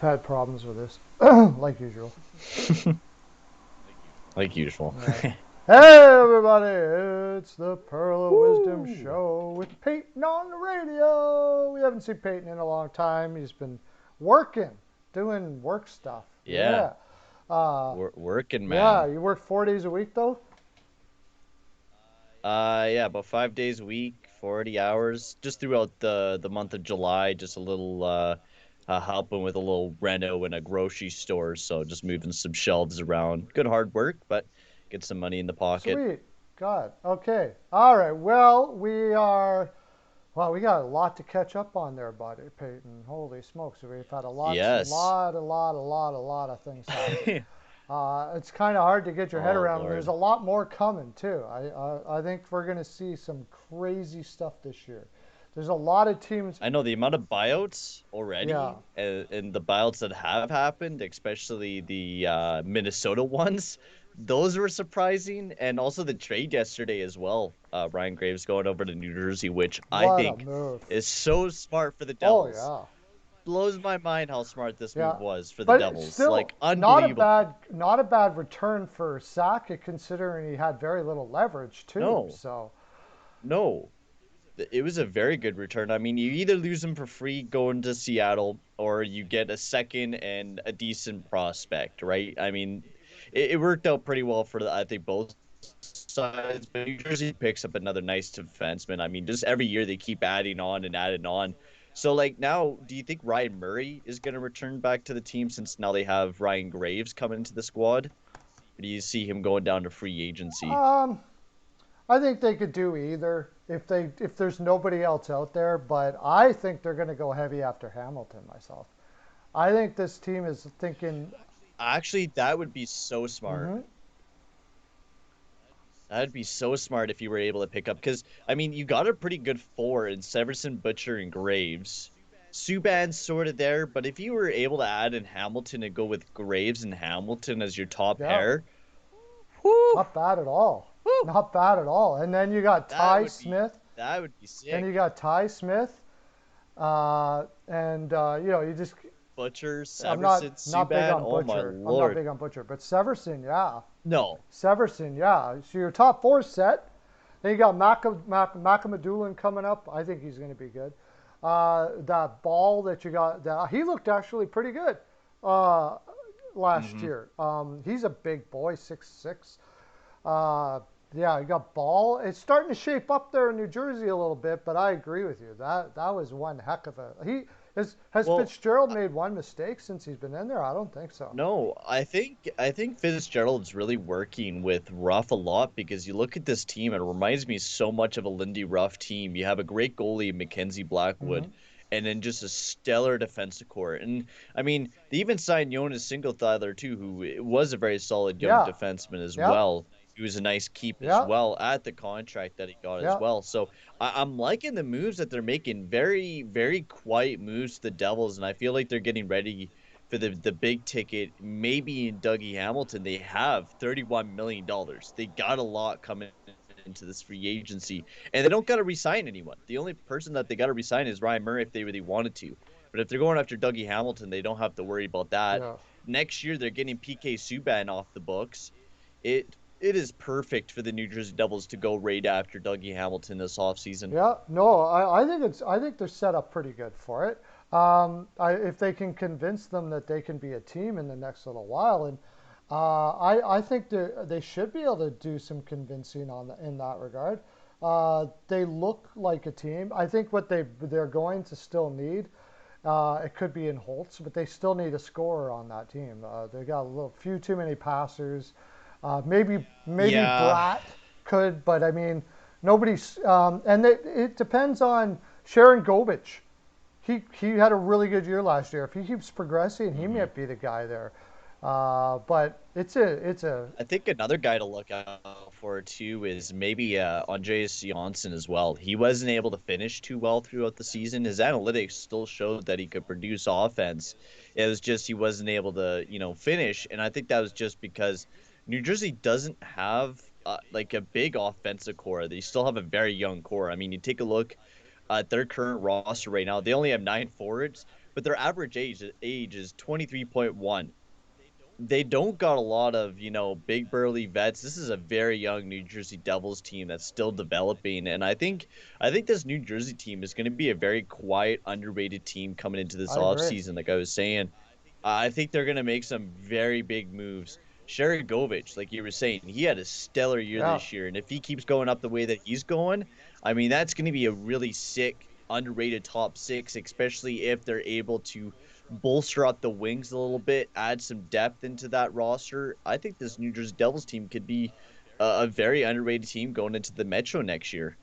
had problems with this, like usual. Like usual. Yeah. Hey everybody, it's the Pearlo Wisdom Woo! Show with Peyton on the radio. We haven't seen Peyton in a long time. He's been working, doing work stuff. Yeah, Yeah. Uh, working yeah, man. you work 4 days a week though? Yeah, about 5 days a week, 40 hours, just throughout the month of July. Just a little helping with a little reno in a grocery store. So just moving some shelves around. Good hard work, but get some money in the pocket. Sweet. God. Okay. All right. Well, we got a lot to catch up on there, buddy, Peyton. Holy smokes. We've had Yes. a lot of things happen. It's kind of hard to get your head Oh around. There's Lord. a lot more coming too. I think we're going to see some crazy stuff this year. There's a lot of teams. I know the amount of buyouts Yeah, already and the buyouts that have happened, especially the Minnesota ones, those were surprising. And also the trade yesterday as well. Ryan Graves going over to New Jersey, which I what a think move. is so smart for the Oh Devils. yeah, Blows my mind how smart this yeah. move was for the But it's Devils. still Like unbelievable. not a bad return for Sakic considering he had very little leverage too. No, So no. It was a very good return. I mean, you either lose him for free going to Seattle or you get a second and a decent prospect, right? I mean, it worked out pretty well for I think both sides. But New Jersey picks up another nice defenseman. I mean, just every year they keep adding on and adding on. So like now, do you think Ryan Murray is going to return back to the team since now they have Ryan Graves coming into the squad? Or do you see him going down to free agency? um, I think they could do either if there's nobody else out there, but I think they're going to go heavy after Hamilton myself. I think this team is thinking, Actually, that would be so smart. mm-hmm, That'd be so smart if you were able to pick up because I mean you got a pretty good four in Severson, Butcher, and Graves. Subban's sort of there, but if you were able to add in Hamilton and go with Graves and Hamilton as your top yeah, pair, whoo, not bad at all. whoo, Not bad at all. And then you got that Ty would be Smith. that would be Then sick. you got Ty Smith. And you just Butcher, I'm Severson, not big Subban. on Oh my Butcher. I'm not lord. big on Butcher, but Severson, yeah. No, Severson, yeah. So your top four set. Then you got Makamadulin coming up. I think he's going to be good. That ball that you got, he looked actually pretty good uh, last hmm year. He's a big boy, 6'6". Uh, yeah, you got ball. It's starting to shape up there in New Jersey a little bit, but I agree with you. That was one heck of a. Has well, Fitzgerald made one mistake since he's been in there? I don't think so. no, I think Fitzgerald's really working with Ruff a lot because you look at this team, it reminds me so much of a Lindy Ruff team. You have a great goalie, Mackenzie Hmm. Blackwood, and then just a stellar defensive core. And I mean, they even signed Jonas Singletheiler too, who was a very solid young Yeah. defenseman as Yep. well. He was a nice keep as Yep. well at the contract that he got as Yep. well. So I'm liking the moves that they're making. Very, very quiet moves to the Devils, and I feel like they're getting ready for the big ticket. Maybe in Dougie Hamilton, they have $31 million. They got a lot coming into this free agency, and they don't got to resign anyone. The only person that they got to resign is Ryan Murray if they really wanted to. But if they're going after Dougie Hamilton, they don't have to worry about that. Yeah. Next year, they're getting PK Subban off the books. It is perfect for the New Jersey Devils to go right after Dougie Hamilton this offseason. Yeah, no, I think they're set up pretty good for it. If they can convince them that they can be a team in the next little while, and I think they should be able to do some convincing in that regard. They look like a team. I think what they're going to still need, it could be in Holtz, but they still need a scorer on that team. They got a little few too many passers. Maybe Yeah, Bratt could, but I mean nobody's. It depends on Sharon Govich. He had a really good year last year. If he keeps progressing, he hmm might be the guy there. But it's a I think another guy to look out for too is maybe Andreas Janssen as well. He wasn't able to finish too well throughout the season. His analytics still showed that he could produce offense. It was just he wasn't able to, finish. And I think that was just because New Jersey doesn't have like a big offensive core. They still have a very young core. I mean, you take a look at their current roster right now. They only have nine forwards, but their average age is 23.1. They don't got a lot of, big burly vets. This is a very young New Jersey Devils team that's still developing, and I think this New Jersey team is going to be a very quiet, underrated team coming into this I agree. offseason. Like I was saying, I think they're going to make some very big moves. Sherry Govich, like you were saying, he had a stellar year Yeah, this year, and if he keeps going up the way that he's going, I mean, that's going to be a really sick, underrated top six, especially if they're able to bolster up the wings a little bit, add some depth into that roster. I think this New Jersey Devils team could be a very underrated team going into the Metro next year,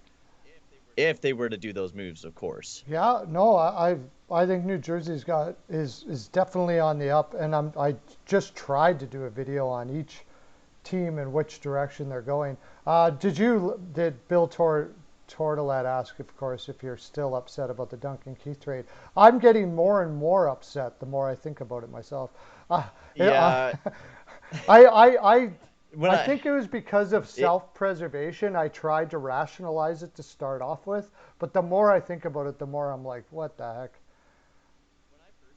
if they were to do those moves, of course. yeah. No, I think New Jersey's got is definitely on the up, and I just tried to do a video on each team and which direction they're going. Did Bill Tortolet ask, of course, if you're still upset about the Duncan Keith trade? I'm getting more and more upset the more I think about it myself. Uh, Yeah, I, I, I, when I I think it was because of it, self-preservation. I tried to rationalize it to start off with, but the more I think about it, the more I'm like, what the heck?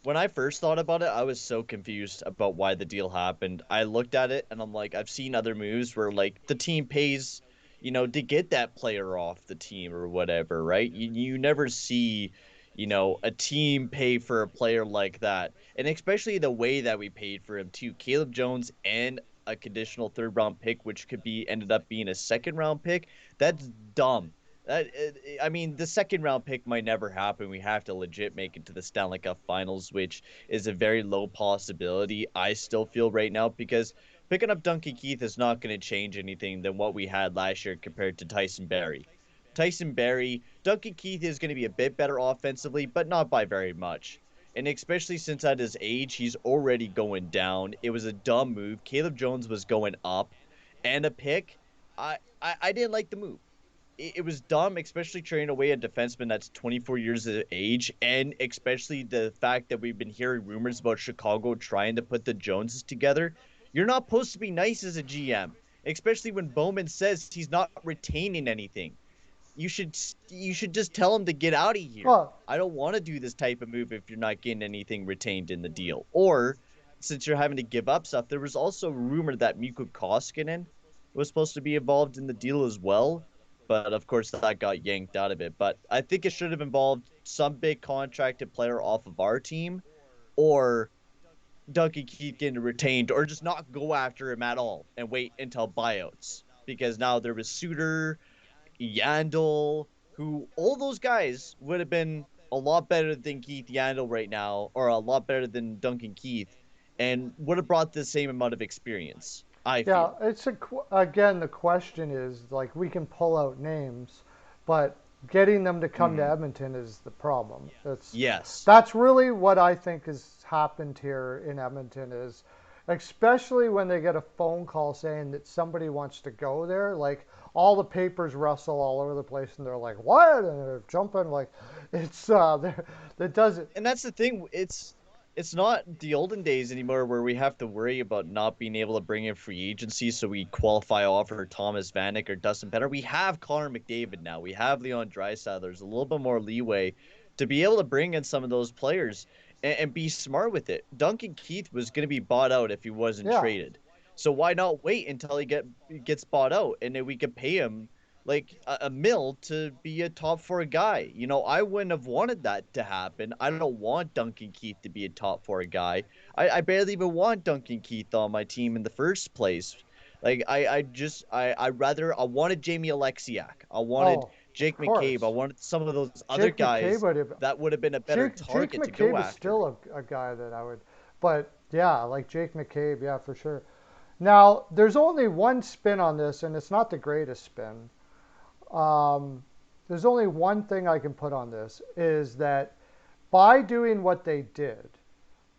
when I first thought about it, I was so confused about why the deal happened. I looked at it and I'm like, I've seen other moves where like the team pays, to get that player off the team or whatever, right? You never see, a team pay for a player like that. And especially the way that we paid for him too. Caleb Jones and a conditional third round pick, which could be ended up being a second round pick. That's dumb. I mean, the second round pick might never happen. We have to legit make it to the Stanley Cup Finals, which is a very low possibility. I still feel right now because picking up Duncan Keith is not going to change anything than what we had last year compared to Tyson Barrie. Duncan Keith is going to be a bit better offensively, but not by very much. And especially since at his age, he's already going down. It was a dumb move. Caleb Jones was going up, and a pick. I didn't like the move. It was dumb, especially trading away a defenseman that's 24 years of age, and especially the fact that we've been hearing rumors about Chicago trying to put the Joneses together. You're not supposed to be nice as a GM, especially when Bowman says he's not retaining anything. You should just tell him to get out of here. Well, I don't want to do this type of move if you're not getting anything retained in the deal. Or since you're having to give up stuff, there was also rumor that Mikko Koskinen was supposed to be involved in the deal as well. But of course, that got yanked out of it. But I think it should have involved some big contracted player off of our team, or Duncan Keith getting retained, or just not go after him at all and wait until buyouts. Because now there was Suter, Yandel, who all those guys would have been a lot better than Keith Yandel right now, or a lot better than Duncan Keith, and would have brought the same amount of experience, I yeah, feel. again, the question is like we can pull out names, but getting them to come to Mm-hmm. Edmonton is the problem. Yes. That's really what I think has happened here in Edmonton is especially when they get a phone call saying that somebody wants to go there, like all the papers rustle all over the place and they're like, "What?" and they're jumping like it's that does it. And that's the thing. It's not the olden days anymore where we have to worry about not being able to bring in free agency so we qualify offer Thomas Vanek or Dustin Penner. We have Connor McDavid now. We have Leon Draisaitl. There's a little bit more leeway to be able to bring in some of those players and be smart with it. Duncan Keith was going to be bought out if he wasn't Yeah. traded. So why not wait until he gets bought out, and then we could pay him like a mill to be a top four guy. I wouldn't have wanted that to happen. I don't want Duncan Keith to be a top four guy. I barely even want Duncan Keith on my team in the first place. Like I wanted Jamie Alexiak. I wanted Oh, of Jake McCabe. I course. wanted some of those other Jake McCabe guys would have. that would have been a better Jake target to go McCabe is after. still a guy that I would, but yeah, like Jake McCabe, yeah, for sure. Now, there's only one spin on this, and it's not the greatest spin. Um, there's only one thing I can put on this is that by doing what they did,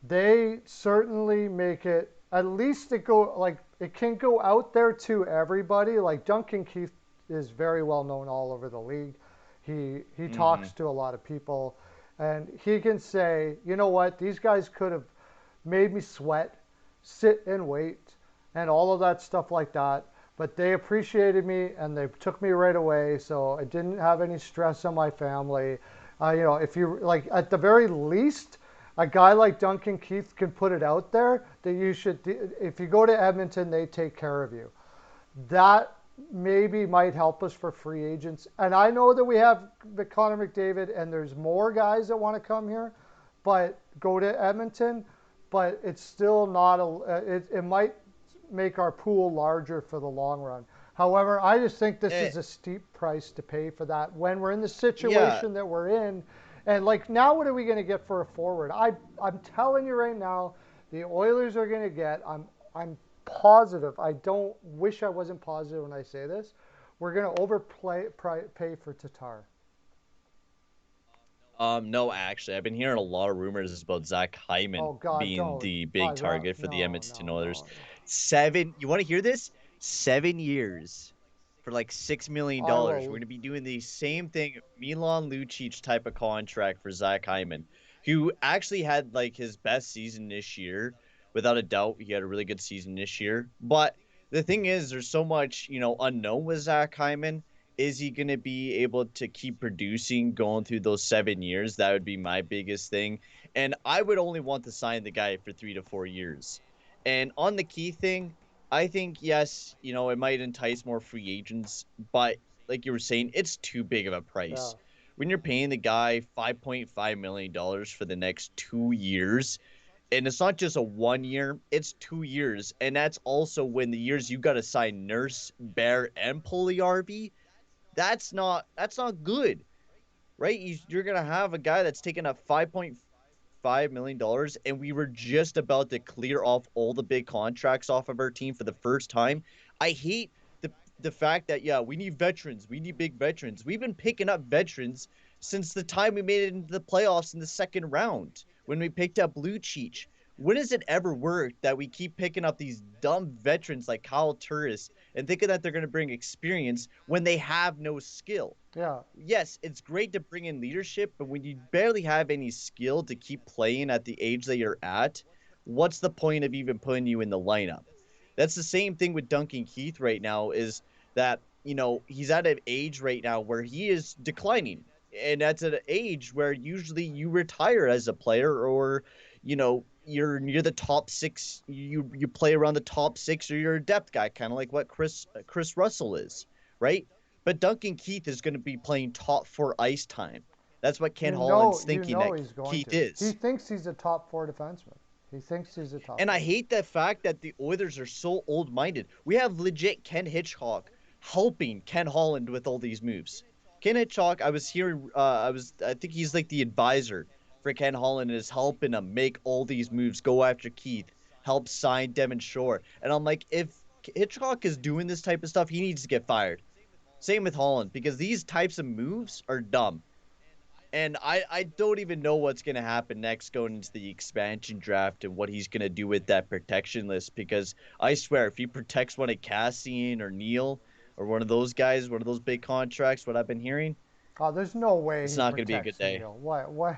they certainly make it at least it go like it can go out there to everybody. Like Duncan Keith is very well known all over the league. He Mm-hmm. talks to a lot of people, and he can say, you know what, these guys could have made me sweat, sit and wait, and all of that stuff like that. But they appreciated me and they took me right away, so I didn't have any stress on my family. If you like, at the very least, a guy like Duncan Keith can put it out there that you should, if you go to Edmonton, they take care of you. That maybe might help us for free agents. And I know that we have the Connor McDavid and there's more guys that want to come here, but go to Edmonton. But it's still not it might make our pool larger for the long run. However, I just think this Eh, is a steep price to pay for that when we're in the yeah, situation that we're in. And like now, what are we going to get for a forward? I'm telling you right now, the Oilers are going to get. I'm positive. I don't wish I wasn't positive when I say this. We're going to pay for Tatar. no, actually, I've been hearing a lot of rumors about Zach Hyman Oh God, being don't. the I big target for the no Edmonton no Oilers. no no. You want to hear this? 7 years for like $6 million. I We're will. gonna be doing the same thing, Milan Lucic type of contract for Zach Hyman, who actually had like his best season this year. Without a doubt, he had a really good season this year. But the thing is, there's so much, unknown with Zach Hyman. Is he going to be able to keep producing going through those 7 years? That would be my biggest thing. And I would only want to sign the guy for 3 to 4 years. And on the key thing, I think, yes, it might entice more free agents, but like you were saying, it's too big of a Yeah. price. When you're paying the guy $5.5 million for the next 2 years, and it's not just a 1 year, it's 2 years. And that's also when the years you got to sign Nurse, Bear, and Pulley, that's not good, right? You're gonna have a guy that's taking up $5.5 million, and we were just about to clear off all the big contracts off of our team for the first time. I hate the fact that we need veterans, we need big veterans. We've been picking up veterans since the time we made it into the playoffs in the second round when we picked up Lucic. When has it ever worked that we keep picking up these dumb veterans like Kyle Turris and thinking that they're going to bring experience when they have no skill? Yeah. Yes, it's great to bring in leadership, but when you barely have any skill to keep playing at the age that you're at, what's the point of even putting you in the lineup? That's the same thing with Duncan Keith right now, is that, he's at an age right now where he is declining. And that's at an age where usually you retire as a player, or, you're near the top six. You play around the top six, or you're a depth guy, kind of like what Chris Russell is, right? But Duncan Keith is going to be playing top four ice time. That's what Ken Holland's You thinking know that he's going Keith to. He is. thinks he's a top four defenseman. He thinks he's a top And I four. hate the fact that the Oilers are so old minded. We have legit Ken Hitchcock helping Ken Holland with all these moves. Ken Hitchcock, I think he's like the advisor for Ken Holland, and is helping him make all these moves, go after Keith, help sign Devon Shore. And I'm like, if Hitchcock is doing this type of stuff, he needs to get fired. Same with Holland, because these types of moves are dumb. And I don't even know what's going to happen next going into the expansion draft and what he's going to do with that protection list. Because I swear, if he protects one of Cassian or Neil or one of those guys, one of those big contracts, what I've been hearing, Oh, there's no way it's he not going to be a good protects day. Neil. What? What?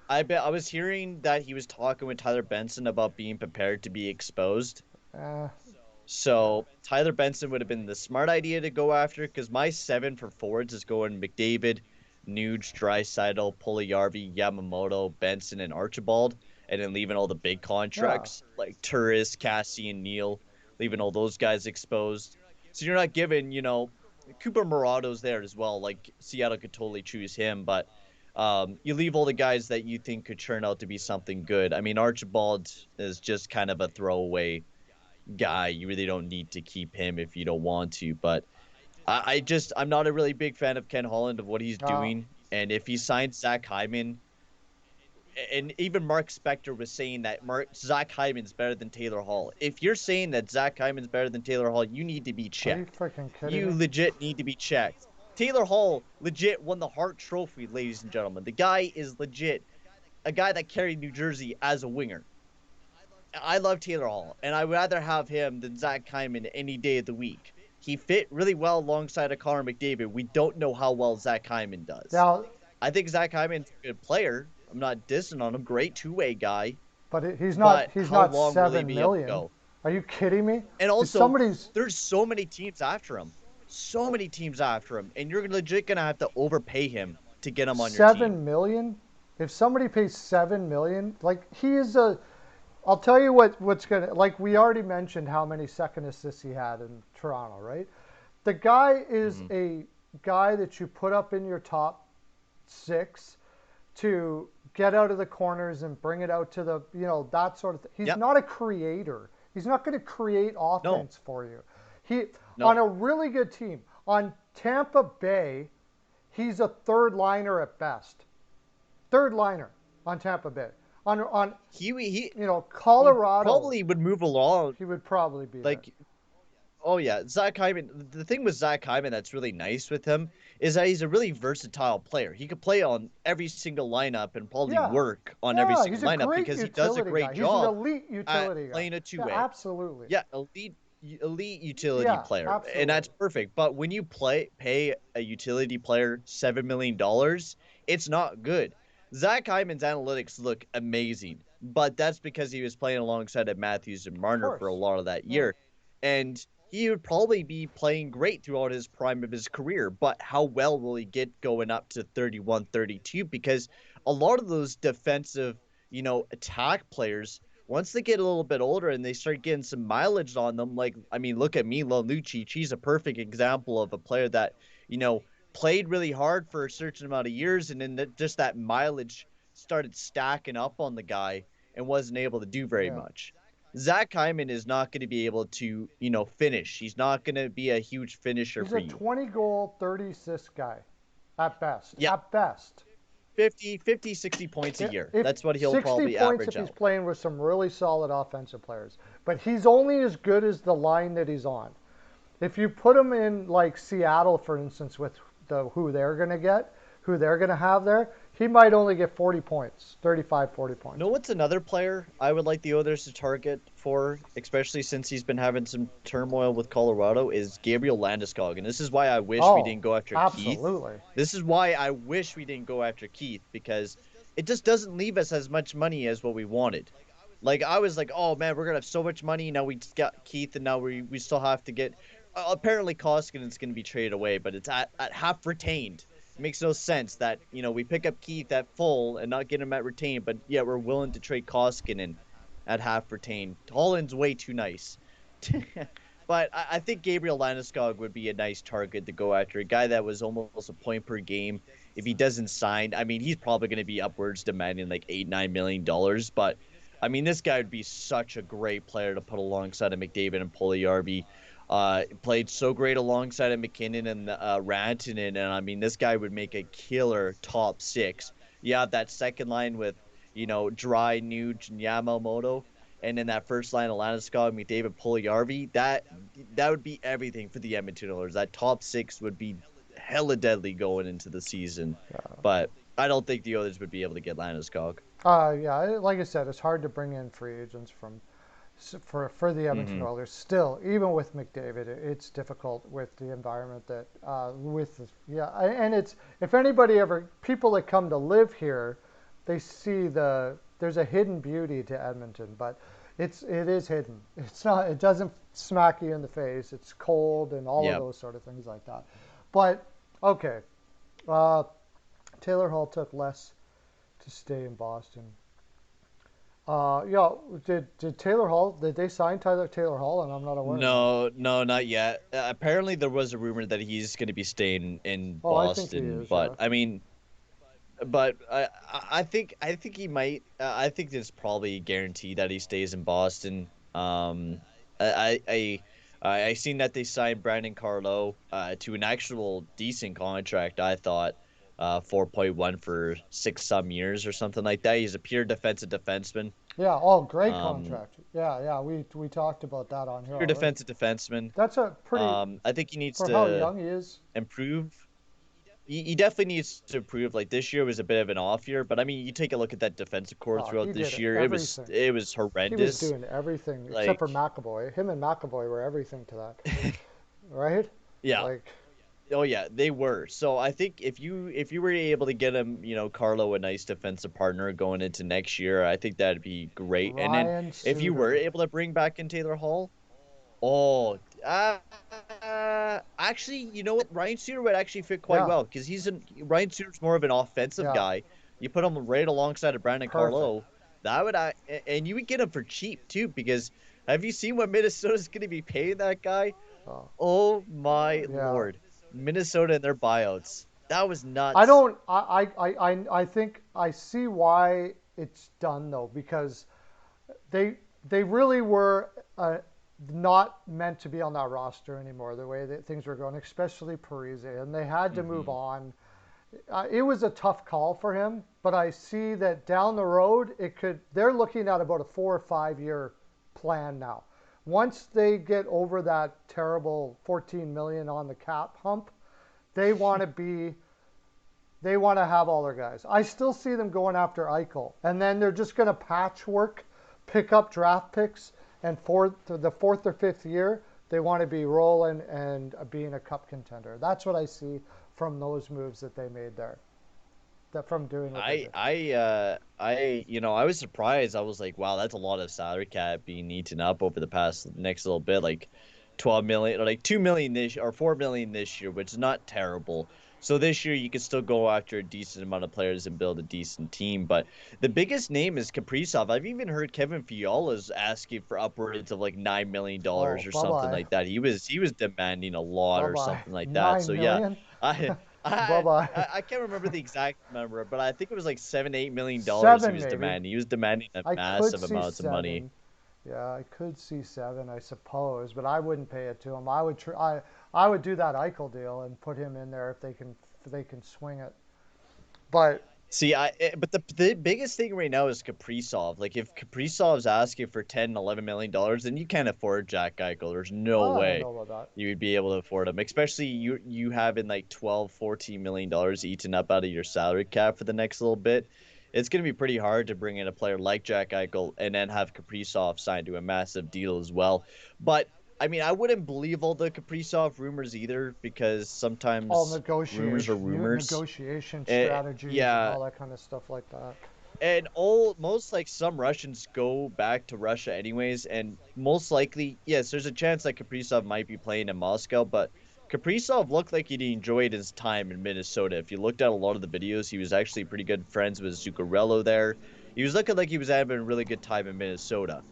I was hearing that he was talking with Tyler Benson about being prepared to be exposed. Uh, yeah. So Tyler Benson would have been the smart idea to go after, because my seven for forwards is going McDavid, Nuge, Draisaitl, Puljujärvi, Yamamoto, Benson, and Archibald, and then leaving all the big Yeah. contracts like Turris, Cassie, and Neal, leaving all those guys exposed. So you're not giving, Cooper Morato's there as well. Like Seattle could totally choose him, but you leave all the guys that you think could turn out to be something good. I mean, Archibald is just kind of a throwaway guy. You really don't need to keep him if you don't want to. But I'm not a really big fan of Ken Holland, of what he's Uh, doing. And if he signs Zach Hyman, and even Mark Spector was saying that Zach Hyman's better than Taylor Hall. If you're saying that Zach Hyman's better than Taylor Hall, you need to be are you checked. freaking kidding You me? legit need to be checked. Taylor Hall legit won the Hart Trophy, ladies and gentlemen. The guy is legit a guy that carried New Jersey as a winger. I love Taylor Hall, and I'd rather have him than Zach Hyman any day of the week. He fit really well alongside of Connor McDavid. We don't know how well Zach Hyman does. Now, I think Zach Hyman's a good player. I'm not dissing on him. Great two-way guy. but he's not. But He's how not long will he 7 be able to million. go? Are you kidding me? And If also, somebody's there's so many teams after him. So many teams after him. And you're legit going to have to overpay him to get him on your team. 7 million. If somebody pays 7 million, like he is a, I'll tell you what's gonna, like we already mentioned how many second assists he had in Toronto, right? The guy is Mhm. a guy that you put up in your top six to get out of the corners and bring it out to the, that sort of thing. He's Yep. not a creator. He's not going to create No. offense for you. He on No. a really good team, on Tampa Bay, he's a third liner at best. Third liner on Tampa Bay. On He he Colorado, probably would move along he would probably be there. like. Oh yeah, Zach Hyman. The thing with Zach Hyman that's really nice with him is that he's a really versatile player. He could play on every single lineup and probably Yeah. work on every Yeah, single he's a lineup great because he does a utility great guy. He's an job elite at utility guy. playing a Yeah, two-way. absolutely. Yeah, elite utility Yeah, player, and absolutely. that's perfect. But when you pay a utility player $7 million, it's not good. Zach Hyman's analytics look amazing, but that's because he was playing alongside of Matthews and Of Marner for a course. lot of that Yeah. year, and he would probably be playing great throughout his prime of his career. But how well will he get going up to 31, 32? Because a lot of those defensive, attack players, once they get a little bit older and they start getting some mileage on them, like, I mean, look at Milo Lucic. He's a perfect example of a player that, you know, played really hard for a certain amount of years, and then just that mileage started stacking up on the guy and wasn't able to do very Yeah. much. Zach Hyman is not going to be able to, finish. He's not going to be a huge finisher He's for a you. 20 goal, 30 assist guy at best. Yeah, At best. 50, 60 points a Yeah, year. if That's what he'll 60 probably points if average he's out. playing with some really solid offensive players. But he's only as good as the line that he's on. If you put him in like Seattle, for instance, with who they're going to get, who they're going to have there, he might only get 40 points, 35, 40 points. Know what's another player I would like the Oilers to target for, especially since he's been having some turmoil with Colorado, is Gabriel Landeskog. And this is why I wish we Oh, didn't go after Keith. absolutely. This is why I wish we didn't go after Keith, because it just doesn't leave us as much money as what we wanted. Like, I was like, oh man, we're gonna have so much money. Now we just got Keith, and now we still have to get. Apparently, Koskinen's gonna be traded away, but it's at half retained. It makes no sense that we pick up Keith at full and not get him at retained, but yet we're willing to trade Koskinen at half retained. Holland's way too nice. But I think Gabriel Landeskog would be a nice target to go after. A guy that was almost a point per game. If he doesn't sign, I mean, he's probably going to be upwards demanding like $8-9 million. But I mean, this guy would be such a great player to put alongside of McDavid and Puljujärvi. Played so great alongside of McKinnon and Rantanen, and I mean, this guy would make a killer top six. You have that second line with, Dry, Nuge, and Yamamoto, and then that first line of Landeskog, McDavid, Puljujärvi. That would be everything for the Edmonton Oilers. That top six would be hella deadly going into the season, but I don't think the Oilers would be able to get Landeskog. Yeah, like I said, it's hard to bring in free agents for the Edmonton Mm-hmm. Oilers. Still, even with McDavid, it's difficult with the environment that and it's if anybody ever people that come to live here, they see there's a hidden beauty to Edmonton, but it is hidden. It's not. It doesn't smack you in the face. It's cold and all of Yeah. those sort of things like that. But okay, uh, Taylor Hall took less to stay in Boston. Yeah, did Taylor Hall? Did they sign Taylor Hall? And I'm not aware of that. No, no, not yet. Apparently, there was a rumor that he's going to be staying in Oh, I think he Boston, is. but Yeah. I mean, but I think he might. I think it's probably guaranteed that he stays in Boston. I I I seen that they signed Brandon Carlo to an actual decent contract. I thought 4.1 for six some years or something like that. He's a pure defensive defenseman. Yeah. Oh, great Um, contract. Yeah, yeah. We talked about that on here Pure already. defensive defenseman. That's a pretty I think he needs for how to young he is. improve. He definitely needs to improve. Like, this year was a bit of an off year, but I mean, you take a look at that defensive core Oh, throughout he did this year. It was everything. it was He was horrendous. doing everything except Like, for McAvoy. Him and McAvoy were everything to that, right? yeah, Like, oh yeah, they were. So I think if you were able to get him, Carlo, a nice defensive partner going into next year, I think that'd be great. And then Ryan if you were Suter. able to bring back in Taylor Hall, oh, actually, you know what? Ryan Suter would actually fit quite Yeah, well because Ryan Suter's more of an offensive yeah. guy, You put him right alongside of Brandon Perfect. Carlo. That would and you would get him for cheap too, because have you seen what Minnesota's going to be paying that guy? So, Oh my yeah. lord, Minnesota and their buyouts. That was I nuts. don't. I think I see why it's done though, because they they really were not meant to be on that roster anymore. The way that things were going, especially Parise, and they had to move Hmm. on. It was a tough call for him, but I see that down the road it could. They're looking at about a 4 or 5 year plan now. Once they get over that terrible 14 million on the cap hump, they want to be they want to have all their guys. I still see them going after Eichel, and then they're just going to patchwork, pick up draft picks, and for the fourth or fifth year, they want to be rolling and being a cup contender. That's what I see from those moves that they made there. That from doing what they did. I was surprised. I was like, wow, that's a lot of salary cap being eaten up over the past next little bit, like 12 million or like 2 million this or 4 million this year, which is not terrible. So this year you can still go after a decent amount of players and build a decent team. But the biggest name is Kaprizov. I've even heard Kevin Fiala's asking for upwards of like $9 million Oh, or bye something bye, like that. He was demanding a lot bye or bye. something like that. So Nine yeah, million, I bye I bye. I can't remember the exact number, but I think it was like $7, $8 million he Seven was maybe. demanding. He was demanding a I could massive see amounts of money. 7. Yeah, I could see 7, I suppose, but I wouldn't pay it to him. I would do that Eichel deal and put him in there if they can swing it. But See, but the biggest thing right now is Kaprizov. Like if Kaprizov's asking for 10, $11 million, then you can't afford Jack Eichel. There's no I don't way know about you would be able to afford him, especially you having like 12, $14 million eaten up out of your salary cap for the next little bit. It's going to be pretty hard to bring in a player like Jack Eichel and then have Kaprizov signed to a massive deal as well. But I mean, I wouldn't believe all the Kaprizov rumors either, because all sometimes rumors are negotiation, new rumors. negotiation strategies and Yeah, all that kind of stuff like that. and all most like some Russians go back to Russia anyways, and most likely, yes, there's a chance that Kaprizov might be playing in Moscow, but Kaprizov looked like he enjoyed his time in Minnesota. If you looked at a lot of the videos, he was actually pretty good friends with Zuccarello there. He was looking like he was having a really good time in Minnesota.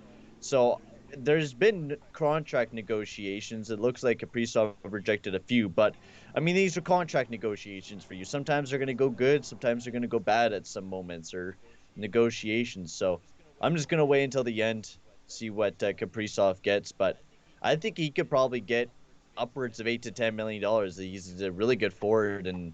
So there's been contract negotiations. It looks like Kaprizov rejected a few, but I mean, these are contract negotiations for you. Sometimes they're going to go good, sometimes they're going to go bad at some moments, or negotiations. So I'm just gonna wait until the end, see what Kaprizov gets. But I think he could probably get upwards of $8 to $10 million. He's a really good forward, and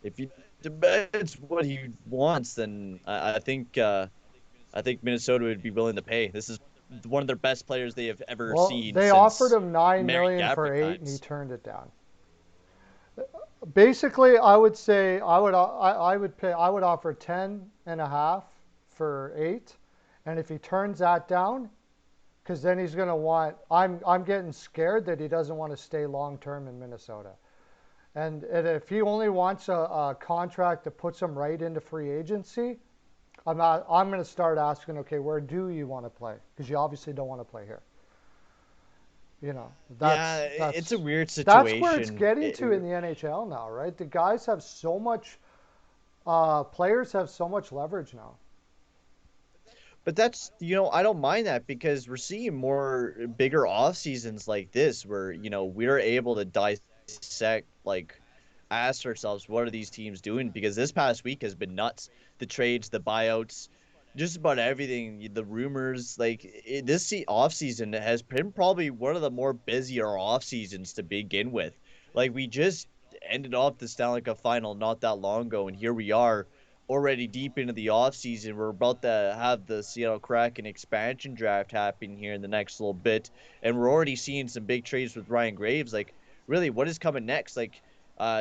if he demands what he wants, then I think Minnesota would be willing to pay. This is one of their best players they have ever Well, seen they offered since him 9 million Gavin for 8, and he times. turned it down. Basically, I would say I would pay I would offer 10.5 for 8, and if he turns that down, because then he's going to want. I'm getting scared that he doesn't want to stay long term in Minnesota. And if he only wants a contract that puts him right into free agency, I'm not. I'm going to start asking, okay, where do you want to play? Because you obviously don't want to play here. You know, Yeah, that's it's a that's weird that's where it's situation. getting to in the NHL now, right? The guys have so much. Players have so much leverage now. But that's, I don't mind that, because we're seeing more bigger off seasons like this where, we're able to dissect, like, ask ourselves, what are these teams doing? Because this past week has been nuts. The trades, the buyouts, just about everything, the rumors, like this off season has been probably one of the more busier off seasons to begin with. Like we just ended off the Stanley Cup final not that long ago, and here we are already deep into the off season. We're about to have the Seattle Kraken expansion draft happen here in the next little bit, and we're already seeing some big trades with Ryan Graves. Like, really, what is coming next? Like,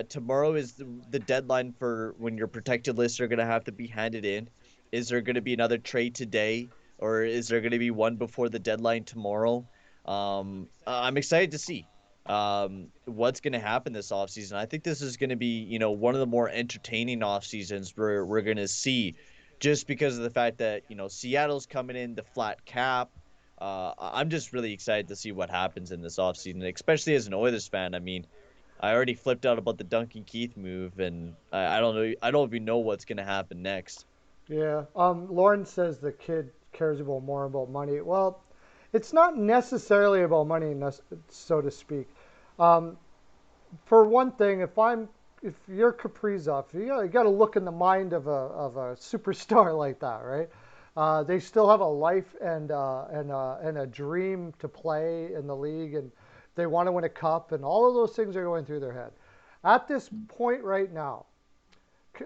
tomorrow is the deadline for when your protected lists are going to have to be handed in. Is there going to be another trade today, or is there going to be one before the deadline tomorrow? I'm excited to see what's going to happen this offseason. I think this is going to be, one of the more entertaining off seasons we're going to see, just because of the fact that, Seattle's coming in the flat cap. I'm just really excited to see what happens in this offseason, especially as an Oilers fan. I mean, I already flipped out about the Duncan Keith move, and I don't know. I don't even know what's gonna happen next. Yeah. Lauren says the kid cares about more about money. Well, it's not necessarily about money, so to speak. Um, for one thing, if you're Kaprizov, you got to look in the mind of a superstar like that, right? They still have a life and a dream to play in the league, and they want to win a cup, and all of those things are going through their head. At this point right now,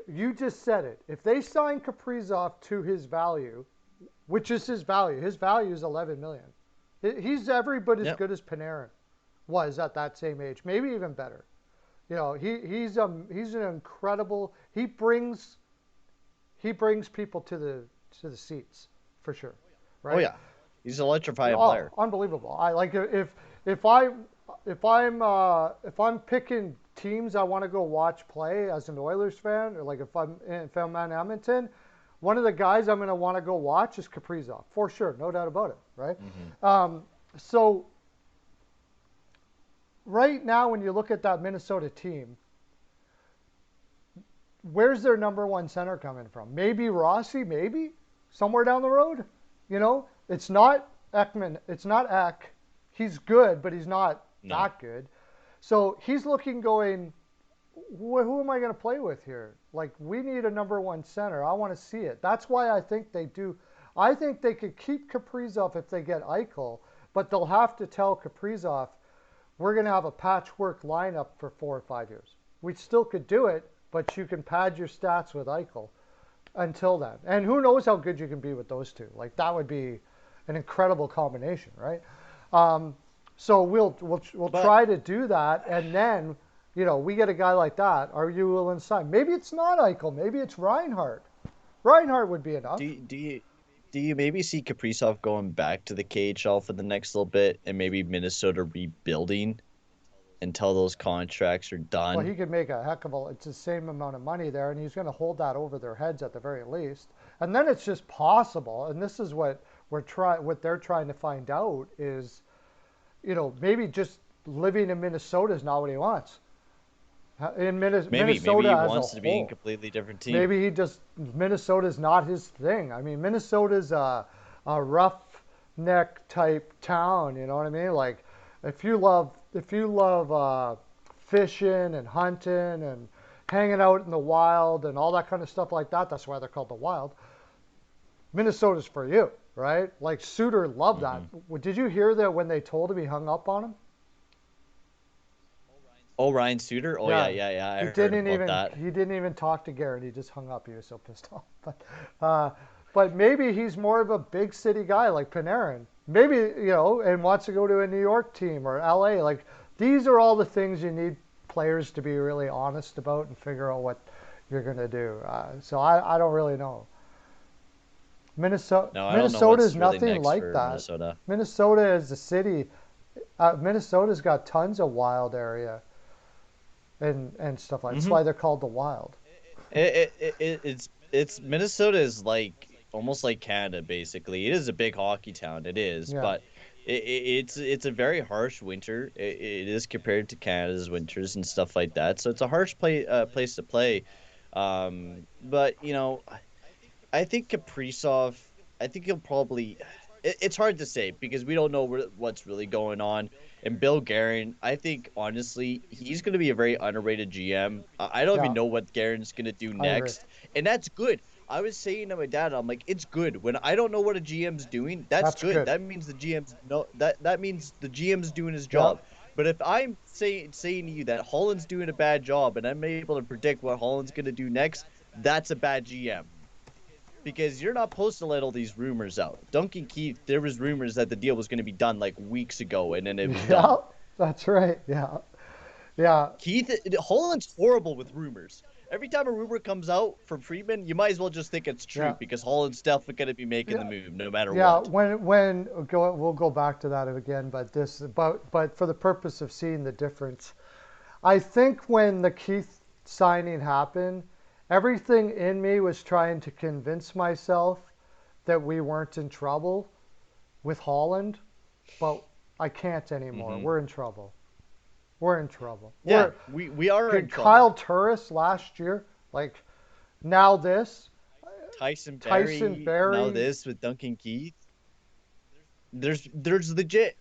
you just said it. If they sign Kaprizov to his value, which is his value is 11 million. He's every bit as Yep. good as Panarin was at that same age, maybe even better. He's an incredible. He brings people to the seats for sure, Oh right? yeah, he's an electrifying Oh, player. unbelievable! I like if I if I'm picking teams I want to go watch play as an Oilers fan, or like if I'm in Edmonton, one of the guys I'm going to want to go watch is Kaprizov for sure, no doubt about it, right? Hmm. So right now, when you look at that Minnesota team, where's their number one center coming from? Maybe Rossi, maybe somewhere down the road. It's not Ekman. It's not Ek. He's good, but he's not No. that good. So he's looking, going, who am I going to play with here? Like, we need a number one center. I want to see it. That's why I think they do. I think they could keep Kaprizov if they get Eichel, but they'll have to tell Kaprizov, we're going to have a patchwork lineup for 4 or 5 years. We still could do it, but you can pad your stats with Eichel until then. And who knows how good you can be with those two? Like, that would be an incredible combination, right? So we'll But try to do that, and then we get a guy like that. Are you willing to sign? Maybe it's not Eichel. Maybe it's Reinhardt. Reinhardt would be enough. do you maybe see Kaprizov going back to the KHL for the next little bit, and maybe Minnesota rebuilding until those contracts are Well, done? he could make a heck of a. It's the same amount of money there, and he's going to hold that over their heads at the very least. And then it's just possible. And this is what what they're trying to find out is, maybe just living in Minnesota is not what he wants. In Maybe Minnesota he as a wants to be in a whole, completely different team. maybe Minnesota's not his thing. I mean, Minnesota's a roughneck type town. You know what I mean? Like, if you love fishing and hunting and hanging out in the wild and all that kind of stuff like that, that's why they're called the Wild. Minnesota's for you, right? Like, Suter loved that. Hmm. Did you hear that when they told him, he hung up on him? Oh, Ryan Suter. Oh yeah, Yeah, yeah, yeah. I he heard didn't about even that. he didn't even talk to Garrett. He just hung up. He was so pissed off. Uh, but maybe he's more of a big city guy like Panarin. Maybe and wants to go to a New York team or L.A. Like, these are all the things you need players to be really honest about and figure out what you're gonna do. So I don't really know. No, I don't know Minnesota is what's really nothing next like for that. Minnesota. Minnesota is a city. Minnesota's got tons of wild area and stuff like. That's Hmm. why they're called the Wild. It's Minnesota is like almost like Canada basically. It is a big hockey town. It is, Yeah. but it's a very harsh winter. It is compared to Canada's winters and stuff like that. So it's a harsh place to play. But I think Kaprizov. I think he'll probably. It's hard to say because we don't know what's really going on. And Bill Guerin, I think honestly, he's going to be a very underrated GM. I don't even Yeah, know what Guerin's going to do I agree. next, and that's good. I was saying to my dad, I'm like, it's good when I don't know what a GM's doing. That's That's good. good. That means the GM's no that means the GM's doing his Yeah, job. But if I'm saying to you that Holland's doing a bad job and I'm able to predict what Holland's going to do next, that's a bad GM because you're not supposed to let all these rumors out. Duncan Keith, there was rumors that the deal was going to be done like weeks ago, and then it was yeah, done. that's right. Yeah, yeah, Keith, Holland's horrible with rumors. Every time a rumor comes out from Friedman, you might as well just think it's true yeah, because Holland's definitely going to be making the yeah. move no matter Yeah, what. we'll go back to that again, but for the purpose of seeing the difference, I think when the Keith signing happened, everything in me was trying to convince myself that we weren't in trouble with Holland, but I can't anymore. Hmm. We're in trouble. We're in trouble. Yeah, We're we are in Kyle trouble. Turris last year, like now this Tyson Tyson Berry, now Berry. this with Duncan Keith. There's legit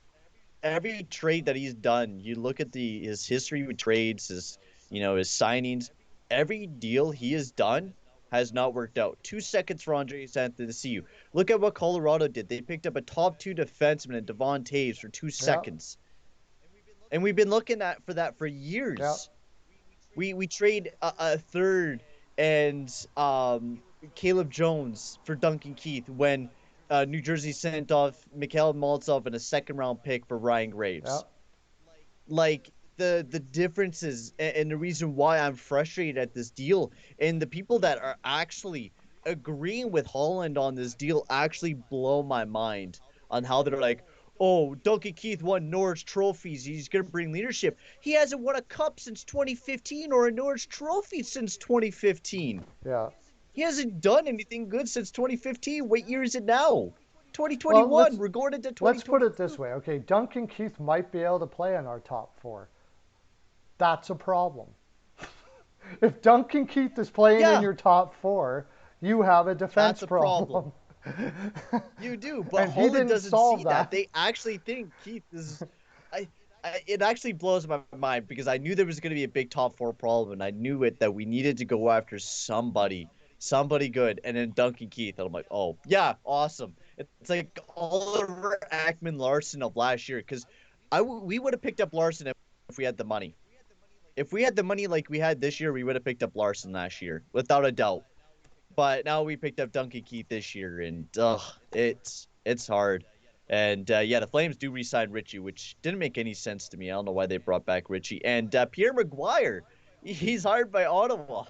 every trade that he's done. You look at the his history with trades, his signings. Every deal he has done has not worked out. 2 seconds for Andres Anthony. Look at what Colorado did. They picked up a top two defenseman in Devon Taves for two Yeah, seconds, and we've been looking at for that for yeah, years. We trade a third and Caleb Jones for Duncan Keith when New Jersey sent off Mikhail Maltsov and a second round pick for Ryan yeah. Graves. Like the differences and the reason why I'm frustrated at this deal and the people that are actually agreeing with Holland on this deal actually blow my mind on how they're like, oh, Duncan Keith won Norris trophies. He's going to bring leadership. He hasn't won a cup since 2015 or a Norris trophy since 2015. Yeah. He hasn't done anything good since 2015. What year is it now? Well, 2021. We're going into let's put it 2022. this way. Okay, Duncan Keith might be able to play in our top four. That's a problem. If Duncan Keith is playing in Yeah, your top four, you have a defense that's a problem. problem. You do, but And he Holland didn't doesn't solve see that. that. They actually think Keith is. It actually blows my mind because I knew there was going to be a big top four problem, and I knew it that we needed to go after somebody good, and then Duncan Keith, and I'm like, oh yeah, awesome. It's like Oliver Ackman Larson of last year because we would have picked up Larson if we had the money. If we had the money like we had this year, we would have picked up Larson last year without a doubt. But now we picked up Duncan Keith this year, and it's hard. And yeah, the Flames do re-sign Richie, which didn't make any sense to me. I don't know why they brought back Richie and Pierre Maguire. He's hired by Ottawa.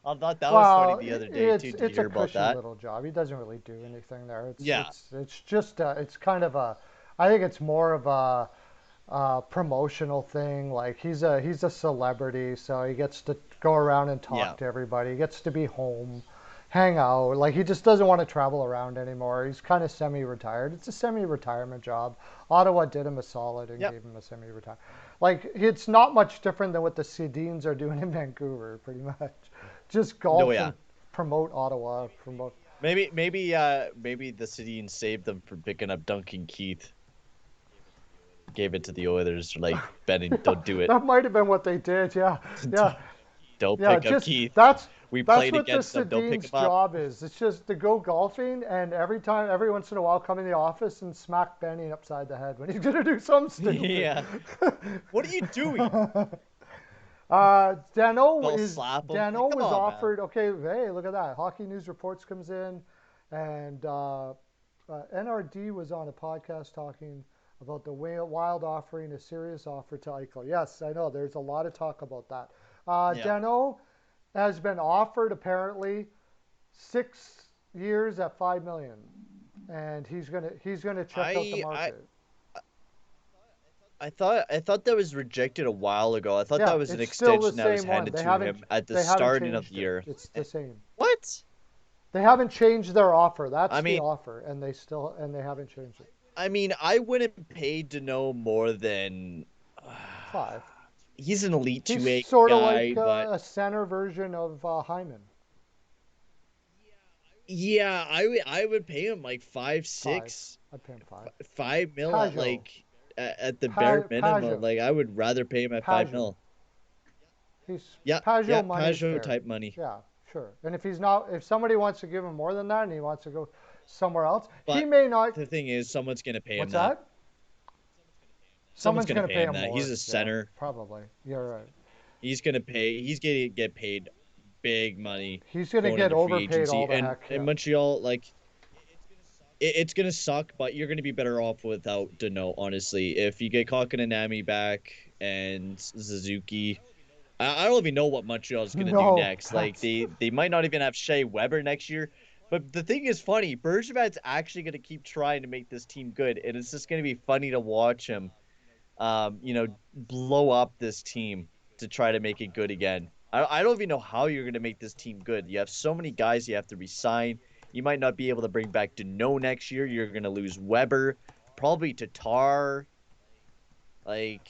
I thought that was funny Well, the other day too. it's Did you it's a hear about cushy that? little job. He doesn't really do anything there. It's Yeah, it's it's just it's kind of a. I think it's more of a promotional thing. Like he's a celebrity, so he gets to go around and yeah, talk to everybody. He gets to be home, hang out. Like he just doesn't want to travel around anymore. He's kind of semi-retired. It's a semi-retirement job. Ottawa did him a solid and yep. gave him a semi-retire. Like it's not much different than what the Sedins are doing in Vancouver, pretty much. Just No, golf yeah. and promote Ottawa. Promote. Maybe the city saved them from picking up Duncan Keith. Gave it to the Oilers. Like Benning, Yeah, don't do it. that might have been what they did. Yeah, yeah. Don't Yeah, pick up just Keith. that's We that's played what the against them. Don't pick Sedin's him up. job is. It's just to go golfing and every once in a while come in the office and smack Benny upside the head when he's gonna do something stupid. Yeah. What are you doing? Dano They'll is slap him. Dano Like, come was on, man. offered. Okay, hey, look at that. Hockey News Reports comes in, and NRD was on a podcast talking about the Wild offering a serious offer to Eichel. Yes, I know. There's a lot of talk about that. Yeah. Dano has been offered apparently 6 years at 5 million, and he's gonna check out the I I market. I thought that was rejected a while ago. I thought Yeah, that was an it's still the extension that was same one. handed to him at the They haven't starting of the changed it. year. It's the same. What? They haven't changed their offer. I That's the mean, offer, and they haven't changed it. I wouldn't pay to know more than Five. he's an elite He's 2A sort of guy, like but a center version of Hyman. yeah, I would pay him like five, Five. six, I'd pay him five. 5 mil at Pajot. like at the bare minimum. Pajot. Like I would rather pay him at five Pajot. mil. He's Yeah, yeah, Pajot money is Pajot fair. type money. Yeah, sure. And if somebody wants to give him more than that and he wants to go somewhere else, he But may not. the thing is, someone's gonna pay him What's that. that? Someone's Someone's gonna gonna pay pay him him that. more. He's a Yeah, center. probably. You're right. He's gonna get paid big money He's gonna going get into free overpaid agency. all the And heck. in Yeah. Montreal, like it's gonna suck, but you're gonna be better off without Dano, honestly. If you get Kakananami back and Suzuki, I don't even know what Montreal's gonna do No, next. Like that's they might not even have Shea Weber next year. But the thing is funny, Bergevin's actually gonna keep trying to make this team good, and it's just gonna be funny to watch him blow up this team to try to make it good again. I don't even know how you're going to make this team good. You have so many guys you have to resign. You might not be able to bring back Dano next year. You're going to lose Weber, probably Tatar. Like,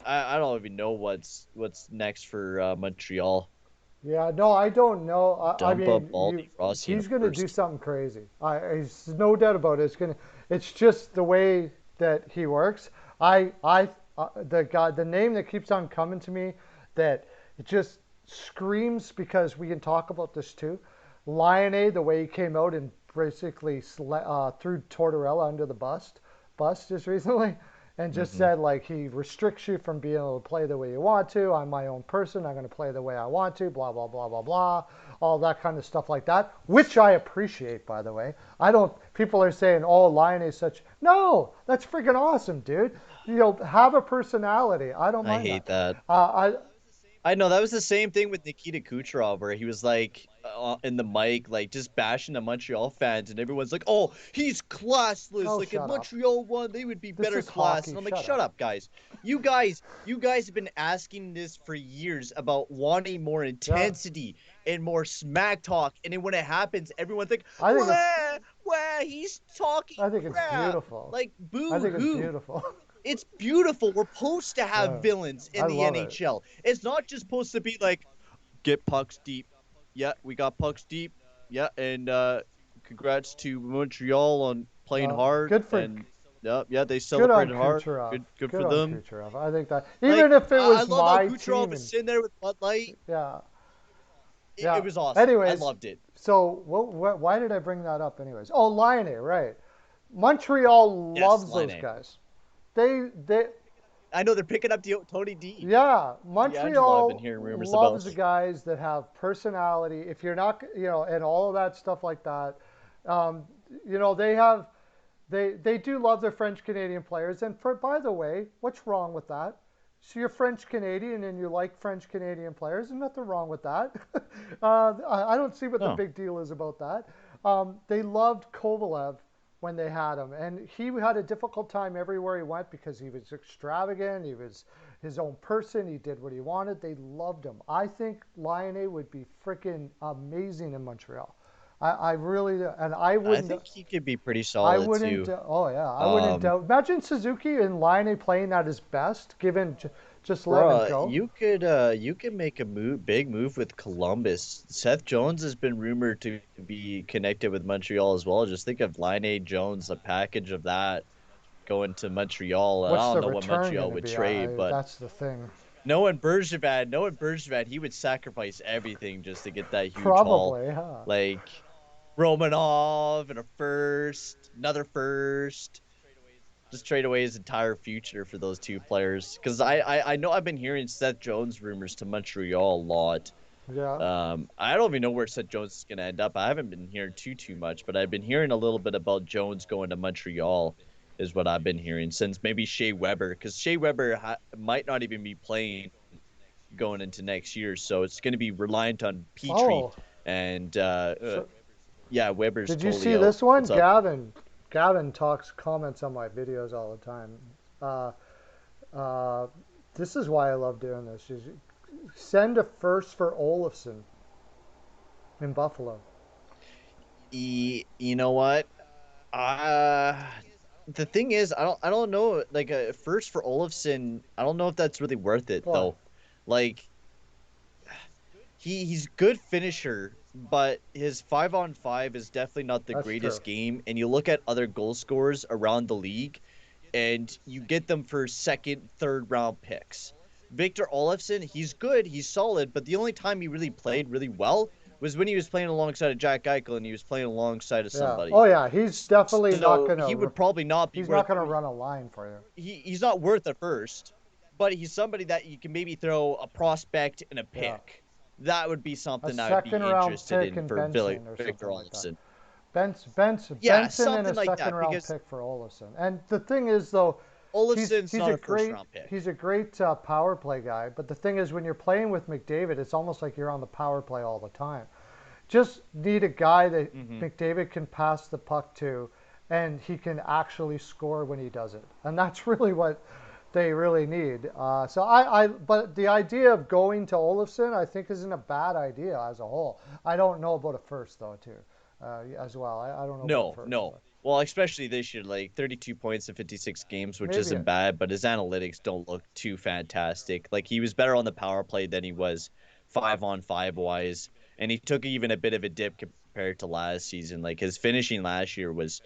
I don't even know what's next for Montreal. Yeah, no, I don't know. I Dump up mean, Baldy Rossi in a he's going to do first. something crazy. There's no doubt about it. It's just the way that he works. The name that keeps on coming to me, that it just screams, because we can talk about this too. Lion, the way he came out and basically threw Tortorella under the bus just recently, and just Hmm. said like he restricts you from being able to play the way you want to. I'm my own person. I'm going to play the way I want to. Blah blah blah blah blah. All that kind of stuff like that, which I appreciate, by the way. I don't. People are saying, "Oh, Lion is such." No, that's freaking awesome, dude. Have a personality. I don't I mind hate that. that. Uh, I know that was the same thing with Nikita Kucherov, where he was like in the mic, like just bashing the Montreal fans, and everyone's like, "Oh, he's classless. oh, Like if shut up. Montreal won, they would be This better is class." hockey. And I'm like, Shut "Shut up. up, guys. You guys have been asking this for years about wanting more Yeah, intensity and more smack talk, and then when it happens, everyone's like, I think it's. wah, he's talking I think it's crap. beautiful. Like I boo think it's hoo." beautiful. It's beautiful. We're supposed to have Yeah, villains I in the love it. NHL. It's not just supposed to be like get pucks deep. Yeah, we got pucks deep. Yeah, and congrats to Montreal on playing hard Good for and yeah, they Good on celebrated hard. Kucherov. Good Good for on them. Kucherov. I think that even Like if it I was love how my Kucherov team, was and sitting there with Bud Light. yeah, It yeah. was awesome. I Anyways, loved it. so why did I bring that up? Anyways, oh, Lion, right? Montreal Yes, loves line those A. guys. They I know they're picking up Tony D. Yeah, D'Angelo, I've been Montreal hearing rumors about. loves the guys that have personality. If you're not, and all of that stuff like that, um, they have, they do love their French Canadian players. And by the way, what's wrong with that? So you're French Canadian and you like French Canadian players, and nothing wrong with that. I don't see what the Oh, big deal is about that. They loved Kovalev when they had him, and he had a difficult time everywhere he went because he was extravagant. He was his own person. He did what he wanted. They loved him. I think Lion would be freaking amazing in Montreal. I really do. And I I wouldn't. think he could be pretty I solid wouldn't. too. Oh yeah, I wouldn't Um, doubt. Imagine Suzuki and Line playing at his best, given just let him Bruh, go. you could make a big move with Columbus. Seth Jones has been rumored to be connected with Montreal as well. Just think of Line Jones, a package of that going to Montreal. And I What's don't the know what return going Montreal to would be? trade, but That's the thing. Knowing Bergevin, he would sacrifice everything just to get that huge haul. Probably, huh? Like Romanov and a first, another first. Just trade away his entire future for those two players. Because I know I've been hearing Seth Jones rumors to Montreal a lot. Yeah. I don't even know where Seth Jones is going to end up. I haven't been hearing too much, but I've been hearing a little bit about Jones going to Montreal, is what I've been hearing since maybe Shea Weber, because Shea Weber might not even be playing going into next year, so it's going to be reliant on Petrie, Oh, and so yeah, Weber's did you totally see out. this one? What's up? Gavin comments on my videos all the time. Uh, uh, this is why I love doing this. Send a first for Olafson in Buffalo. You know what? Uh the thing is, I don't know. Like first for Olafson, I don't know if that's really worth it Why? though. Like he's good finisher, but his 5-on-5 is definitely not the That's true. greatest game. And you look at other goal scorers around the league, and you get them for second, third round picks. Victor Olofsson, he's good, he's solid, but the only time he really played really well was when he was playing alongside of Jack Eichel and he was playing alongside of Yeah. somebody. Oh yeah. He's definitely not So he gonna. would probably not be He's worth. not gonna run a line for you. He's not worth a first, but he's somebody that you can maybe throw a prospect and a Yeah. pick. That would be A something I would be second round interested pick in in for Benson or Victor something like that. Olofsson. Yeah, Benson and a something like second that round because pick for Olafson. And the thing is, though, Olofsson's he's not a a first great round pick. he's a great power play guy. But the thing is, when you're playing with McDavid, it's almost like you're on the power play all the time. Just need a guy that Hmm. McDavid can pass the puck to, and he can actually score when he does it. And that's really what they really need. But the idea of going to Olafson, I think, isn't a bad idea as a whole. I don't know about a first though, too, as well. I don't know about a No, first. no. But. Well, especially this year, like 32 points in 56 games, which Maybe isn't bad, but his analytics don't look too fantastic. Like he was better on the power play than he was 5-on-5 wise, and he took even a bit of a dip compared to last season. Like his finishing last year was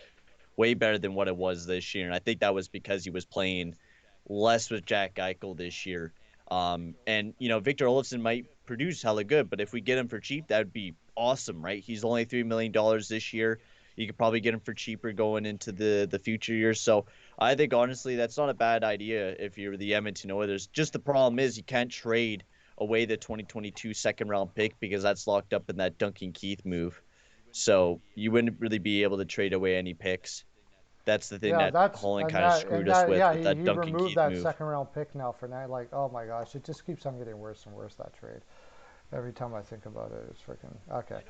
way better than what it was this year, and I think that was because he was playing less with Jack Eichel this year. And Victor Olofsson might produce hella good, but if we get him for cheap, that'd be awesome, right? He's only $3 million this year. You could probably get him for cheaper going into the future years. So I think honestly, that's not a bad idea if you're the Edmonton Oilers. Just the problem is you can't trade away the 2022 second round pick because that's locked up in that Duncan Keith move. So you wouldn't really be able to trade away any picks. That's the thing yeah, that that's Holland and kind of that screwed and us that yeah, with that he Duncan removed Keith that move. second round pick now for now. Like, oh my gosh, it just keeps on getting worse and worse, that trade. Every time I think about it, it's freaking okay.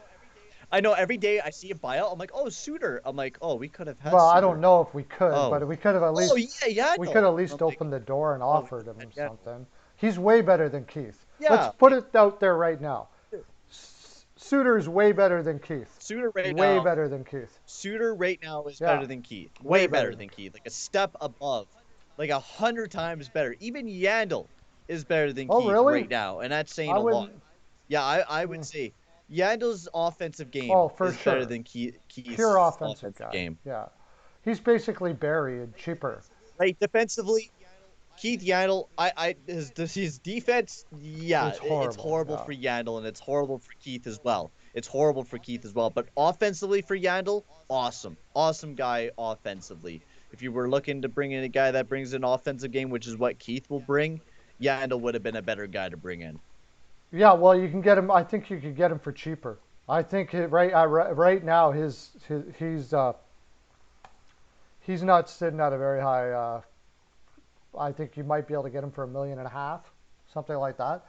I know every day I see a buyout, I'm like, oh, Suter. I'm like, oh, we could have had Well, I don't Suter. know if we could, Oh, but we could have at oh least yeah, yeah, we could no. at I'm least like, opened the door and oh, we offered could have him had yeah, something. He's way better than Keith. Let's yeah. put it out there right now. Suter's way better than Keith. Suter right Way now, better than Keith. Suter right now is Yeah, better than Keith. way Way better better than than Keith. Keith. Like a step above, like 100 times better. Even Yandel is better than Oh, Keith really? right now, and that's saying I a lot. wouldn't. Yeah, I would Mm, say Yandel's offensive game oh, for is better sure. than Pure Keith's offensive offensive guy. game. Yeah. He's basically Barry and cheaper. Right, defensively, Keith Yandel, his defense, yeah, It's it's horrible. horrible Yeah. for Yandel and it's horrible for Keith as well. It's horrible for Keith as well. But offensively for Yandel, awesome, awesome guy offensively. If you were looking to bring in a guy that brings an offensive game, which is what Keith will bring, Yandel would have been a better guy to bring in. Yeah, well, you can get him. I think you could get him for cheaper. I think right now he's not sitting at a very high. I think you might be able to get him for $1.5 million, something like that.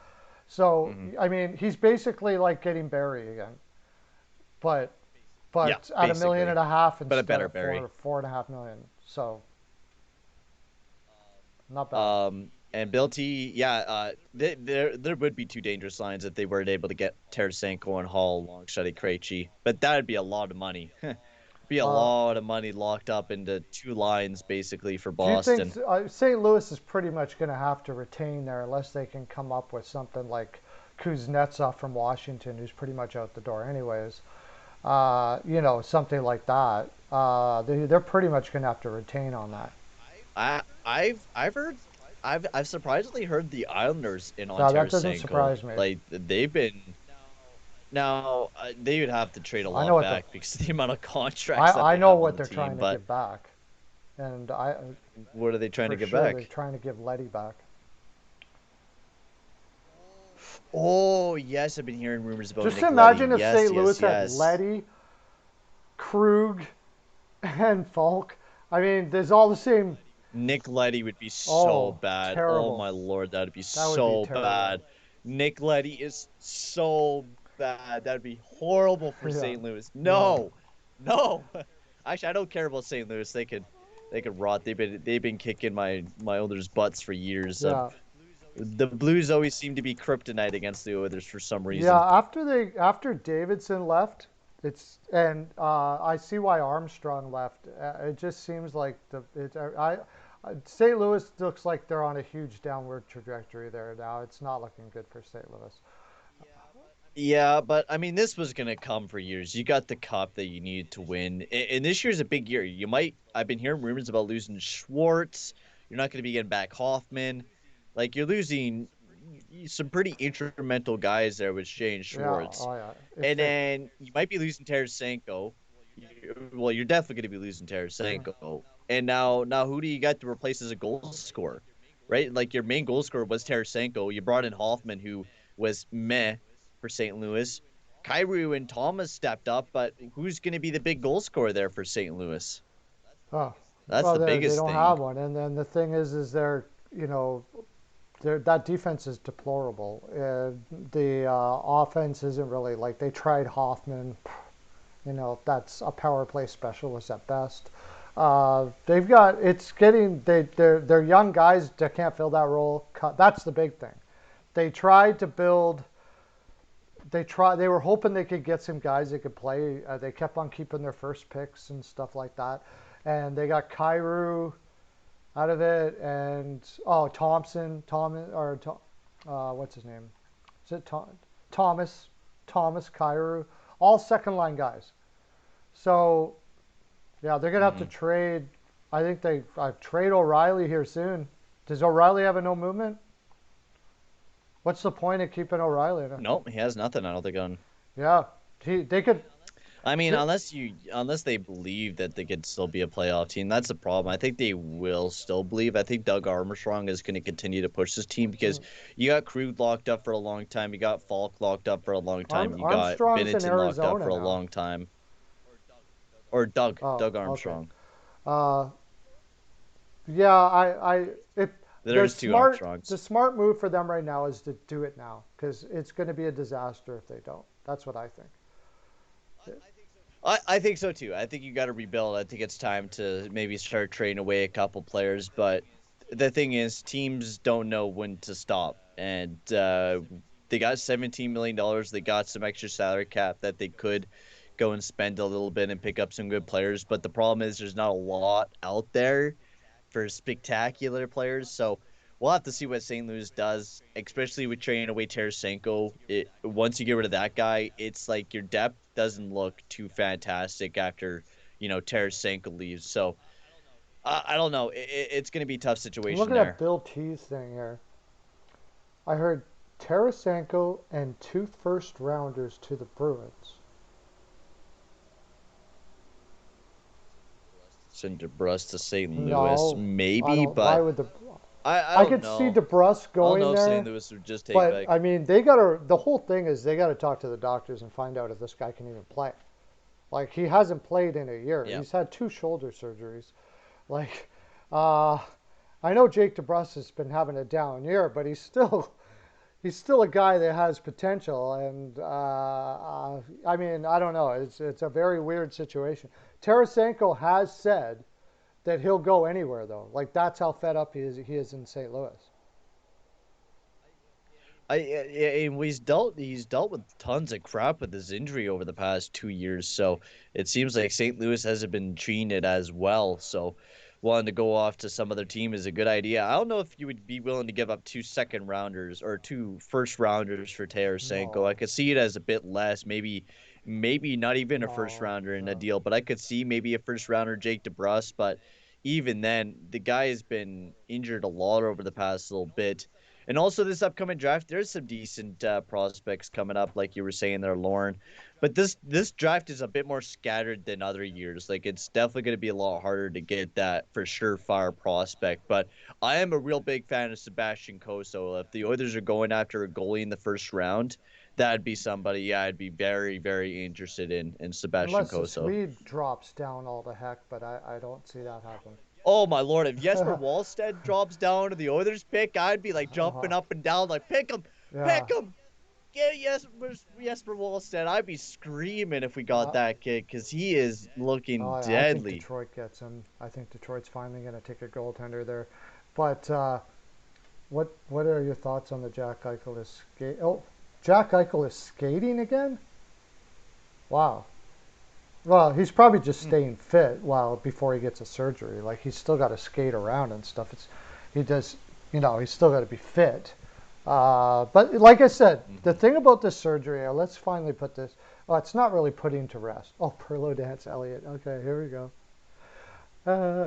So Hmm. I mean, he's basically like getting Barry again, but Yeah, at a million basically, and a half but a instead better of Barry. 4.5 million. So not bad. And Bill T, yeah, there would be two dangerous lines if they weren't able to get Tarasenko and Hall alongside of Krejci, but that'd be a lot of money. Be a Uh, lot of money locked up into two lines basically for do you think Boston. St. Louis is pretty much going to have to retain there unless they can come up with something like Kuznetsov from Washington, who's pretty much out the door anyways? Something like that. They're pretty much going to have to retain on that. I've heard I've surprisingly heard the Islanders in on No, that doesn't Tarasenko. surprise me. Like they've been now they would have to trade a I know lot what back because of the amount of contracts that I they know have on what the they're team. trying to But give back, and what are they trying to for get sure they're back? trying to give Letty back. Oh yes, I've been hearing rumors about Just Nick Leddy. imagine if Yes, St. Louis yes, had yes. Letty, Krug, and Falk. I mean, there's all the same. Nick Leddy would be so Oh, bad. Oh terrible. my lord, that'd be That would be so terrible. bad. Nick Leddy is so bad. That'd be horrible for Yeah, St. Louis. yeah, No, no. Actually, I don't care about St. Louis. They could rot. They've been kicking my Oilers' butts for years. yeah, The Blues always seem to be kryptonite against the Oilers for some yeah. reason. After Davidson left, I see why Armstrong left. It just seems like St. Louis looks like they're on a huge downward trajectory there now. It's not looking good for St. Louis. Yeah, but I mean, this was gonna come for years. You got the cup that you needed to win, and this year's a big year. You might. I've been hearing rumors about losing Schwartz. You're not gonna be getting back Hoffman. Like you're losing some pretty instrumental guys there with Shea and Yeah, Schwartz, oh yeah. If and they, then you might be losing Tarasenko. Well, you're definitely gonna be losing mm, Tarasenko. And now who do you got to replace as a goal scorer? Right? Like your main goal scorer was Tarasenko. You brought in Hoffman, who was meh for St. Louis. Kyrou and Thomas stepped up, but who's going to be the big goal scorer there for St. Louis? oh, That's well, the they biggest don't have thing. one, and then the thing is you know, that defense is deplorable. The offense isn't really like they tried Hoffman. That's a power play specialist at best. They've got it's getting they're young guys that can't fill that role. That's the big thing. They tried to build They were hoping they could get some guys that could play. They kept on keeping their first picks and stuff like that, and they got Kyrou out of it, and what's his name? Is it Thomas Kyrou, all second line guys. So yeah, they're gonna have to trade. I think I trade O'Reilly here soon. Does O'Reilly have a no movement? What's the point of keeping O'Reilly? Nope, he has nothing. I don't think on. Yeah, they could. I mean, unless they believe that they could still be a playoff team, that's the problem. I think they will still believe. I think Doug Armstrong is going to continue to push this team because you got Krug locked up for a long time, you got Falk locked up for a long time, you got Binnington locked up for a long time, or Doug Armstrong. Okay. Yeah, There's two Armstrongs. The smart move for them right now is to do it now because it's going to be a disaster if they don't. That's what I think. I think so too. I think you got to rebuild. I think it's time to maybe start trading away a couple players. But the thing is, teams don't know when to stop. And they got $17 million. They got some extra salary cap that they could go and spend a little bit and pick up some good players. But the problem is there's not a lot out there for spectacular players. So we'll have to see what St. Louis does, especially with trading away Tarasenko. Once you get rid of that guy, it's like your depth doesn't look too fantastic after, Tarasenko leaves. So I don't know. It's going to be a tough situation Look at there. that Bill Tease thing here. I heard Tarasenko and 2 first-rounders to the Bruins. Send DeBrus to St. Louis, maybe, but why would I could know. see DeBrus going I don't know there. if St. Louis would just take but back. I mean, the whole thing is they got to talk to the doctors and find out if this guy can even play. Like, he hasn't played in a year. Yeah. He's had 2 shoulder surgeries. Like, I know Jake DeBrus has been having a down year, but he's still a guy that has potential. And I mean, I don't know. It's a very weird situation. Tarasenko has said that he'll go anywhere, though. Like, that's how fed up he is in St. Louis. He's dealt with tons of crap with his injury over the past 2 years, so it seems like St. Louis hasn't been treating it as well. So wanting to go off to some other team is a good idea. I don't know if you would be willing to give up 2 second-rounders or 2 first-rounders for Tarasenko. No. I could see it as a bit less, maybe not even a No, first-rounder in no. a deal, but I could see maybe a first-rounder, Jake DeBrus. But even then, the guy has been injured a lot over the past little bit. And also this upcoming draft, there's some decent prospects coming up, like you were saying there, Lauren. But this draft is a bit more scattered than other years. Like, it's definitely going to be a lot harder to get that for surefire prospect. But I am a real big fan of Sebastian Cosso. If the Oilers are going after a goalie in the first round, that'd be somebody, I'd be very, very interested in Sebastian Cosso. Unless the Swede drops down all the heck, but I don't see that happen. Oh, my Lord. If Jesper Wallstedt drops down to the Oilers pick, I'd be, like, jumping up and down, like, pick him, pick him. Get Jesper Wallstedt. I'd be screaming if we got that kid because he is looking deadly. I think Detroit gets him. I think Detroit's finally going to take a goaltender there. But what are your thoughts on the Jack Eichel Jack Eichel is skating again? Wow. Well, he's probably just staying fit before he gets a surgery. Like, he's still got to skate around and stuff. He's still got to be fit. But like I said, the thing about this surgery, let's finally put this. Oh, it's not really putting to rest. Oh, Pearlo dance, Elliot. Okay, here we go.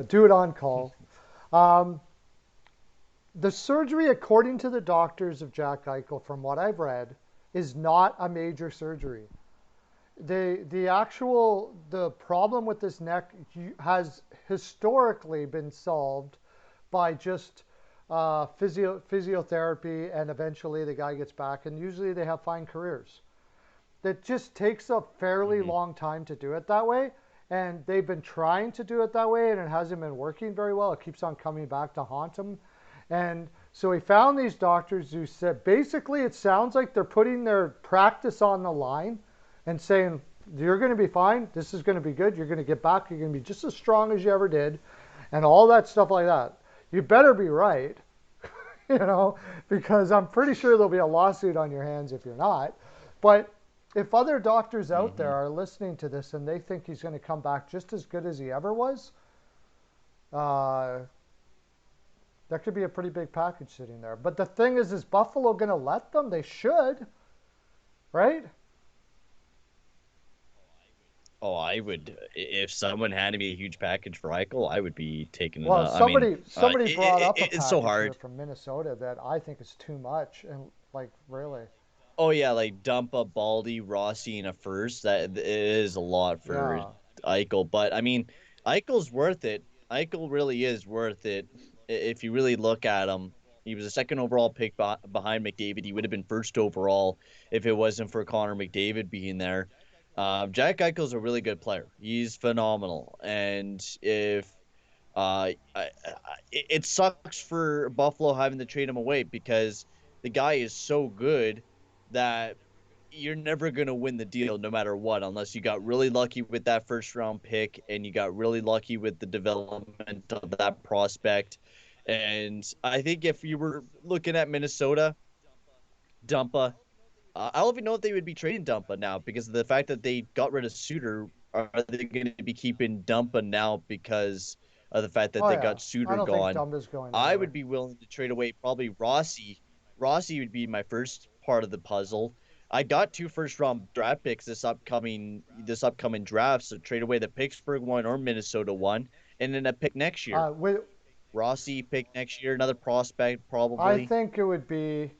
Do it on call. The surgery, according to the doctors of Jack Eichel, from what I've read, is not a major surgery. The problem with this neck has historically been solved by just physiotherapy, and eventually the guy gets back, and usually they have fine careers. It just takes a fairly long time to do it that way, and they've been trying to do it that way, and it hasn't been working very well. It keeps on coming back to haunt them. And so he found these doctors who said, basically it sounds like they're putting their practice on the line and saying, you're going to be fine, this is going to be good, you're going to get back, you're going to be just as strong as you ever did, and all that stuff like that. You better be right, because I'm pretty sure there'll be a lawsuit on your hands if you're not. But if other doctors out there Hmm. are listening to this and they think he's going to come back just as good as he ever was, uh, that could be a pretty big package sitting there. But the thing is Buffalo going to let them? They should, right? Oh, I would if someone handed me a huge package for Eichel, I would be taking it Well, up. I mean, somebody brought up a it's so package here hard. from Minnesota that I think is too much, and like really, Oh yeah, like dump a Baldy, Rossi, and a first. That is a lot for yeah. Eichel. But I mean, Eichel's worth it. Eichel really is worth it. If you really look at him, he was a second overall pick behind McDavid. He would have been first overall if it wasn't for Connor McDavid being there. Jack Eichel's a really good player. He's phenomenal. And if it sucks for Buffalo having to trade him away because the guy is so good that you're never going to win the deal no matter what, unless you got really lucky with that first round pick and you got really lucky with the development of that prospect. And I think if you were looking at Minnesota, Dumpa, I don't even know if they would be trading Dumpa now because of the fact that they got rid of Suter. Are they going to be keeping Dumpa now because of the fact that Oh they yeah. got I Suter don't think gone? Dumba's going I would anywhere. be willing to trade away probably Rossi. Rossi would be my first part of the puzzle. I got two first round draft picks this upcoming draft, so trade away the Pittsburgh one or Minnesota one, and then a pick next year. With Rossi pick next year, another prospect I probably. think it would be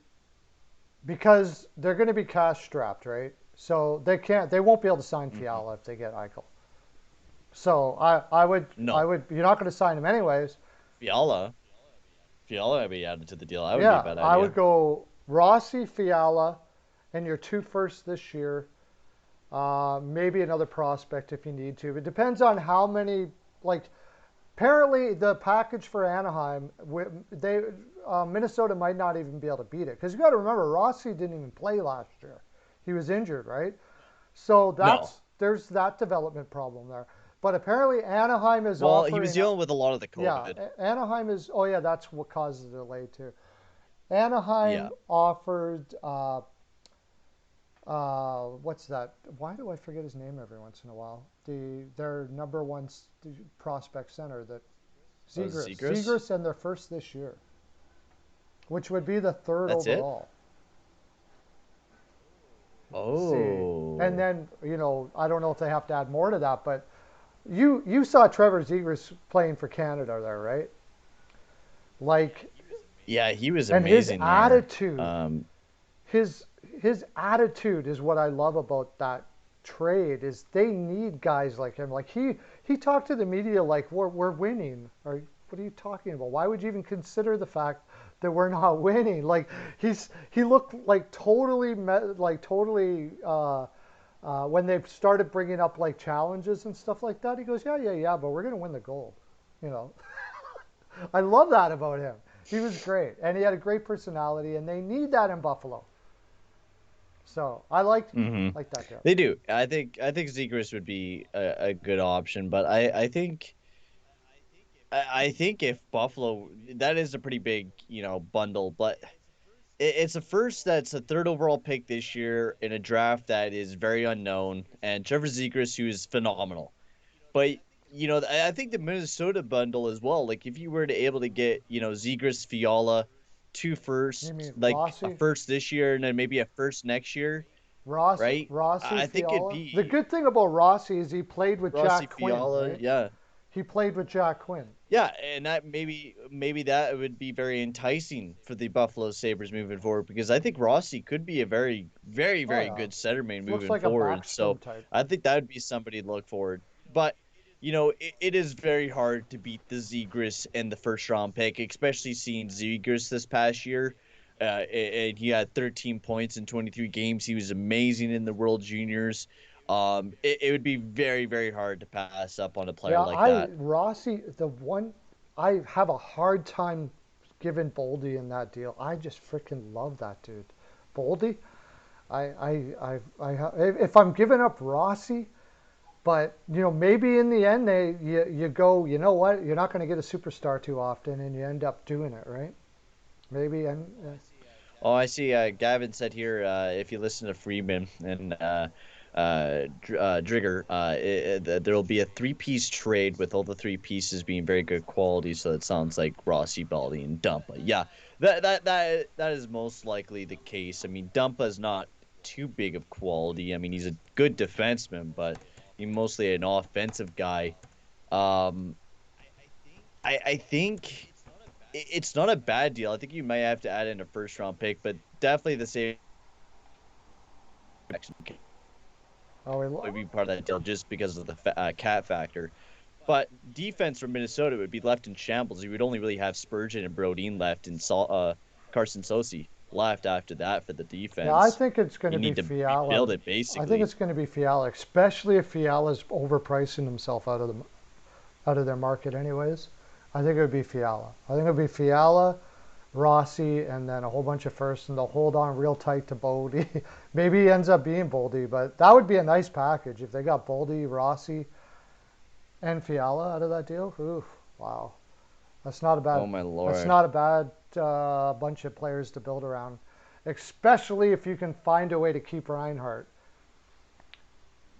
because they're going to be cash strapped, right? So they won't be able to sign Hmm. Fiala if they get Eichel. So I No, would, you're not going to sign him anyways. Fiala. Fiala would be added to the deal. That would be a Yeah, bad I would idea. go Rossi, Fiala, and your two firsts this year. Maybe another prospect if you need to. It depends on how many. Like apparently, the package for Anaheim, they Minnesota might not even be able to beat it because you got to remember Rossi didn't even play last year. He was injured, right? So No. there's that development problem there. But apparently Anaheim is Well, he was offering. dealing with a lot of the Yeah, COVID. Anaheim is. Oh yeah, that's what causes the delay too. Anaheim Yeah. offered. What's that? Why do I forget his name every once in a while? Their number one prospect center, that Zegras. Zegras? Zegras and their first this year, which would be the third That's it? overall. See, and Oh. then I don't know if they have to add more to that, but you saw Trevor Zegras playing for Canada there, right? Like, Yeah, he was and his amazing there. attitude, his his attitude is what I love about that trade. Is they need guys like him. Like he talked to the media like we're winning. Or what are you talking about? Why would you even consider the fact that we're not winning? Like he looked like totally. When they started bringing up like challenges and stuff like that, he goes, yeah, but we're gonna win the gold. You know, I love that about him. He was great, and he had a great personality, and they need that in Buffalo. So I Hmm. like that deal. They do. I think Zegras would be a good option, but I think if Buffalo, that is a pretty big, bundle, but it's a first that's a third overall pick this year in a draft that is very unknown, and Trevor Zegras, who is phenomenal. But I think the Minnesota bundle as well. Like if you were to able to get Zegras, Fiala, two You first, mean like a first this year and then maybe a first next year, right? Rossi, I think it'd Fiala? The be good thing about Rossi is he played with Rossi, Jack Quinn, Fiala, right? yeah, He played with Jack Quinn. yeah, and that maybe that would be very enticing for the Buffalo Sabres moving forward because I think Rossi could be a very, very, Oh very yeah, good centerman looks moving like a forward. Backstrom So type. I think that would be somebody to look forward. But it is very hard to beat the Zegras and the first round pick, especially seeing Zegras this past year. And he had 13 points in 23 games. He was amazing in the World Juniors. It would be very, very hard to pass up on a player Yeah, like that. Rossi, the one I have a hard time giving Boldy in that deal. I just freaking love that dude, Boldy. If I'm giving up Rossi, but maybe in the end you go, you know what, you're not going to get a superstar too often, and you end up doing it, right? Maybe and Oh, I see. Gavin said here, if you listen to Freeman and Drigger, there will be a three-piece trade with all the three pieces being very good quality. So it sounds like Rossi, Baldy, and Dumpa. Yeah, that is most likely the case. I mean, Dumpa is not too big of quality. I mean, he's a good defenseman, but he's mostly an offensive guy. Um, I think it's not a bad deal. I think you might have to add in a first round pick, but definitely the same Oh, would be part of that deal just because of the cat factor. But defense for Minnesota would be left in shambles. You would only really have Spurgeon and Brodeen left, and Carson Sosi left after that for the yeah, I defense. think it's going You to be need to rebuild Fiala. it I think basically. it's going to be Fiala, especially if Fiala's overpricing himself out of their market, anyways. I think it would be Fiala. I think it would be Fiala, Rossi, and then a whole bunch of firsts, and they'll hold on real tight to Boldy. Maybe he ends up being Boldy, but that would be a nice package if they got Boldy, Rossi, and Fiala out of that deal. Ooh, wow, that's not a bad. Oh my That's lord. not a bad bunch of players to build around, especially if you can find a way to keep Reinhardt.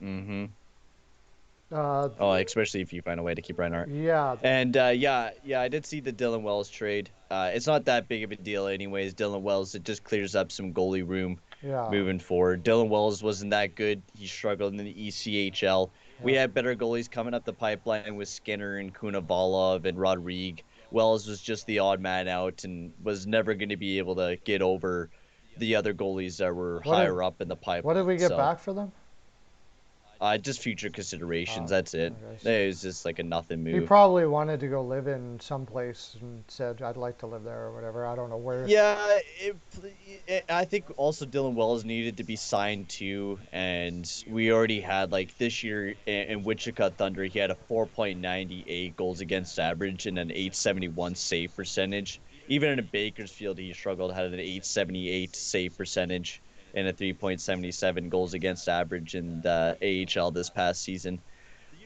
Mm-hmm. Uh, Oh, especially if you find a way to keep Reinhardt. yeah, And yeah, I did see the Dylan Wells trade. It's not that big of a deal, anyways. Dylan Wells, it just clears up some goalie room yeah, moving forward. Dylan Wells wasn't that good. He struggled in the ECHL. We yeah. had better goalies coming up the pipeline with Skinner and Kunavalov and Rodrigue. Wells was just the odd man out and was never going to be able to get over the other goalies that were What did higher up in the what did pipeline. we get So back for them? just future considerations. Oh, That's it. okay. It was just like a nothing He move. probably wanted to go live in some place and said, "I'd like to live there" or whatever. I don't know where. Yeah, I think also Dylan Wells needed to be signed too, and we already had like this year in Wichita Thunder, he had a 4.98 goals against average and an 871 save percentage. Even in Bakersfield, he struggled, had an 878 save percentage and a 3.77 goals against average in the AHL this past season.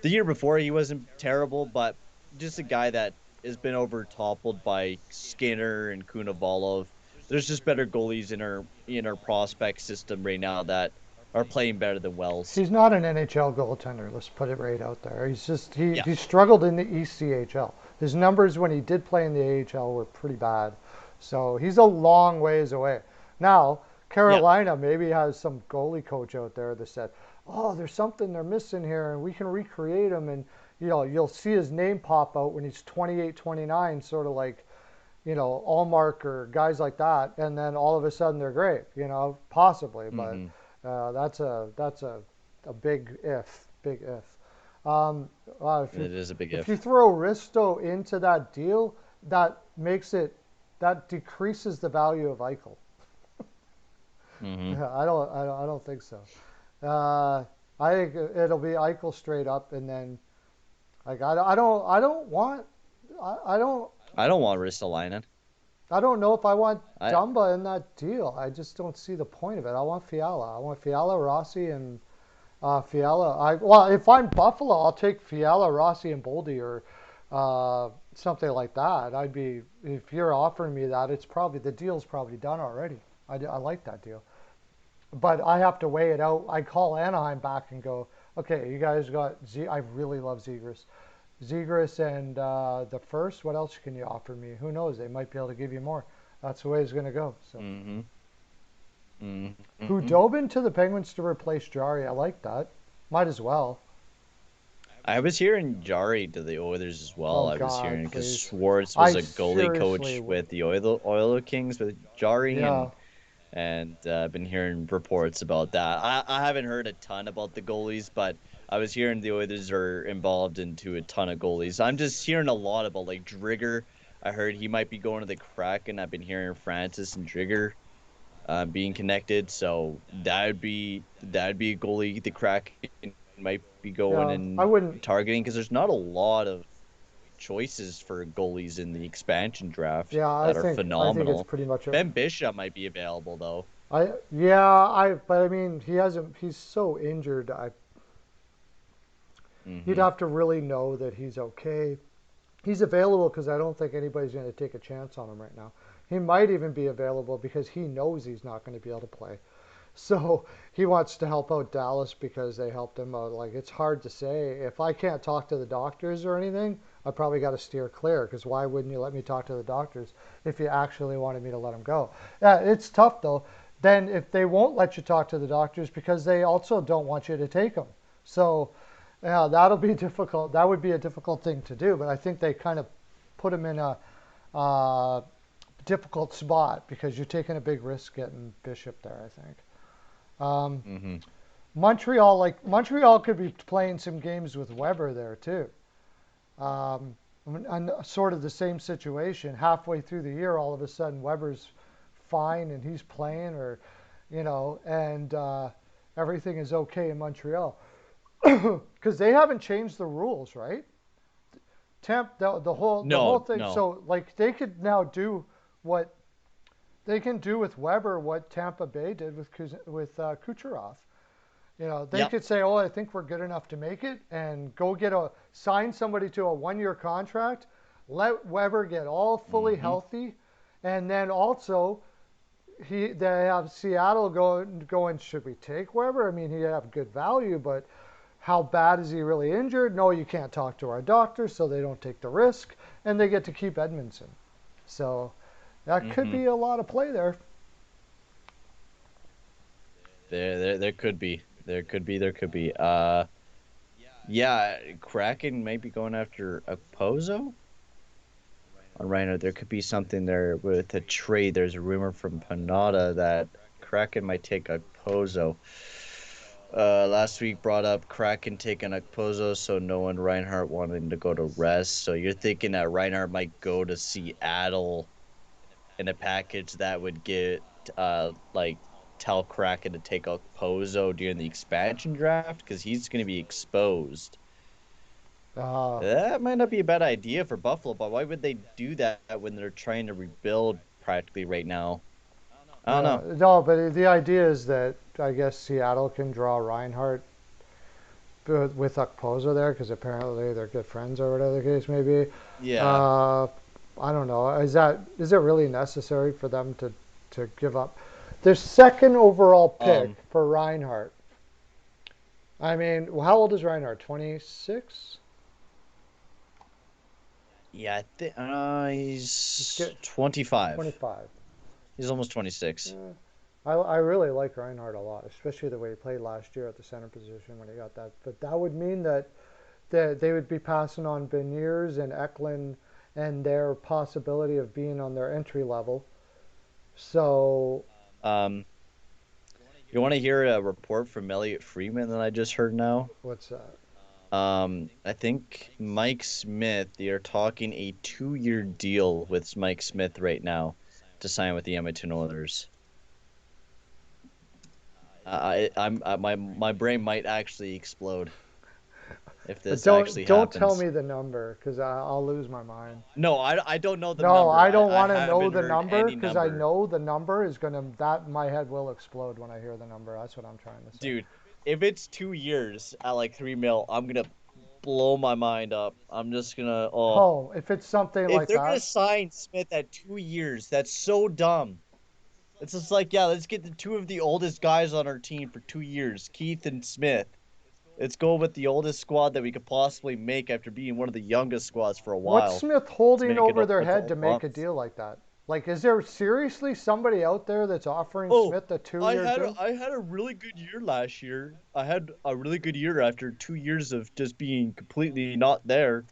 The year before, he wasn't terrible, but just a guy that has been over toppled by Skinner and Kunavalov. There's just better goalies in our prospect system right now that are playing better than Wells. He's not an NHL goaltender. Let's put it right out there. He's just Yeah, he struggled in the ECHL. His numbers when he did play in the AHL were pretty bad. So he's a long ways away. Now, yeah. Carolina maybe has some goalie coach out there that said, "Oh, there's something they're missing here, and we can recreate him." And you'll see his name pop out when he's 28, 29, sort of like Allmark or guys like that, and then all of a sudden they're great. Possibly, but Mm-hmm. that's a big if, big if. If you It is a big if you if. throw Risto into that deal, that makes it that decreases the value of Eichel. Mm-hmm. Yeah, I don't think so. Uh, I think it'll be Eichel straight up, and then like I don't want I don't I don't want Ristolainen. I don't know if I want I Dumba in that deal. I just don't see the point of it. I want Fiala. I want Fiala, Rossi, and Fiala. Well, if I'm Buffalo, I'll take Fiala, Rossi, and Boldy or something like that. If you're offering me that, it's probably the deal's probably done already. I like that deal, but I have to weigh it out. I call Anaheim back and go, okay, you guys got Z. I really love Zegras. Zegras and the first. What else can you offer me? Who knows? They might be able to give you more. That's the way it's going to go. So, mm-hmm. Mm-hmm. Hudobin to the Penguins to replace Jari. I like that. Might as well. I was hearing Jari to the Oilers as well. Oh I was God, hearing because please. Schwartz was I a goalie seriously coach would. with the Oiler Kings with Jari, Yeah. and I've been hearing reports about that. I haven't heard a ton about the goalies, but I was hearing the Oilers are involved into a ton of goalies. I'm just hearing a lot about like Drigger. I heard he might be going to the Kraken. I've been hearing Francis and Drigger being connected, so that'd be a goalie the Kraken might be going Yeah. I and wouldn't. targeting because there's not a lot of choices for goalies in the expansion draft Yeah. I that are think. I think it's phenomenal. pretty much. Ben Bishop might be available though. Yeah. But I mean, he hasn't. He's so injured. You'd Mm-hmm. have to really know that he's okay. He's available because I don't think anybody's going to take a chance on him right now. He might even be available because he knows he's not going to be able to play. So he wants to help out Dallas because they helped him out. Like, it's hard to say. If I can't talk to the doctors or anything, I probably got to steer clear because why wouldn't you let me talk to the doctors if you actually wanted me to let him go? Yeah, it's tough though. Then if they won't let you talk to the doctors because they also don't want you to take them. So yeah, that'll be difficult. That would be a difficult thing to do. But I think they kind of put him in a uh, difficult spot because you're taking a big risk getting Bishop there, I think. Um, Mm-hmm. Montreal could be playing some games with Weber there too. Um, and sort of the same situation. Halfway through the year, all of a sudden Weber's fine and he's playing, or and everything is okay in Montreal because they haven't changed the rules, right? The whole No, thing. no. So like they could now do what they can do with Weber, what Tampa Bay did with Kucherov. They Yep. could say, "Oh, I think we're good enough to make it," and go sign somebody to a 1-year contract. Let Weber get all fully Mm-hmm. healthy, and then also they have Seattle going. Should we take Weber? I mean, he have good value, but how bad is he really injured? No, you can't talk to our doctor, so they don't take the risk, and they get to keep Edmondson. So that could Mm-hmm. be a lot of play there. There could be. There could be. There could be. Yeah, Kraken might be going after Okposo on Rhino. There could be something there with a trade. There's a rumor from Panada that Kraken might take Okposo. Last week brought up Kraken taking Okposo, so no one Reinhardt wanting to go to rest. So you're thinking that Reinhardt might go to Seattle in a package that would get like tell Kraken to take Okposo during the expansion draft because he's going to be exposed. Uh, That might not be a bad idea for Buffalo, but why would they do that when they're trying to rebuild practically right now? I don't yeah, know. no, but the idea is that I guess Seattle can draw Reinhardt with Okposo there because apparently they're good friends or whatever the case may be. Yeah. Uh, I don't know. Is it really necessary for them to give up their second overall pick Um. for Reinhardt? I mean, how old is Reinhardt? 26. Yeah. Let's He's get 25. 25. He's almost 26. Yeah. I really like Reinhardt a lot, especially the way he played last year at the center position when he got that. But that would mean that they would be passing on Beniers and Eklund and their possibility of being on their entry level. So Um. You want to hear a report from Elliot Freeman that I just heard now? what's that? I think Mike Smith, they are talking a 2-year deal with Mike Smith right now to sign with the Edmonton Oilers. My brain might actually explode if But this don't actually don't tell happens. me the number because I'll lose my mind. No, I don't know the No, number. I don't I want to know haven't the heard number any because I number. know the number is gonna that my head will explode when I hear the number. That's what I'm trying to say. Dude, if it's 2 years at like 3 mil, I'm gonna blow my mind up. I'm just gonna Oh, if it's something if like they're gonna that, sign Smith at 2 years, that's so dumb. It's just like, yeah, let's get the two of the oldest guys on our team for 2 years, Keith and Smith. Let's go with the oldest squad that we could possibly make after being one of the youngest squads for a what's while. Smith Let's holding make it over up their with head all to make a bumps. deal like that? Like, is there seriously somebody out there that's offering Oh, Smith a 2-year deal? I had a really good year last year. I had a really good year after 2 years of just being completely not there.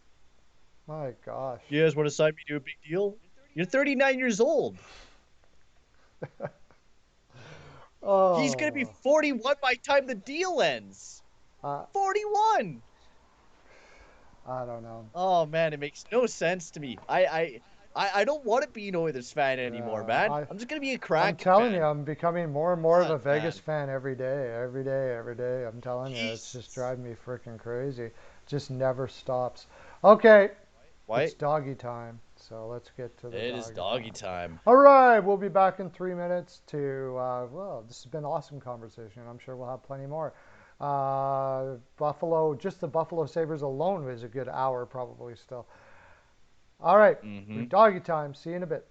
My gosh. You guys want to sign me to a big deal? You're 39 years old. He's gonna be Oh, 41 by the time the deal ends. uh, 41. I don't know. Oh man, it makes no sense to me. I don't want to be an Oilers fan anymore, Yeah, man. I'm just gonna be a I'm Kraken telling you, fan. I'm becoming more and more of a God, Vegas man. fan every day, every day, every day. I'm telling you, it's just Jesus. driving me freaking crazy. Just never stops. Okay, it's Why? doggy time. So let's get to the It is doggy doggy time. time. All right, we'll be back in 3 minutes to, well, this has been an awesome conversation. I'm sure we'll have plenty more. Buffalo, just the Buffalo Sabres alone is a good hour probably still. All right, Mm-hmm. doggy time. See you in a bit.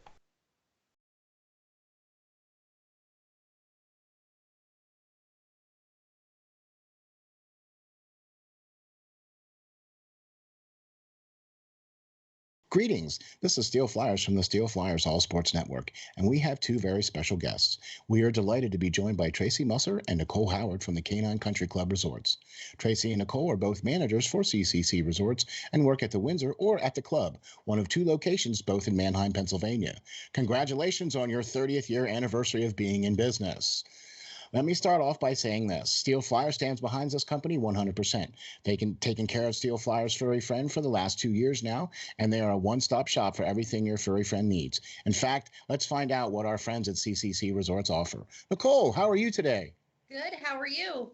Greetings. This is Steel Flyers from the Steel Flyers All Sports Network, and we have two very special guests. We are delighted to be joined by Tracy Musser and Nicole Howard from the Canine Country Club Resorts. Tracy and Nicole are both managers for CCC Resorts and work at the Windsor or at the club, one of two locations both in Manheim, Pennsylvania. Congratulations on your 30th year anniversary of being in business. Let me start off by saying this. Steel Flyer stands behind this company 100%. They can taken care of Steel Flyer's furry friend for the last 2 years now, and they are a one-stop shop for everything your furry friend needs. In fact, let's find out what our friends at CCC Resorts offer. Nicole, how are you today? Good. How are you?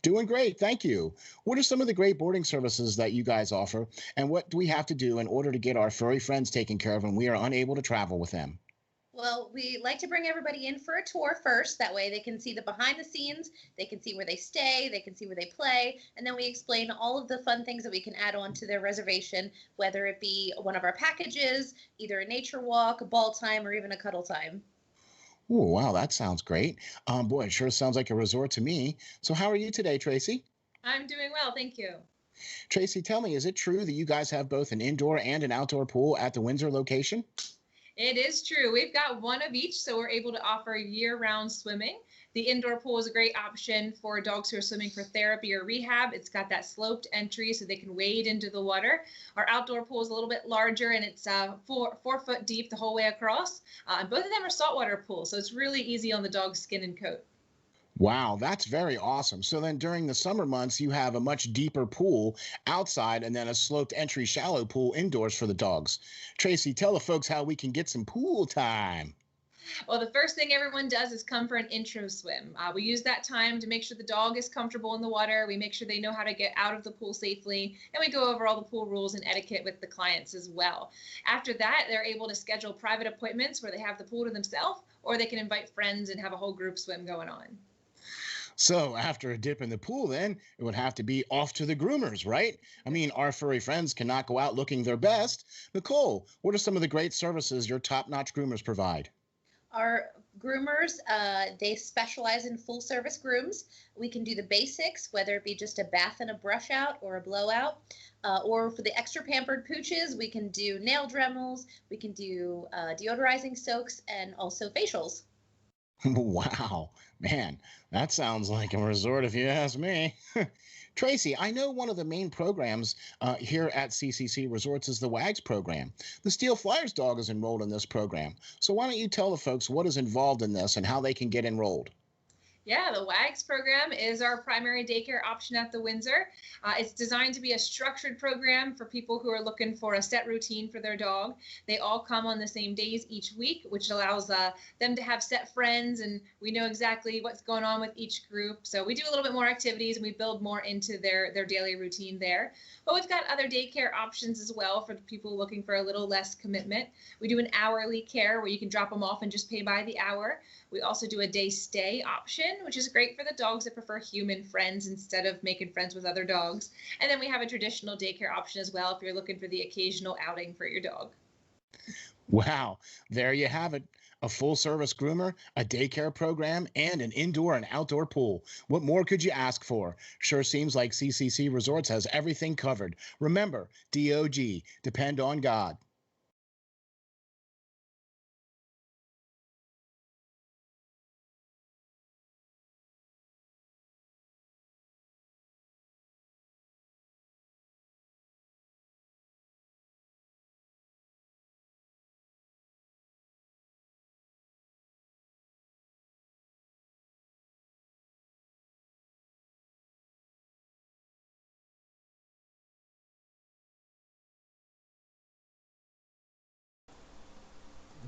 Doing great, thank you. What are some of the great boarding services that you guys offer, and what do we have to do in order to get our furry friends taken care of when we are unable to travel with them? Well, we like to bring everybody in for a tour first. That way they can see the behind the scenes, they can see where they stay, they can see where they play, and then we explain all of the fun things that we can add on to their reservation, whether it be one of our packages, either a nature walk, a ball time, or even a cuddle time. Oh, wow, that sounds great. Boy, it sure sounds like a resort to me. So how are you today, Tracy? I'm doing well, thank you. Tracy, tell me, is it true that you guys have both an indoor and an outdoor pool at the Windsor location? It is true. We've got one of each, so we're able to offer year-round swimming. The indoor pool is a great option for dogs who are swimming for therapy or rehab. It's got that sloped entry so they can wade into the water. Our outdoor pool is a little bit larger, and it's 4 foot deep the whole way across. And both of them are saltwater pools, so it's really easy on the dog's skin and coat. Wow, that's very awesome. So then during the summer months, you have a much deeper pool outside and then a sloped entry shallow pool indoors for the dogs. Tracy, tell the folks how we can get some pool time. Well, the first thing everyone does is come for an intro swim. We use that time to make sure the dog is comfortable in the water. We make sure they know how to get out of the pool safely, and we go over all the pool rules and etiquette with the clients as well. After that, they're able to schedule private appointments where they have the pool to themselves, or they can invite friends and have a whole group swim going on. So after a dip in the pool, then it would have to be off to the groomers, right? I mean, our furry friends cannot go out looking their best. Nicole, what are some of the great services your top-notch groomers provide? Our groomers, they specialize in full service grooms. We can do the basics, whether it be just a bath and a brush out or a blowout. Or for the extra pampered pooches, we can do nail dremels, we can do deodorizing soaks, and also facials. Wow, man, that sounds like a resort if you ask me. Tracy, I know one of the main programs here at CCC Resorts is the WAGS program. The Steel Flyers dog is enrolled in this program. So why don't you tell the folks what is involved in this and how they can get enrolled? Yeah, the WAGS program is our primary daycare option at the Windsor. It's designed to be a structured program for people who are looking for a set routine for their dog. They all come on the same days each week, which allows them to have set friends, and we know exactly what's going on with each group. So we do a little bit more activities, and we build more into their daily routine there. But we've got other daycare options as well for the people looking for a little less commitment. We do an hourly care where you can drop them off and just pay by the hour. We also do a day stay option, which is great for the dogs that prefer human friends instead of making friends with other dogs. And then we have a traditional daycare option as well if you're looking for the occasional outing for your dog. Wow, there you have it. A full service groomer, a daycare program, and an indoor and outdoor pool. What more could you ask for? Sure seems like CCC Resorts has everything covered. Remember, DOG, depend on God.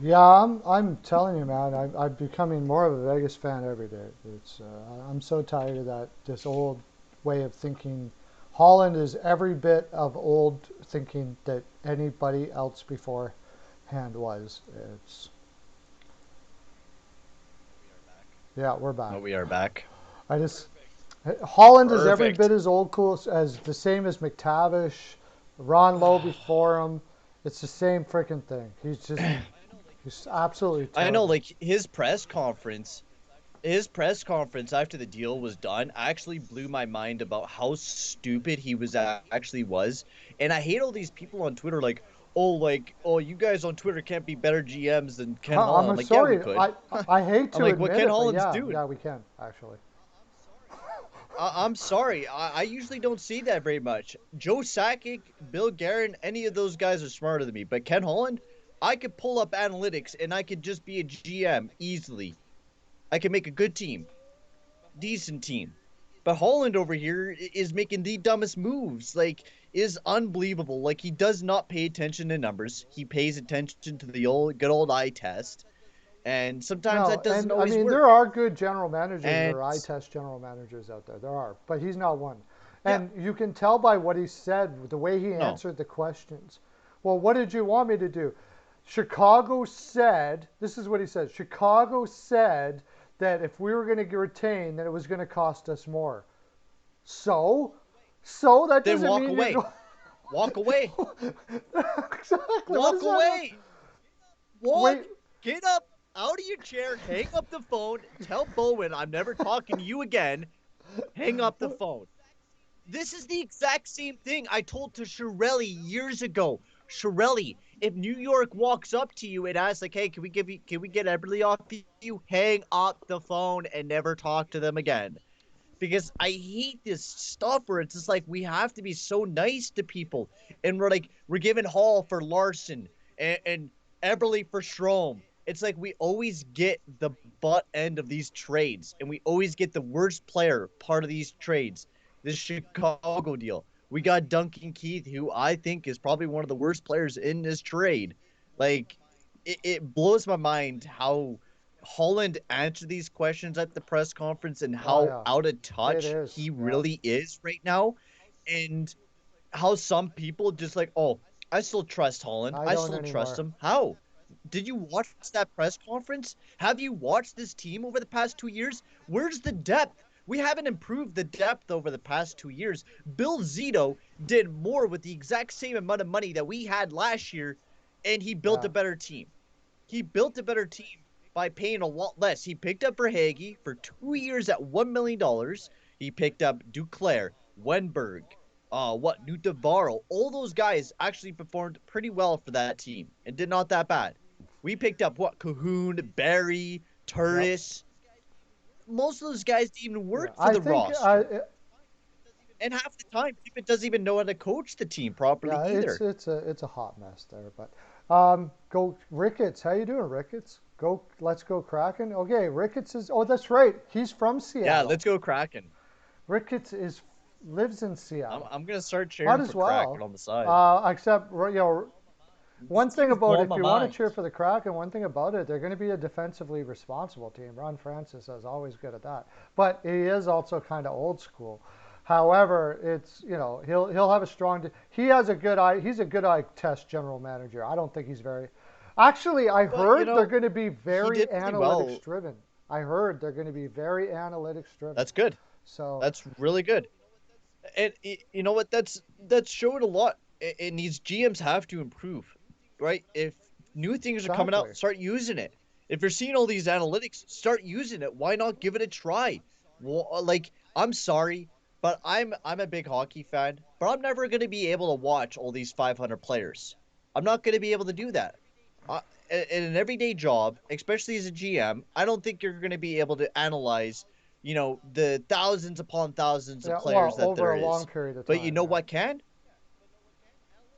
Yeah, I'm telling you, man, I'm becoming more of a Vegas fan every day. I'm so tired of that this old way of thinking. Holland is every bit of old thinking that anybody else beforehand was. It's Yeah, we're Oh, back. we are back. I just Holland is every Perfect. bit as old cool as the same as McTavish, Ron Lowe before him. It's the same freaking thing. He's absolutely terrible. I know, like his press conference after the deal was done actually blew my mind about how stupid he actually was. And I hate all these people on Twitter like, you guys on Twitter can't be better GMs than Ken Holland. I'm I'm like, sorry. yeah, we could. I hate to I'm like, admit what Ken it, Holland's but doing. yeah, we can actually. I'm sorry. I usually don't see that very much. Joe Sakic, Bill Guerin, any of those guys are smarter than me. But Ken Holland, I could pull up analytics and I could just be a GM easily. I could make a good team, decent team. But Holland over here is making the dumbest moves. Like, is unbelievable. Like, he does not pay attention to numbers. He pays attention to the good old eye test. And sometimes that doesn't always work. There are good general managers or eye test general managers out there. There are, but he's not one. And you can tell by what he said, the way he answered the questions. Well, what did you want me to do? Chicago said, this is what he said, Chicago said that if we were going to retain, then it was going to cost us more. So that doesn't then mean away. Walk away. Exactly. Walk away. Wait. Get up out of your chair, hang up the phone, tell Bowen I'm never talking to you again. Hang up the phone. This is the exact same thing I told to Chiarelli years ago. Chiarelli, if New York walks up to you and asks, like, hey, can we get Eberle off you? Hang up the phone and never talk to them again. Because I hate this stuff where it's just like we have to be so nice to people. And we're giving Hall for Larson and Eberle for Strome. It's like we always get the butt end of these trades. And we always get the worst player part of these trades. This Chicago deal. We got Duncan Keith, who I think is probably one of the worst players in this trade. Like, it blows my mind how Holland answered these questions at the press conference and how out of touch he really is right now. And how some people just like, oh, I still trust Holland. I still trust him. How? Did you watch that press conference? Have you watched this team over the past 2 years? Where's the depth? We haven't improved the depth over the past 2 years. Bill Zito did more with the exact same amount of money that we had last year, and he built a better team. He built a better team by paying a lot less. He picked up Verhaeghe for 2 years at $1 million. He picked up Duclair, Wenberg, Newt Navarro. All those guys actually performed pretty well for that team and did not that bad. We picked up Cahoon, Barry, Turris. Most of those guys didn't even work for the roster. And half the time, Tippett doesn't even know how to coach the team properly either. It's a hot mess there. But go Ricketts. How you doing, Ricketts? Let's go Kraken. Okay, Ricketts is. Oh, that's right. He's from Seattle. Yeah, let's go Kraken. Ricketts lives in Seattle. I'm gonna start cheering for Kraken on the side. Except one thing about it, if you want to cheer for the Kraken, one thing about it, they're going to be a defensively responsible team. Ron Francis is always good at that, but he is also kind of old school. However, it's he'll have a strong. He has a good eye. He's a good eye test general manager. I don't think he's very. Actually, I heard they're going to be very analytics driven. I heard they're going to be very analytics driven. That's good. So that's really good. And you know what? That's showed a lot. And these GMs have to improve, right? If new things are coming out, start using it. If you're seeing all these analytics, start using it. Why not give it a try? Well, like, I'm sorry, but I'm a big hockey fan, but I'm never going to be able to watch all these 500 players. I'm not going to be able to do that. In an everyday job, especially as a GM, I don't think you're going to be able to analyze, the thousands upon thousands of players that there is. Over a long period of time. But you know what can?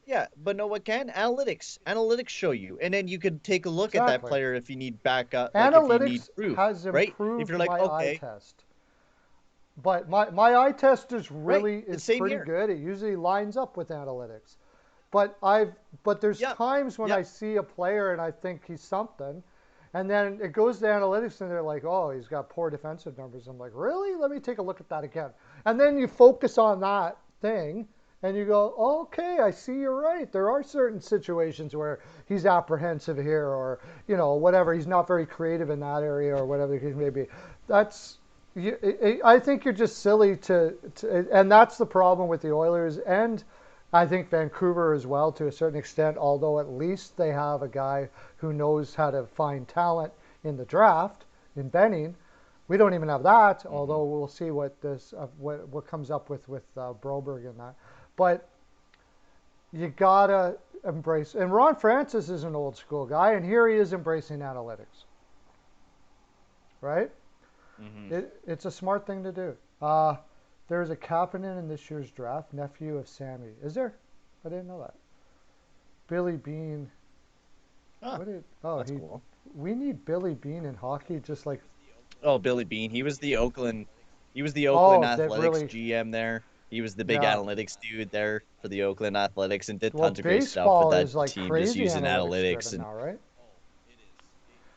Yeah, but know what can? Analytics. Analytics show you. And then you can take a look at that player if you need backup. Analytics if you need proof, has improved right? If you're like, my okay. eye test. But my eye test is really pretty here. good. It usually lines up with analytics. But there's times when I see a player and I think he's something, and then it goes to analytics and they're like, oh, he's got poor defensive numbers. I'm like, really? Let me take a look at that again. And then you focus on that thing and you go, okay, I see you're right. There are certain situations where he's apprehensive here or, whatever. He's not very creative in that area or whatever the case may be. I think you're just silly to and that's the problem with the Oilers and I think Vancouver as well to a certain extent, although at least they have a guy who knows how to find talent in the draft in Benning. We don't even have that, although we'll see what this what comes up with Broberg and that. But you gotta embrace. And Ron Francis is an old school guy, and here he is embracing analytics. Right? It's a smart thing to do. There's a Kapanen in this year's draft, nephew of Sammy. Is there? I didn't know that. Billy Bean. That's cool. We need Billy Bean in hockey, just like. Oh, Billy Bean. He was the Oakland Athletics really, GM there. He was the big analytics dude there for the Oakland Athletics and did well, tons of great stuff for that is like team, crazy just using analytics and now, right?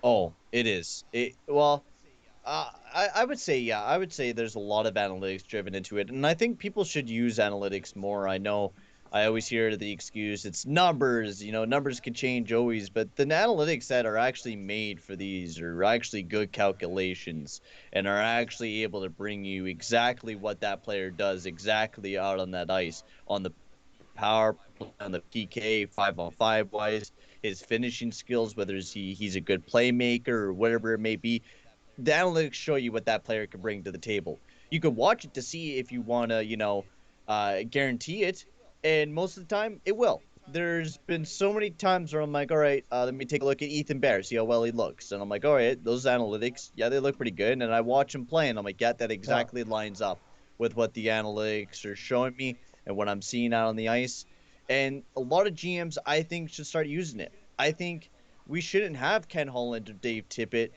Oh, it is. I would say, yeah. I would say there's a lot of analytics driven into it, and I think people should use analytics more. I know I always hear the excuse, it's numbers, numbers can change always, but the analytics that are actually made for these are actually good calculations and are actually able to bring you exactly what that player does exactly out on that ice, on the power play, on the PK, 5-on-5 wise, his finishing skills, whether he's a good playmaker or whatever it may be. The analytics show you what that player can bring to the table. You can watch it to see if you want to, guarantee it, and most of the time, it will. There's been so many times where I'm like, all right, let me take a look at Ethan Bear, see how well he looks. And I'm like, all right, those analytics, yeah, they look pretty good. And I watch him play, and I'm like, yeah, that exactly lines up with what the analytics are showing me and what I'm seeing out on the ice. And a lot of GMs, I think, should start using it. I think we shouldn't have Ken Holland or Dave Tippett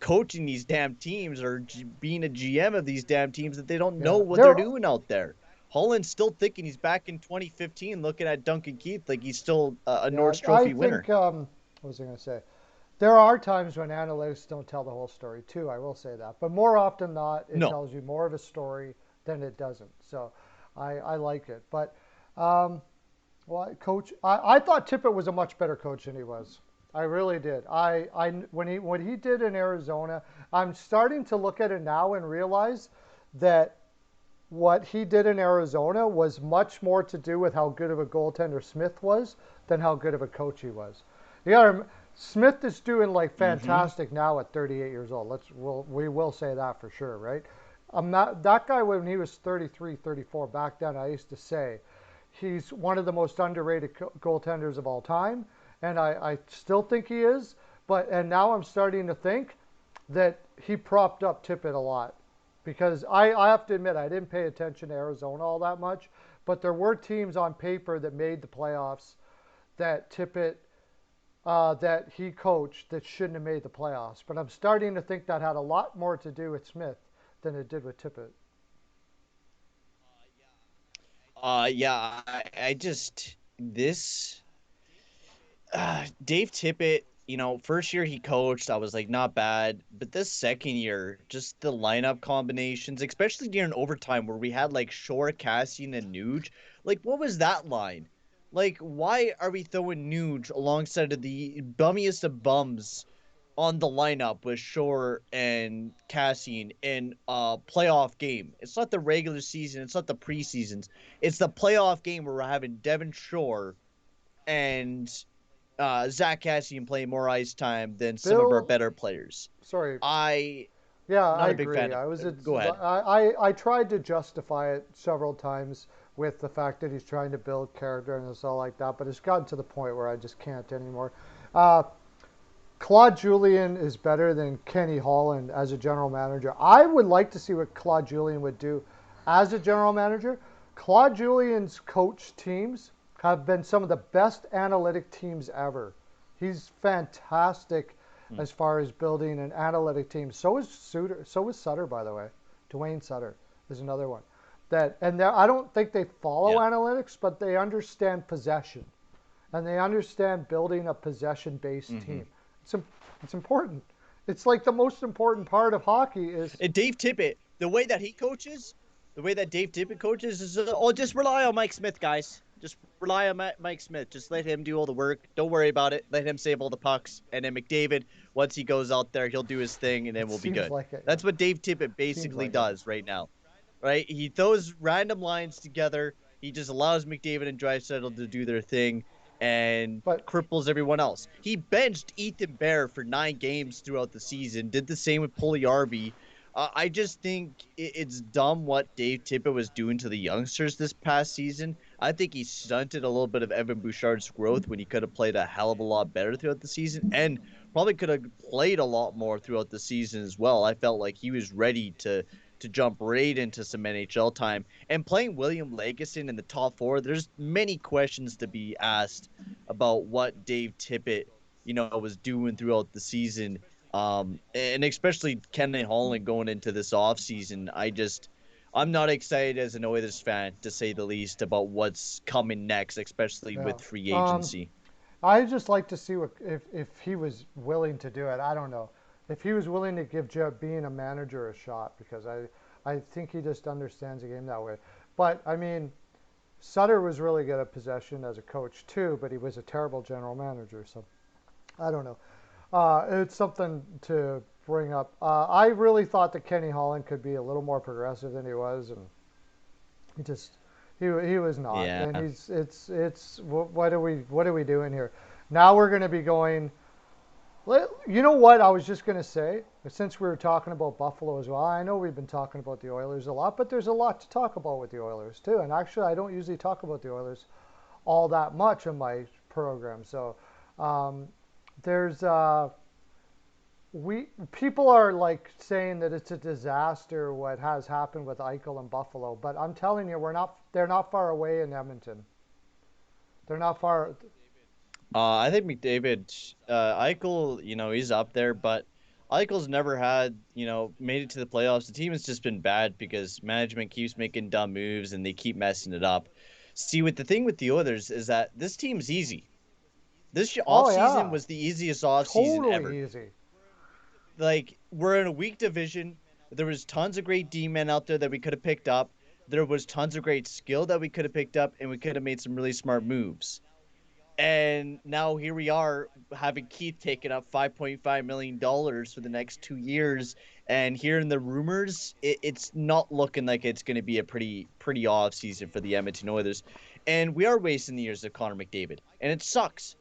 coaching these damn teams or being a GM of these damn teams that they don't know what they're doing out there. Holland's still thinking he's back in 2015 looking at Duncan Keith like he's still a Norris Trophy winner. What was I going to say? There are times when analytics don't tell the whole story too, I will say that. But more often than not, it tells you more of a story than it doesn't. So I like it. But, Coach, I thought Tippett was a much better coach than he was. I really did. When he did in Arizona, I'm starting to look at it now and realize that what he did in Arizona was much more to do with how good of a goaltender Smith was than how good of a coach he was. Smith is doing like fantastic now at 38 years old. We will say that for sure, right? That guy when he was 33, 34 back then, I used to say he's one of the most underrated goaltenders of all time. And I still think he is, and now I'm starting to think that he propped up Tippett a lot. Because I have to admit, I didn't pay attention to Arizona all that much, but there were teams on paper that made the playoffs that Tippett, that he coached that shouldn't have made the playoffs. But I'm starting to think that had a lot more to do with Smith than it did with Tippett. Dave Tippett, first year he coached, I was like, not bad. But this second year, just the lineup combinations, especially during overtime where we had like Shore, Cassian, and Nuge. Like, what was that line? Like, why are we throwing Nuge alongside of the bummiest of bums on the lineup with Shore and Cassian in a playoff game? It's not the regular season. It's not the preseasons. It's the playoff game where we're having Devin Shore and Zach Cassian play more ice time than some of our better players. Sorry. I agree. Fan go ahead. I tried to justify it several times with the fact that he's trying to build character and it's all like that, but it's gotten to the point where I just can't anymore. Claude Julien is better than Kenny Holland as a general manager. I would like to see what Claude Julien would do as a general manager. Claude Julien's coach teams have been some of the best analytic teams ever. He's fantastic as far as building an analytic team. So is Sutter, by the way. Dwayne Sutter is another one. I don't think they follow analytics, but they understand possession. And they understand building a possession-based team. It's important. It's like the most important part of hockey is... And Dave Tippett, the way that Dave Tippett coaches is, just rely on Mike Smith, guys. Just rely on Mike Smith. Just let him do all the work. Don't worry about it. Let him save all the pucks. And then McDavid, once he goes out there, he'll do his thing, and then we'll be good. That's what Dave Tippett basically does right now. Right? He throws random lines together. He just allows McDavid and Draisaitl to do their thing and But cripples everyone else. He benched Ethan Bear for 9 games throughout the season. Did the same with Puljujärvi. I just think it's dumb what Dave Tippett was doing to the youngsters this past season. I think he stunted a little bit of Evan Bouchard's growth when he could have played a hell of a lot better throughout the season, and probably could have played a lot more throughout the season as well. I felt like he was ready to jump right into some NHL time. And playing William Lagesson in the top 4, there's many questions to be asked about what Dave Tippett, was doing throughout the season. And especially Kenny Holland going into this offseason. I'm not excited as an Oilers fan, to say the least, about what's coming next, especially yeah. with free agency. I just like to see if he was willing to do it. I don't know if he was willing to give being a manager a shot, because I think he just understands the game that way. But I mean, Sutter was really good at possession as a coach too, but he was a terrible general manager. So I don't know. It's something to bring up. I really thought that Kenny Holland could be a little more progressive than he was, and he just he was not. Yeah. And what are we doing here? Now we're going to be going. You know what I was just going to say? Since we were talking about Buffalo as well, I know we've been talking about the Oilers a lot, but there's a lot to talk about with the Oilers too. And actually, I don't usually talk about the Oilers all that much in my program. So there's people are like saying that it's a disaster what has happened with Eichel and Buffalo, but I'm telling you, they're not far away in Edmonton. They're not far. I think McDavid, Eichel, he's up there, but Eichel's never made it to the playoffs. The team has just been bad because management keeps making dumb moves and they keep messing it up. See, the thing with the Oilers is that this team's easy. This offseason was the easiest offseason ever. Totally easy. Like, we're in a weak division. There was tons of great D-men out there that we could have picked up. There was tons of great skill that we could have picked up, and we could have made some really smart moves. And now here we are having Keith taking up $5.5 million for the next 2 years. And hearing the rumors, it's not looking like it's going to be a pretty off season for the Edmonton Oilers. And we are wasting the years of Connor McDavid. And it sucks.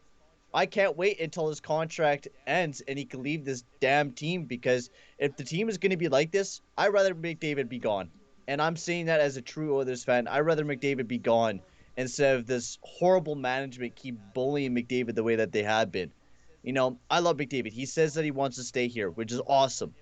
I can't wait until his contract ends and he can leave this damn team, because if the team is going to be like this, I'd rather McDavid be gone. And I'm saying that as a true Oilers fan. I'd rather McDavid be gone instead of this horrible management keep bullying McDavid the way that they have been. I love McDavid. He says that he wants to stay here, which is awesome.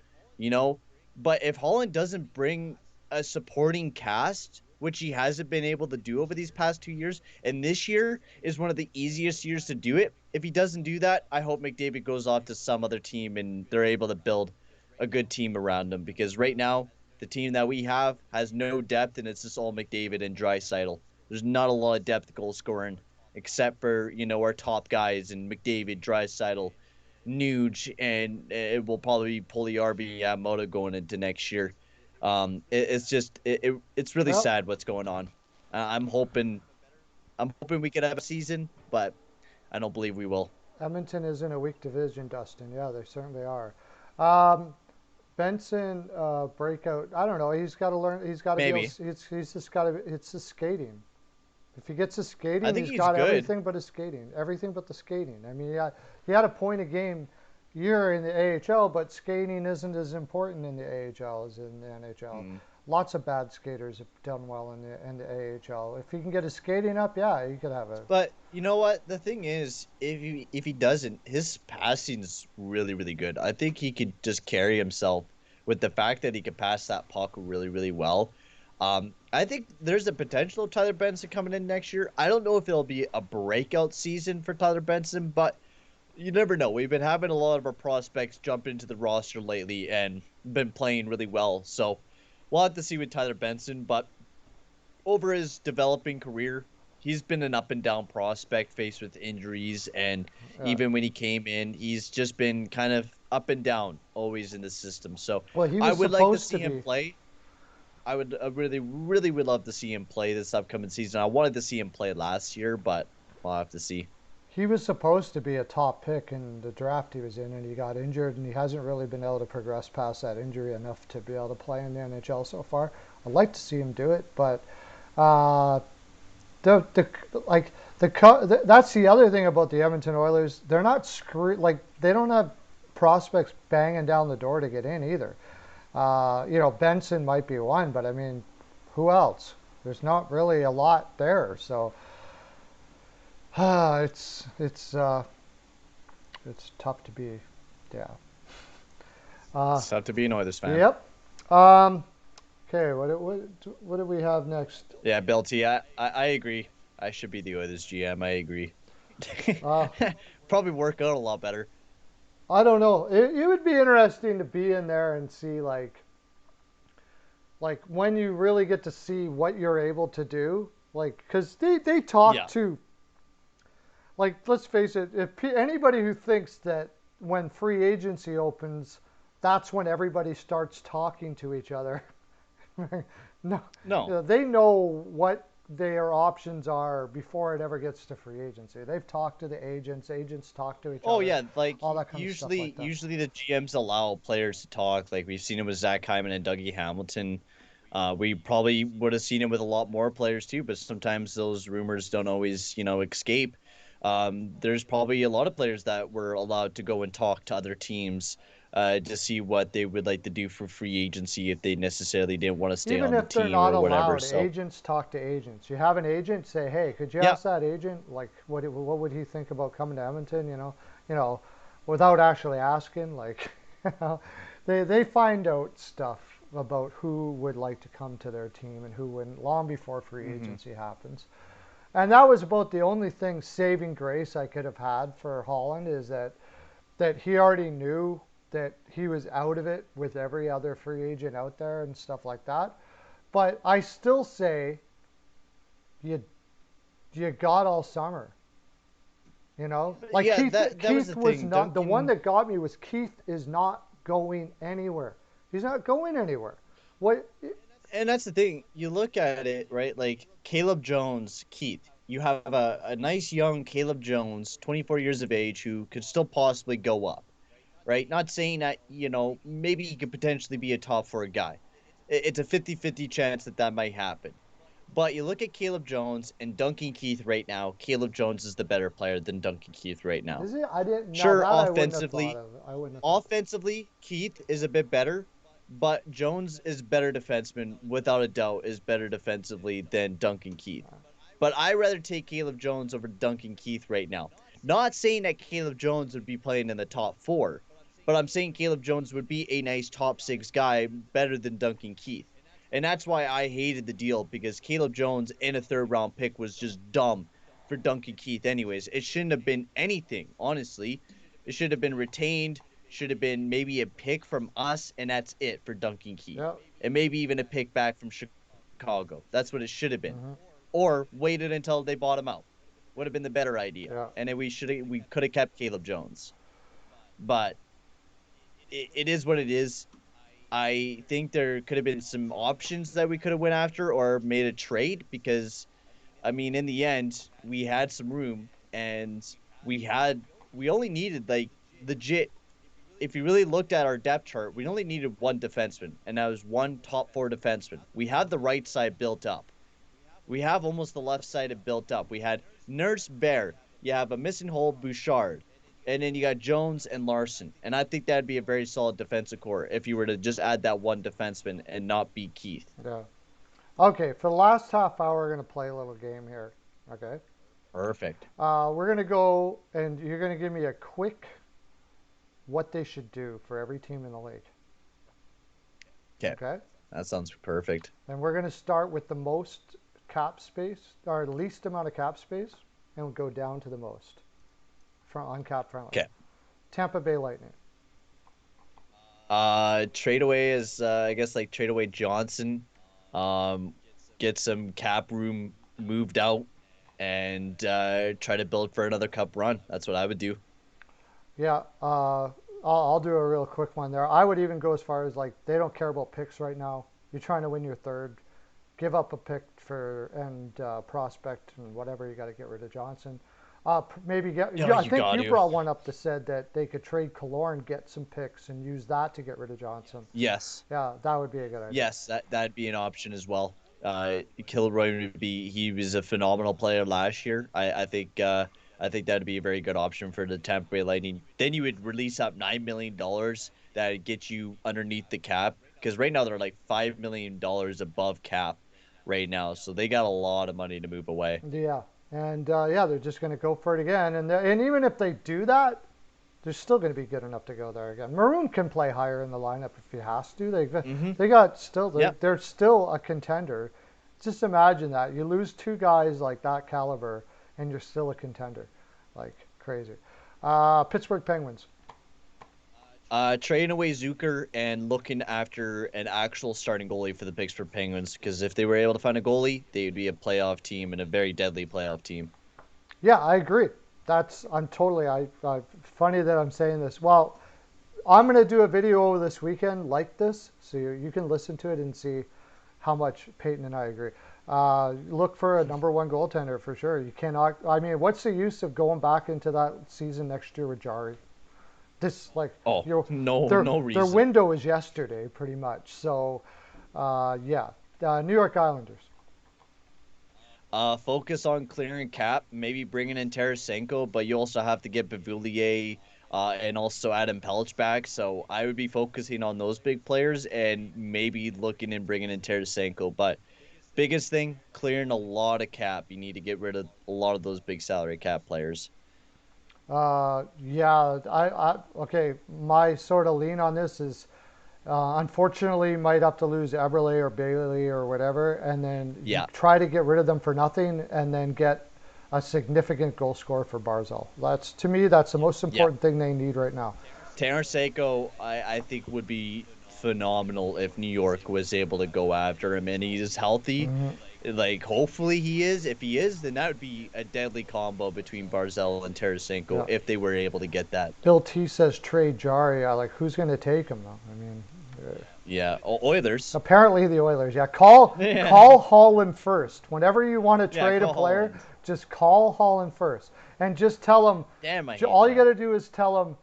But if Holland doesn't bring a supporting cast, which he hasn't been able to do over these past 2 years, and this year is one of the easiest years to do it, if he doesn't do that, I hope McDavid goes off to some other team and they're able to build a good team around him, because right now the team that we have has no depth, and it's just all McDavid and Draisaitl. There's not a lot of depth goal scoring except for, our top guys in McDavid, Draisaitl, Nuge, and it will probably be Puljujärvi, Yamamoto going into next year. It's really sad what's going on. I'm hoping we could have a season, but I don't believe we will. Edmonton is in a weak division, Dustin. Yeah, they certainly are. Benson breakout. I don't know. He's got to learn. He's got to Maybe. He's just got to. It's the skating. If he gets his skating, I think he's he's got good. everything but his skating. Everything but the skating. I mean, he had a point a game year in the AHL, but skating isn't as important in the AHL as in the NHL. Lots of bad skaters have done well in the AHL. If he can get his skating up, yeah, he could have a. But you know what? The thing is, if he doesn't, his passing's really, really good. I think he could just carry himself with the fact that he could pass that puck really, really well. I think there's a potential of Tyler Benson coming in next year. I don't know if it'll be a breakout season for Tyler Benson, but you never know. We've been having a lot of our prospects jump into the roster lately and been playing really well. So we'll have to see with Tyler Benson. But over his developing career, he's been an up and down prospect faced with injuries. And even when he came in, he's just been kind of up and down always in the system. So I would like to see him play. I really, really would love to see him play this upcoming season. I wanted to see him play last year, but we'll have to see. He was supposed to be a top pick in the draft he was in, and he got injured, and he hasn't really been able to progress past that injury enough to be able to play in the NHL so far. I'd like to see him do it, but the like that's the other thing about the Edmonton Oilers. They're not they don't have prospects banging down the door to get in either. Benson might be one, but I mean, who else? There's not really a lot there, so it's tough to be, yeah. It's tough to be an Oilers fan. Yep. Okay, what do we have next? Yeah, Belty, I agree. I should be the Oilers GM. I agree. Probably work out a lot better. I don't know. It would be interesting to be in there and see like when you really get to see what you're able to do, like because they talk to, like, let's face it, if anybody who thinks that when free agency opens, that's when everybody starts talking to each other. No. They know what their options are before it ever gets to free agency. They've talked to the agents. Agents talk to each other. Oh yeah, like all that kind of stuff like that. Usually the GMs allow players to talk. Like we've seen it with Zach Hyman and Dougie Hamilton. We probably would have seen it with a lot more players too, but sometimes those rumors don't always, escape. There's probably a lot of players that were allowed to go and talk to other teams to see what they would like to do for free agency if they necessarily didn't want to stay on the team or whatever. So agents talk to agents. You have an agent, say, hey, could you ask that agent, like, what would he think about coming to Edmonton? Without actually asking, like, they find out stuff about who would like to come to their team and who wouldn't long before free agency happens. And that was about the only thing saving grace I could have had for Holland, is that he already knew that he was out of it with every other free agent out there and stuff like that. But I still say you got all summer. Like Keith was not the one that got me. Was Keith is not going anywhere. He's not going anywhere. What? And that's the thing. You look at it, right? Like Caleb Jones, Keith. You have a nice young Caleb Jones, 24 years of age, who could still possibly go up, right? Not saying that, maybe he could potentially be a top 4 guy. It's a 50-50 chance that might happen. But you look at Caleb Jones and Duncan Keith right now. Caleb Jones is the better player than Duncan Keith right now. Is it? I didn't know. Sure, that offensively, Keith is a bit better, but Jones is better defenseman, without a doubt, is better defensively than Duncan Keith. But I'd rather take Caleb Jones over Duncan Keith right now. Not saying that Caleb Jones would be playing in the top 4, but I'm saying Caleb Jones would be a nice top 6 guy, better than Duncan Keith. And that's why I hated the deal, because Caleb Jones in a 3rd-round pick was just dumb for Duncan Keith anyways. It shouldn't have been anything, honestly. It should have been retained, should have been maybe a pick from us, and that's it for Duncan Keith. Yep. And maybe even a pick back from Chicago. That's what it should have been. Or waited until they bought him out. Would have been the better idea. Yeah. And then we could have kept Caleb Jones. But it is what it is. I think there could have been some options that we could have went after or made a trade, because, I mean, in the end, we had some room, and we only needed, like, legit. If you really looked at our depth chart, we only needed one defenseman, and that was one top 4 defenseman. We had the right side built up. We have almost the left side built up. We had Nurse Bear. You have a missing hole, Bouchard. And then you got Jones and Larson. And I think that'd be a very solid defensive core if you were to just add that one defenseman and not be Keith. Yeah. Okay, for the last half hour, we're going to play a little game here. Okay? Perfect. We're going to go, and you're going to give me a quick what they should do for every team in the league. Okay? That sounds perfect. And we're going to start with the most cap space, or least amount of cap space, and we'll go down to the most. On cap friendly. Okay. Tampa Bay Lightning. Trade away is trade away Johnson. Get some cap room moved out, and try to build for another cup run. That's what I would do. Yeah. I'll do a real quick one there. I would even go as far as, like, they don't care about picks right now. You're trying to win your 3rd. Give up a pick and prospect and whatever. You got to get rid of Johnson. Maybe get. I think you brought one up that said that they could trade Killorn, get some picks, and use that to get rid of Johnson. Yes. Yeah, that would be a good idea. Yes, that'd be an option as well. Kilroy would be. He was a phenomenal player last year. I think that'd be a very good option for the Tampa Bay Lightning. Then you would release up $9 million that gets you underneath the cap, because right now they're like $5 million above cap right now, so they got a lot of money to move away. Yeah, and yeah, they're just going to go for it again. And even if they do that, they're still going to be good enough to go there again. Maroon can play higher in the lineup if he has to. They got still they're still a contender. Just imagine that you lose two guys like that caliber, and you're still a contender, like crazy. Pittsburgh Penguins. Trading away Zucker and looking after an actual starting goalie for the Pittsburgh Penguins, because if they were able to find a goalie, they would be a playoff team and a very deadly playoff team. Yeah, I agree. I'm totally. Funny that I'm saying this. Well, I'm going to do a video over this weekend like this, so you can listen to it and see how much Peyton and I agree. Look for a number one goaltender for sure. You cannot. I mean, what's the use of going back into that season next year with Jari? No reason. Their window is yesterday, pretty much. So, yeah, New York Islanders. Focus on clearing cap, maybe bringing in Tarasenko, but you also have to get Beauvillier and also Adam Pelch back. So I would be focusing on those big players and maybe looking and bringing in Tarasenko. But biggest thing, clearing a lot of cap. You need to get rid of a lot of those big salary cap players. Yeah, okay. My sort of lean on this is, unfortunately, might have to lose Eberle or Bailey or whatever, and then try to get rid of them for nothing, and then get a significant goal scorer for Barzal. To me, that's the most important thing they need right now. Tarasenko, I think, would be phenomenal if New York was able to go after him and he's healthy. Mm-hmm. Like, hopefully he is. If he is, then that would be a deadly combo between Barzal and Tarasenko if they were able to get that. Bill T says trade Jari. Like, who's going to take him, though? I mean... Oilers. Apparently the Oilers. Yeah, call Holland first. Whenever you want to trade a player, Holland. Just call Holland first. And just tell him... all you got to do is tell him,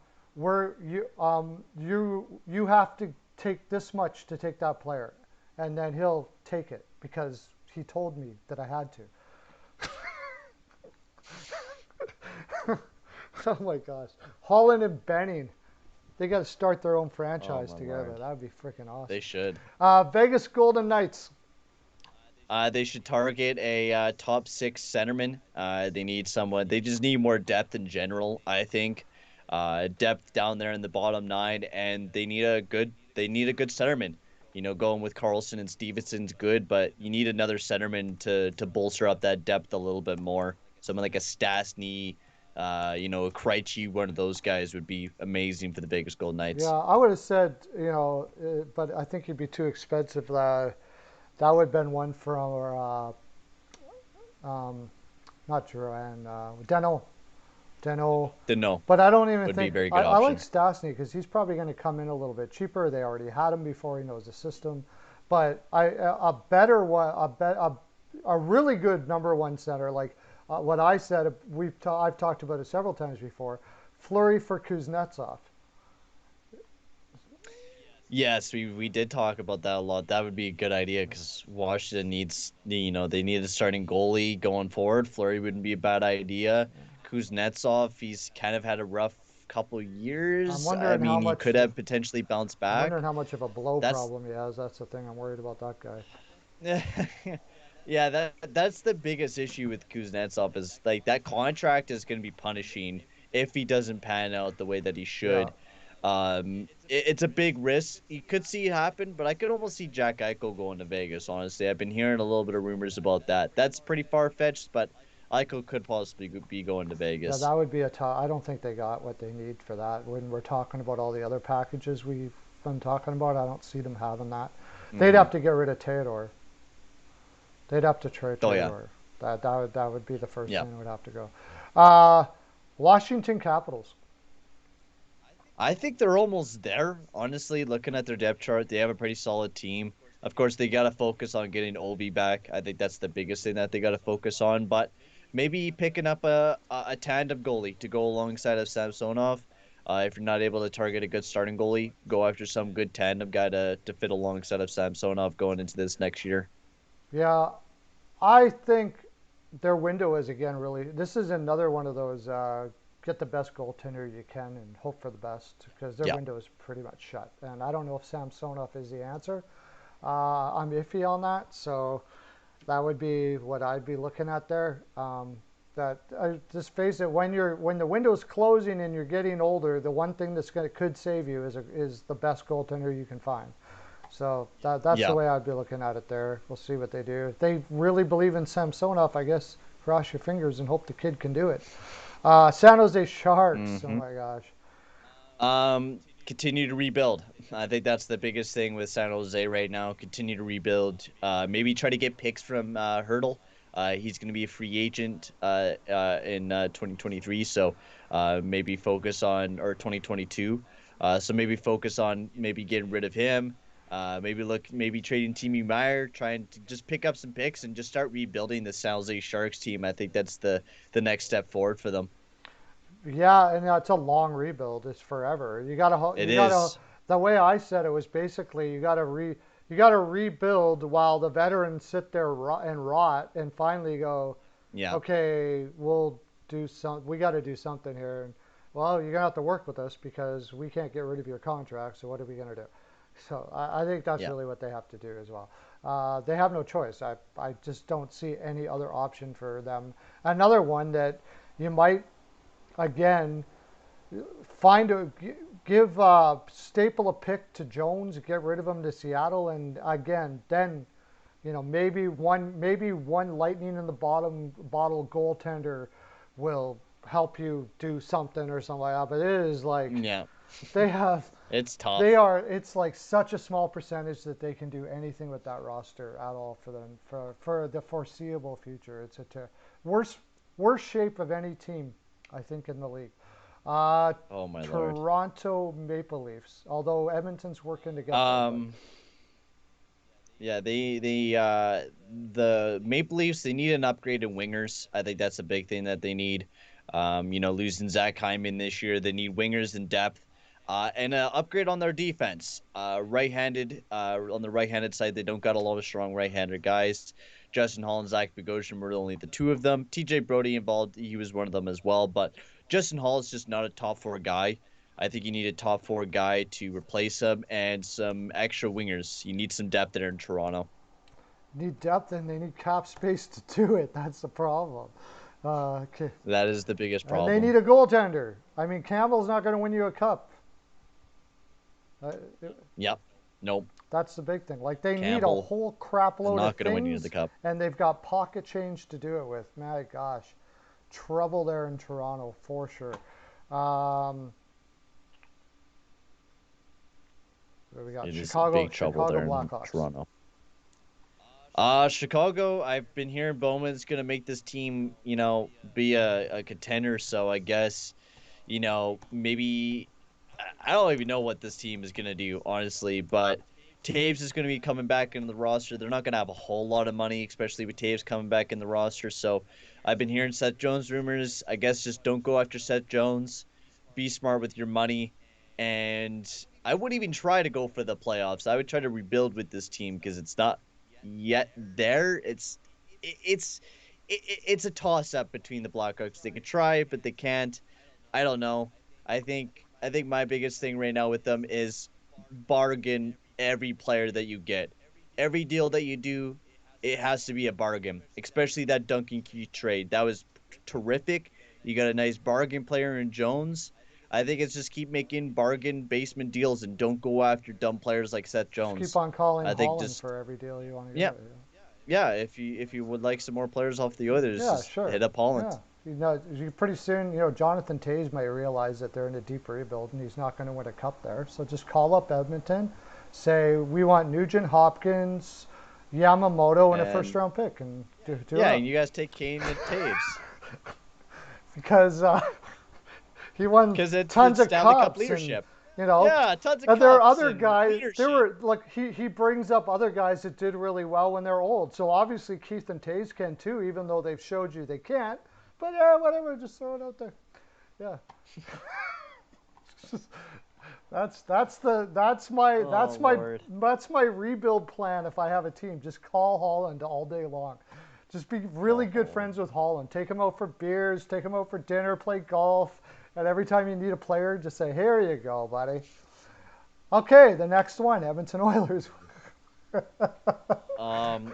you have to take this much to take that player. And then he'll take it, because... he told me that I had to. Oh my gosh. Holland and Benning. They got to start their own franchise together. Lord. That would be freaking awesome. They should. Vegas Golden Knights. They should target a top 6 centerman. They need someone. They just need more depth in general, I think. Depth down there in the bottom 9, and they need a good centerman. You know, going with Carlson and Stevenson's good, but you need another centerman to bolster up that depth a little bit more. Someone like a Stastny, a Krejci, one of those guys would be amazing for the Vegas Golden Knights. Yeah, I would have said, but I think it'd be too expensive. That would have been one from, not Duran, Deno. But I don't even think I like Stastny because he's probably going to come in a little bit cheaper. They already had him before. He knows the system. But a really good number one center, like what I said, I've talked about it several times before. Fleury for Kuznetsov. Yes, we did talk about that a lot. That would be a good idea because Washington needs, they need a starting goalie going forward. Fleury wouldn't be a bad idea. Kuznetsov, he's kind of had a rough couple years. He could have potentially bounced back. I'm wondering how much of a problem he has. That's the thing. I'm worried about that guy. Yeah, that's the biggest issue with Kuznetsov is, like, that contract is going to be punishing if he doesn't pan out the way that he should. Yeah. It's a big risk. You could see it happen, but I could almost see Jack Eichel going to Vegas, honestly. I've been hearing a little bit of rumors about that. That's pretty far-fetched, but Eichel could possibly be going to Vegas. Yeah, that would be I don't think they got what they need for that. When we're talking about all the other packages we've been talking about, I don't see them having that. They'd have to get rid of Theodore. They'd have to trade Theodore. Yeah. That would be the first thing that would have to go. Washington Capitals. I think they're almost there, honestly. Looking at their depth chart, they have a pretty solid team. Of course, they got to focus on getting Ovi back. I think that's the biggest thing that they got to focus on. But maybe picking up a tandem goalie to go alongside of Samsonov. If you're not able to target a good starting goalie, go after some good tandem guy to fit alongside of Samsonov going into this next year. Yeah, I think their window is again really. This is another one of those get the best goaltender you can and hope for the best because their Yeah. window is pretty much shut. And I don't know if Samsonov is the answer. I'm iffy on that, so that would be what I'd be looking at there. That just face it, when the window's closing and you're getting older, the one thing could save you is the best goaltender you can find. So that's the Yeah. way I'd be looking at it there. We'll see what they do. If they really believe in Samsonov, I guess cross your fingers and hope the kid can do it. San Jose Sharks. Oh Hmm. my gosh. Continue to rebuild. I think that's the biggest thing with San Jose right now. Continue to rebuild. Maybe try to get picks from Hurdle. He's going to be a free agent in 2023, so maybe focus on or 2022. So maybe focus on maybe getting rid of him. Maybe trading Timmy Meyer, trying to just pick up some picks and just start rebuilding the San Jose Sharks team. I think that's the next step forward for them. Yeah, and it's a long rebuild. It's forever. It You gotta. is. The way I said it was basically you gotta rebuild while the veterans sit there and rot, and finally go, Yeah. okay, we got to do something here. And well, you're gonna have to work with us because we can't get rid of your contract. So what are we gonna do? So I think that's Yeah. really what they have to do as well. They have no choice. I just don't see any other option for them. Another one that you might again find a give staple a pick to Jones, get rid of him to Seattle, and again then maybe one lightning in the bottom bottle goaltender will help you do something or something like that. But it is like Yeah. they have It's they tough. are it's like such a small percentage that they can do anything with that roster at all for them for the foreseeable future. It's worst worst shape of any team I think in the league. Uh, Oh my lord. Toronto Maple Leafs, although Edmonton's working to get there, but Um, yeah, the Maple Leafs, they need an upgrade in wingers. I think that's a big thing that they need. Losing Zach Hyman this year, they need wingers in depth. And an upgrade on their defense. Right-handed, on the right-handed side, they don't got a lot of strong right-handed guys. Justin Hall and Zach Bogosian were only the two of them. TJ Brody involved, he was one of them as well. But Justin Hall is just not a top four guy. I think you need a top four guy to replace him and some extra wingers. You need some depth there in Toronto. need depth and they need cap space to do it. That's the problem. Okay. That is the biggest And they problem. need a goaltender. I mean, Campbell's not going to win you a cup. Uh, Yep. Nope. that's the big thing. Like they need a Campbell whole crap is load of not going to win you the things, cup. and they've got pocket change to do it with. My gosh, trouble there in Toronto for sure. Um, what do we got? It is Chicago, big trouble Chicago there in Blackhawks. Toronto. Chicago, I've been hearing Bowman's going to make this team, be a contender. So I guess, maybe I don't even know what this team is going to do, honestly. But Taves is going to be coming back into the roster. They're not going to have a whole lot of money, especially with Taves coming back in the roster. So I've been hearing Seth Jones rumors. I guess just don't go after Seth Jones. Be smart with your money. And I wouldn't even try to go for the playoffs. I would try to rebuild with this team because it's not yet there. It's it's a toss up between the Blackhawks. They could try, but they can't. I don't know. I think my biggest thing right now with them is bargain every player that you get. Every deal that you do, it has to be a bargain. Especially that Duncan Keith trade. That was terrific. You got a nice bargain player in Jones. I think it's just keep making bargain basement deals and don't go after dumb players like Seth Just keep Jones. on calling I think Holland just for every deal you want to yeah, get. yeah. If you would like some more players off the Oilers, Yeah, just sure. hit up Holland. Yeah. Pretty soon, Jonathan Toews may realize that they're in a deep rebuild and he's not going to win a cup there. So just call up Edmonton, say we want Nugent Hopkins, Yamamoto, and a first And round pick, and do it yeah, up. and you guys take Kane and Taves Because he won because tons it's of Stanley Cup cups, and leadership. you know, Yeah, tons of and there are cups other and guys. There leadership. were like he brings up other guys that did really well when they're old. So obviously Keith and Toews can too, even though they've showed you they can't. But yeah, whatever, just throw it out there. Yeah. That's my Lord. that's my rebuild plan if I have a team. Just call Holland all day long. Just be really good friends with Holland. Take him out for beers, take him out for dinner, play golf, and every time you need a player, just say, "Here you go, buddy." Okay, the next one, Edmonton Oilers. Um,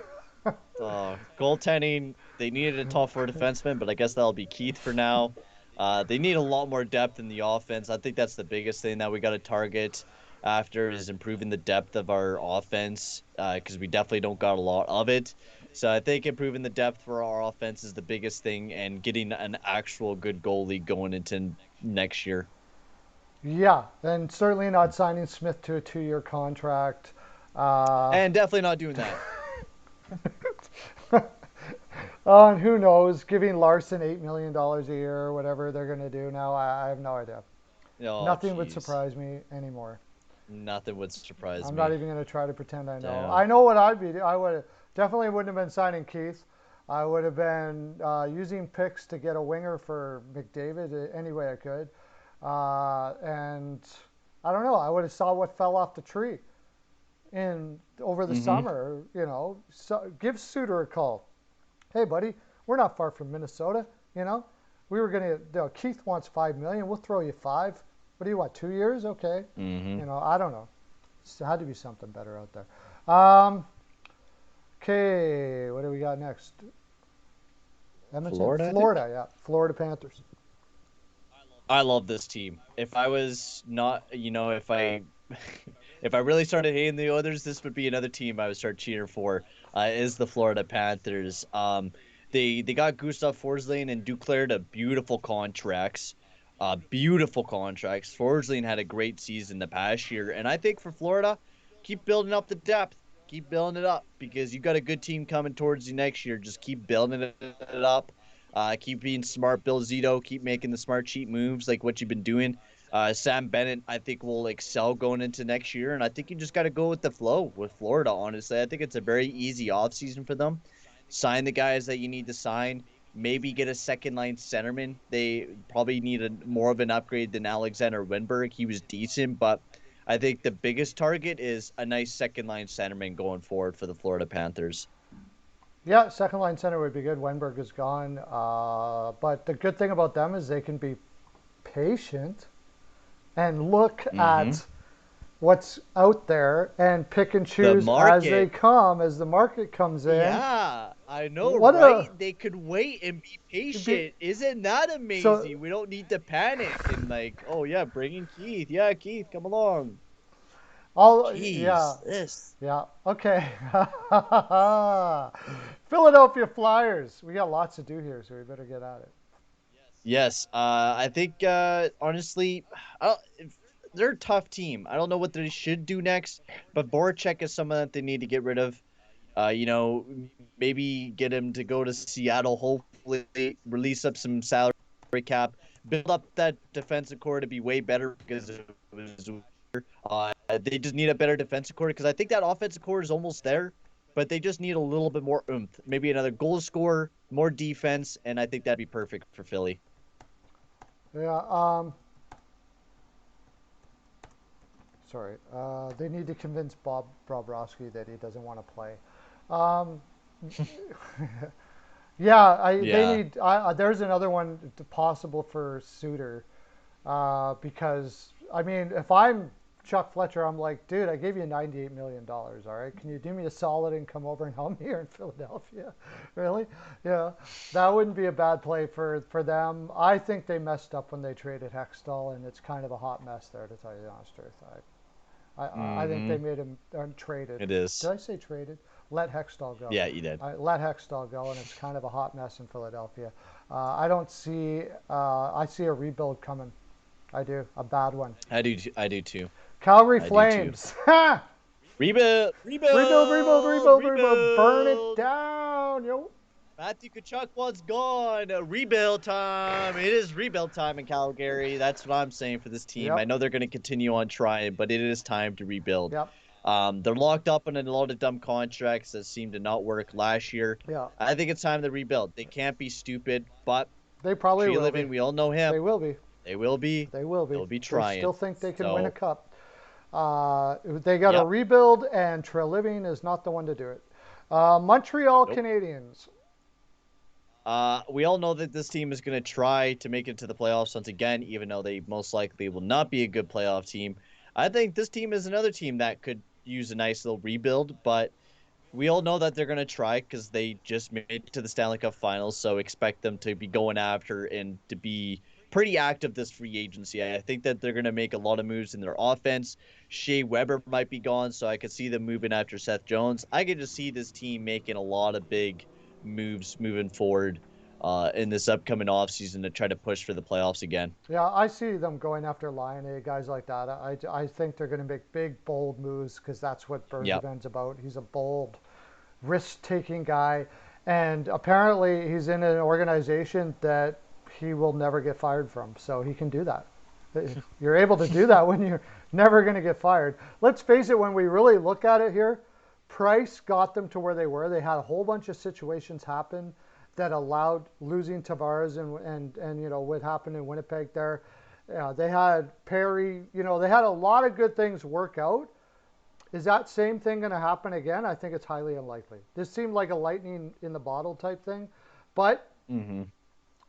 Goaltending, they needed a top four defenseman, but I guess that'll be Keith for now. They need a lot more depth in the offense. I think that's the biggest thing that we got to target after is improving the depth of our offense because we definitely don't got a lot of it. So I think improving the depth for our offense is the biggest thing and getting an actual good goalie going into next year. Yeah, and certainly not signing Smith to a 2-year contract. And definitely not doing that. And who knows, giving Larson $8 million a year or whatever they're going to do now, I have no idea. Oh, Nothing would jeez. surprise me anymore. Nothing would surprise me. I'm not even going to try to pretend I know. Damn. I know what I'd be. I would definitely wouldn't have been signing Keith. I would have been using picks to get a winger for McDavid any way I could. And I don't know. I would have saw what fell off the tree over the summer. You know, give Suter a call. Hey, buddy, we're not far from Minnesota. You know, we were going to. Keith wants $5 million. We'll throw you 5. What do you want? 2 years? Okay. Mm-hmm. You know, I don't know. There had to be something better out there. Okay, what do we got next? Edmonton? Florida, yeah. Florida Panthers. I love this team. If I was not, if I really started hating the Oilers, this would be another team I would start cheering for. Is the Florida Panthers. They got Gustav Forsling and Duclair to beautiful contracts. Forsling had a great season the past year, and I think for Florida, keep building up the depth. Keep building it up because you got a good team coming towards you next year. Just keep building it up. Keep being smart, Bill Zito. Keep making the smart, cheap moves like what you've been doing. Sam Bennett, I think, will excel going into next year, and I think you just got to go with the flow with Florida, honestly. I think it's a very easy offseason for them. Sign the guys that you need to sign. Maybe get a second-line centerman. They probably need more of an upgrade than Alexander Wennberg. He was decent, but I think the biggest target is a nice second-line centerman going forward for the Florida Panthers. Yeah, second line center would be good. Wennberg is gone. But the good thing about them is they can be patient and look at what's out there and pick and choose as they come, as the market comes in. Yeah, I know, right? They could wait and be patient. Isn't that amazing? So, we don't need to panic and oh yeah, bring in Keith. Yeah, Keith, come along. Yeah. Okay. Philadelphia Flyers. We got lots to do here, so we better get at it. Yes. I think honestly, they're a tough team. I don't know what they should do next, but Voracek is someone that they need to get rid of. Maybe get him to go to Seattle. Hopefully, release up some salary cap, build up that defensive core to be way better because it was. They just need a better defensive core because I think that offensive core is almost there, but they just need a little bit more oomph. Maybe another goal scorer, more defense, and I think that'd be perfect for Philly. Yeah. Sorry. They need to convince Bob Bobrovsky that he doesn't want to play. They need. There's another one possible for Suter, because I mean, if I'm Chuck Fletcher, I'm like, dude, I gave you $98 million. All right, can you do me a solid and come over and help me here in Philadelphia? Really? Yeah, that wouldn't be a bad play for them. I think they messed up when they traded Hextall, and it's kind of a hot mess there, to tell you the honest truth. I think they made him traded. It is. Did I say traded? Let Hextall go. Yeah, you did. Let Hextall go, and it's kind of a hot mess in Philadelphia. I don't see. I see a rebuild coming. I do. A bad one. I do too. Calgary Flames. Rebuild. Burn it down, yo. Matthew Tkachuk was gone. Rebuild time. It is rebuild time in Calgary. That's what I'm saying for this team. Yep. I know they're going to continue on trying, but it is time to rebuild. Yep. They're locked up in a lot of dumb contracts that seemed to not work last year. Yeah. I think it's time to rebuild. They can't be stupid, but they probably will be. We all know him. They will be. They will be. They will be. They'll be They trying. still think they can win a So, cup. They got to yep. rebuild, and Treliving is not the one to do it. Montreal Nope. Canadiens. We all know that this team is going to try to make it to the playoffs once again, even though they most likely will not be a good playoff team. I think this team is another team that could use a nice little rebuild, but we all know that they're going to try because they just made it to the Stanley Cup Finals, so expect them to be going after and to be pretty active this free agency. I think that they're going to make a lot of moves in their offense. Shea Weber might be gone, so I could see them moving after Seth Jones. I could just see this team making a lot of big moves moving forward in this upcoming offseason to try to push for the playoffs again. Yeah, I see them going after Lion, guys like that. I think they're going to make big, bold moves because that's what Yep. Bergevin's about. He's a bold, risk-taking guy, and apparently he's in an organization that he will never get fired from, so he can do that. You're able to do that when you're never going to get fired. Let's face it, when we really look at it here, Price got them to where they were. They had a whole bunch of situations happen that allowed losing Tavares and you know what happened in Winnipeg there. They had Perry, you know, they had a lot of good things work out. Is that same thing going to happen again? I think it's highly unlikely. This seemed like a lightning in the bottle type thing, but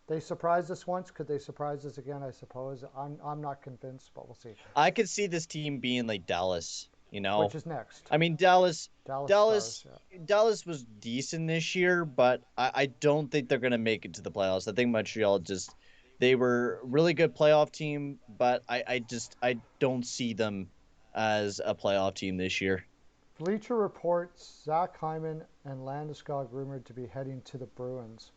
they surprised us once. Could they surprise us again? I suppose. I'm not convinced, but we'll see. I could see this team being like Dallas, you know. Which is next? I mean, Dallas Stars, yeah. Dallas was decent this year, but I don't think they're going to make it to the playoffs. I think Montreal they were a really good playoff team, but I don't see them as a playoff team this year. Bleacher reports Zach Hyman and Landeskog rumored to be heading to the Bruins.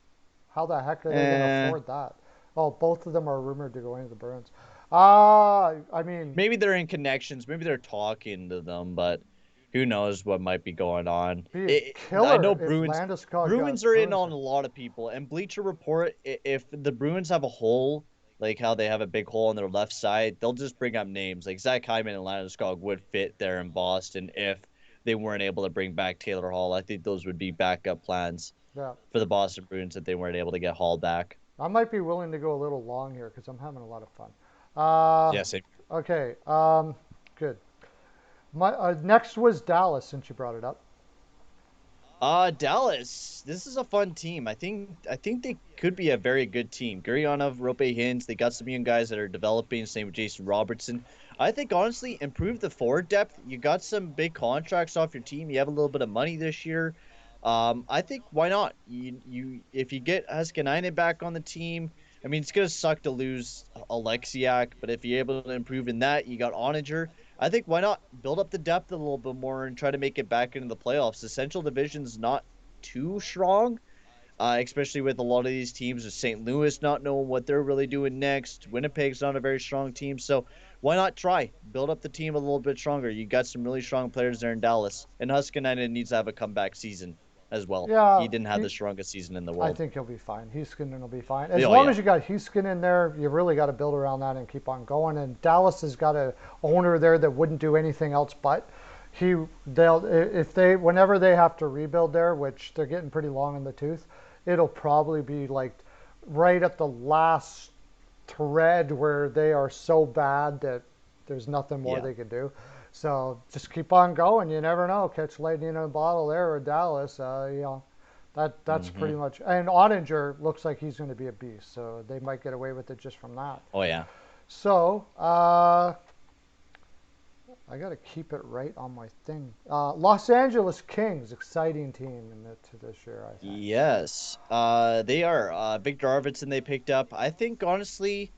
How the heck are they going to afford that? Oh, both of them are rumored to go into the Bruins. I mean, maybe they're in connections. Maybe they're talking to them, but who knows what might be going on. killer I know if Bruins Landeskog are in on a lot of people. And Bleacher Report, if the Bruins have a hole, like how they have a big hole on their left side, they'll just bring up names. Like Zach Hyman and Landeskog would fit there in Boston if they weren't able to bring back Taylor Hall. I think those would be backup plans for the Boston Bruins if they weren't able to get Hall back. I might be willing to go a little long here because I'm having a lot of fun. Yeah, same. Okay, good. Next was Dallas, since you brought it up. Dallas. This is a fun team. I think they could be a very good team. Gurionov, Rope Hintz, they got some young guys that are developing. Same with Jason Robertson. I think honestly, improve the forward depth. You got some big contracts off your team. You have a little bit of money this year. I think why not? If you get Haskinainen back on the team, I mean it's gonna suck to lose Alexiak, but if you're able to improve in that, you got Oninger. I think why not build up the depth a little bit more and try to make it back into the playoffs. The Central Division's not too strong, especially with a lot of these teams. With St. Louis not knowing what they're really doing next. Winnipeg's not a very strong team, so why not try build up the team a little bit stronger? You got some really strong players there in Dallas, and Haskinainen needs to have a comeback season as well. Yeah, he didn't have the strongest season in the world. I think he'll be fine. Heiskanen will be fine. As long as you got Heiskanen there, you really got to build around that and keep on going. And Dallas has got an owner there that wouldn't do anything else but whenever they have to rebuild there, which they're getting pretty long in the tooth, it'll probably be like right at the last thread where they are so bad that there's nothing more they can do. So just keep on going. You never know. Catch lightning in a bottle there with Dallas. That's pretty much. And Oninger looks like he's going to be a beast. So they might get away with it just from that. Oh yeah. So I got to keep it right on my thing. Los Angeles Kings, exciting team this year, I think. Yes, they are. Victor Arvidsson they picked up. I think honestly.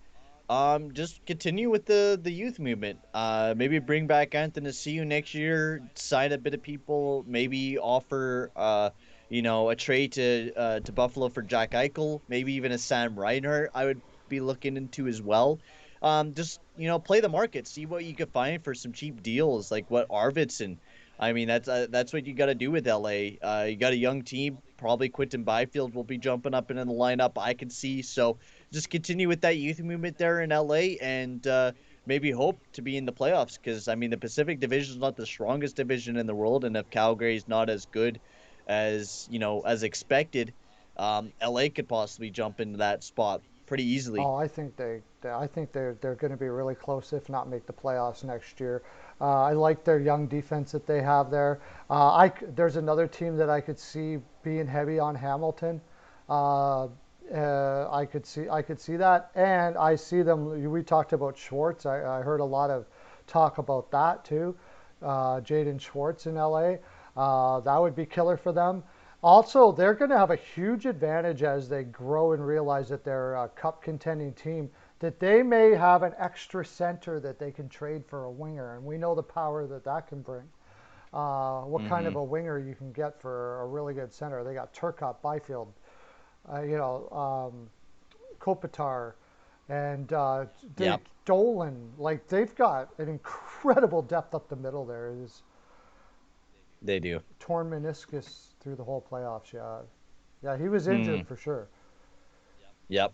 Just continue with the youth movement. Maybe bring back Anthony Ciu next year. Sign a bit of people. Maybe offer, a trade to Buffalo for Jack Eichel. Maybe even a Sam Reinhart. I would be looking into as well. Just play the market. See what you could find for some cheap deals, like what Arvidsson. I mean, that's what you got to do with LA. You got a young team. Probably Quinton Byfield will be jumping up into the lineup. I can see so. Just continue with that youth movement there in LA and maybe hope to be in the playoffs because, I mean, the Pacific Division is not the strongest division in the world. And if Calgary's not as good as, as expected, LA could possibly jump into that spot. pretty easily. Oh, I think they're going to be really close, if not make the playoffs next year. I like their young defense that they have there. There's another team that I could see being heavy on Hamilton. Uh, I could see that, and I see them. We talked about Schwartz. I heard a lot of talk about that too. Jaden Schwartz in LA. That would be killer for them. Also, they're going to have a huge advantage as they grow and realize that they're a cup contending team, that they may have an extra center that they can trade for a winger. And we know the power that that can bring. What kind of Hmm. a winger you can get for a really good center. They got Turcotte, Byfield, you know, Kopitar, and Yeah, Dolan. Like, they've got an incredible depth up the middle there. Is they do. torn meniscus through the whole playoffs. Yeah, yeah, he was injured Mm, for sure. yep.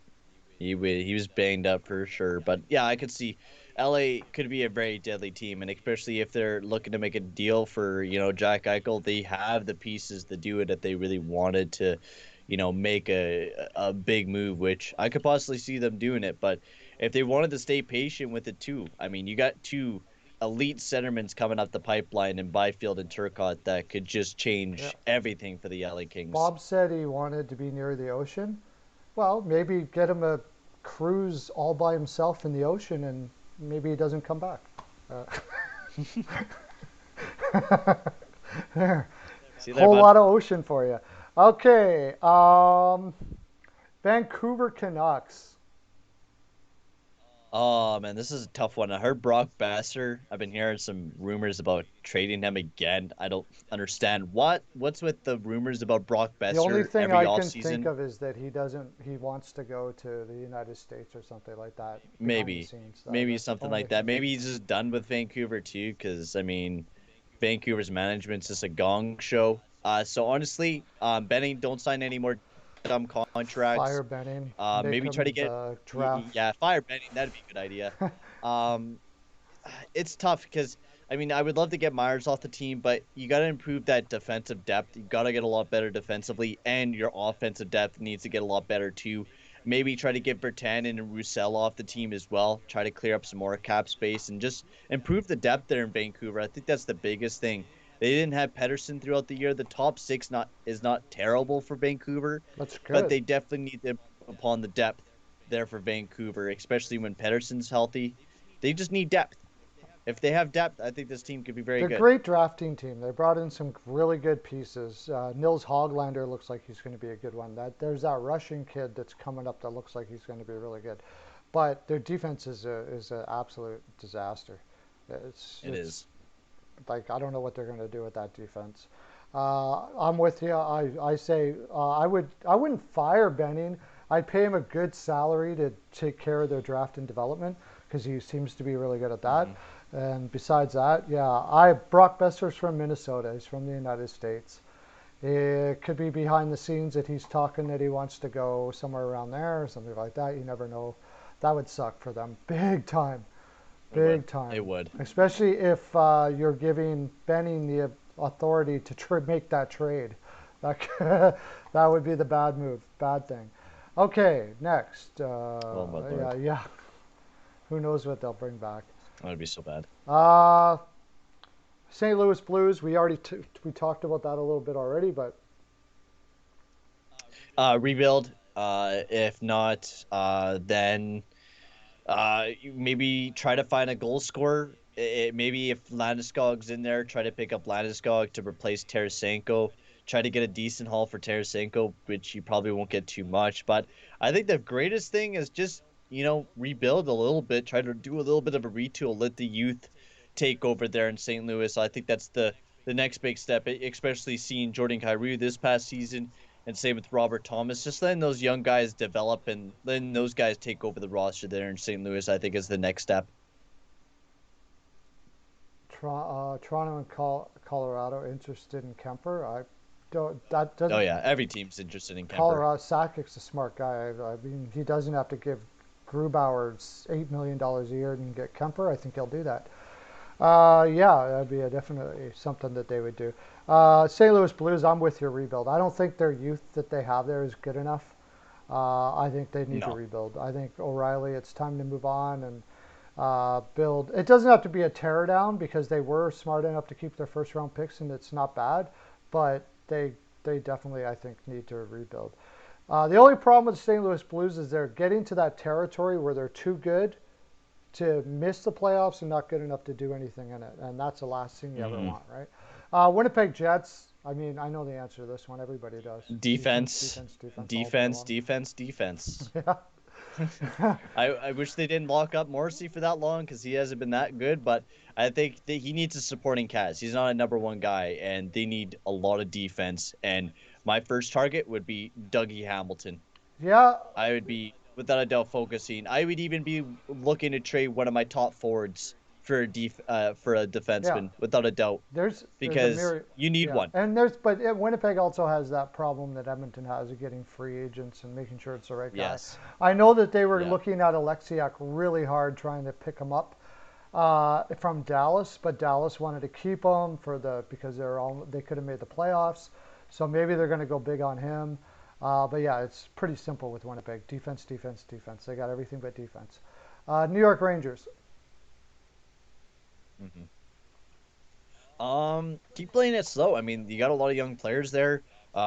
He was banged up for sure, but yeah, I could see LA could be a very deadly team, and especially if they're looking to make a deal for Jack Eichel, they have the pieces to do it if they really wanted to, make a big move, which I could possibly see them doing it. But if they wanted to stay patient with it too, I mean, you got two elite centermen coming up the pipeline in Byfield and Turcotte that could just Yeah. change everything for the LA Kings. Bob said he wanted to be near the ocean. Well, maybe get him a cruise all by himself in the ocean, and maybe he doesn't come back. Uh, there, See there, whole bud? lot of ocean for you. Okay, Vancouver Canucks. Oh man, this is a tough one. I heard Brock Besser. I've been hearing some rumors about trading him again. I don't understand what's with the rumors about Brock The only Besser thing every I off can think season. of is that he wants to go to the United States or something like that behind the Maybe, scenes. maybe That's the something only like that. thing. Maybe he's just done with Vancouver too, because I mean, Vancouver's management's just a gong show. So honestly, Benning, don't sign any more dumb contracts. Fire Benning, make Maybe try to him get, the draft. yeah, fire Benning. That'd be a good idea. Um, it's tough because I mean I would love to get Myers off the team, but you got to improve that defensive depth. You got to get a lot better defensively, and your offensive depth needs to get a lot better too. Maybe try to get Bertanen and Roussel off the team as well. Try to clear up some more cap space and just improve the depth there in Vancouver. I think that's the biggest thing. They didn't have Pedersen throughout the year. The top six not terrible for Vancouver, That's but good. they definitely need to improve upon the depth there for Vancouver, especially when Pedersen's healthy. They just need depth. If they have depth, I think this team could be very They're a good. great drafting team. They brought in some really good pieces. Nils Hoglander looks like he's going to be a good one. There's that Russian kid that's coming up that looks like he's going to be really good. But their defense is an absolute disaster. It It's is. like I don't know what they're going to do with that defense. I'm with you. I say I wouldn't fire Benning. I'd pay him a good salary to take care of their draft and development because he seems to be really good at that. Hmm. And besides that, yeah, I Brock Besser's from Minnesota. He's from the United States. It could be behind the scenes that he's talking that he wants to go somewhere around there or something like that. You never know. That would suck for them big time. It would. Big It time. would. Especially if you're giving Benning the authority to make that trade. That, that would be the bad move, bad thing. Okay, next. Oh my Yeah, lord. yeah. Who knows what they'll bring back? That would be so bad. Uh, St. Louis Blues. We talked about that a little bit already, but Rebuild. If not, then you maybe try to find a goal scorer. Maybe if Landeskog's in there, try to pick up Landeskog to replace Tarasenko. Try to get a decent haul for Tarasenko, which you probably won't get too much. But I think the greatest thing is just, rebuild a little bit. Try to do a little bit of a retool. Let the youth take over there in St. Louis. I think that's the next big step, especially seeing Jordan Kyrou this past season and same with Robert Thomas. Just letting those young guys develop and letting those guys take over the roster there in St. Louis, I think is the next step. Toronto and Colorado interested in Kemper. I don't. That Oh doesn't. yeah, every team's interested in Kemper. Colorado Sakic's a smart guy. I mean, he doesn't have to give Grubauer $8 million a year and get Kemper. I think he'll do that. Yeah, that'd be definitely something that they would do. St. Louis Blues, I'm with your rebuild. I don't think their youth that they have there is good enough. I think they need to No. rebuild. I think O'Reilly, it's time to move on and build. It doesn't have to be a tear down because they were smart enough to keep their first round picks, and it's not bad. But they definitely, I think, need to rebuild. The only problem with the St. Louis Blues is they're getting to that territory where they're too good to miss the playoffs and not good enough to do anything in it. And that's the last thing you ever want, right? Winnipeg Jets, I mean, I know the answer to this one. Everybody does. Defense, Defense, all day defense, long. defense. Yeah. I wish they didn't lock up Morrissey for that long because he hasn't been that good. But I think that he needs a supporting cast. He's not a number one guy, and they need a lot of defense. And my first target would be Dougie Hamilton. Yeah. I would be, without a doubt, focusing. I would even be looking to trade one of my top forwards for a defenseman, without a doubt, There's because you need yeah. one. And Winnipeg also has that problem that Edmonton has of getting free agents and making sure it's the right guy. Yes. I know that they were Yeah. looking at Alexiak really hard trying to pick him up from Dallas, but Dallas wanted to keep him because they could have made the playoffs. So maybe they're going to go big on him. But yeah, it's pretty simple with Winnipeg. Defense, defense, defense. They got everything but defense. New York Rangers. Keep playing it slow. I mean, you got a lot of young players there,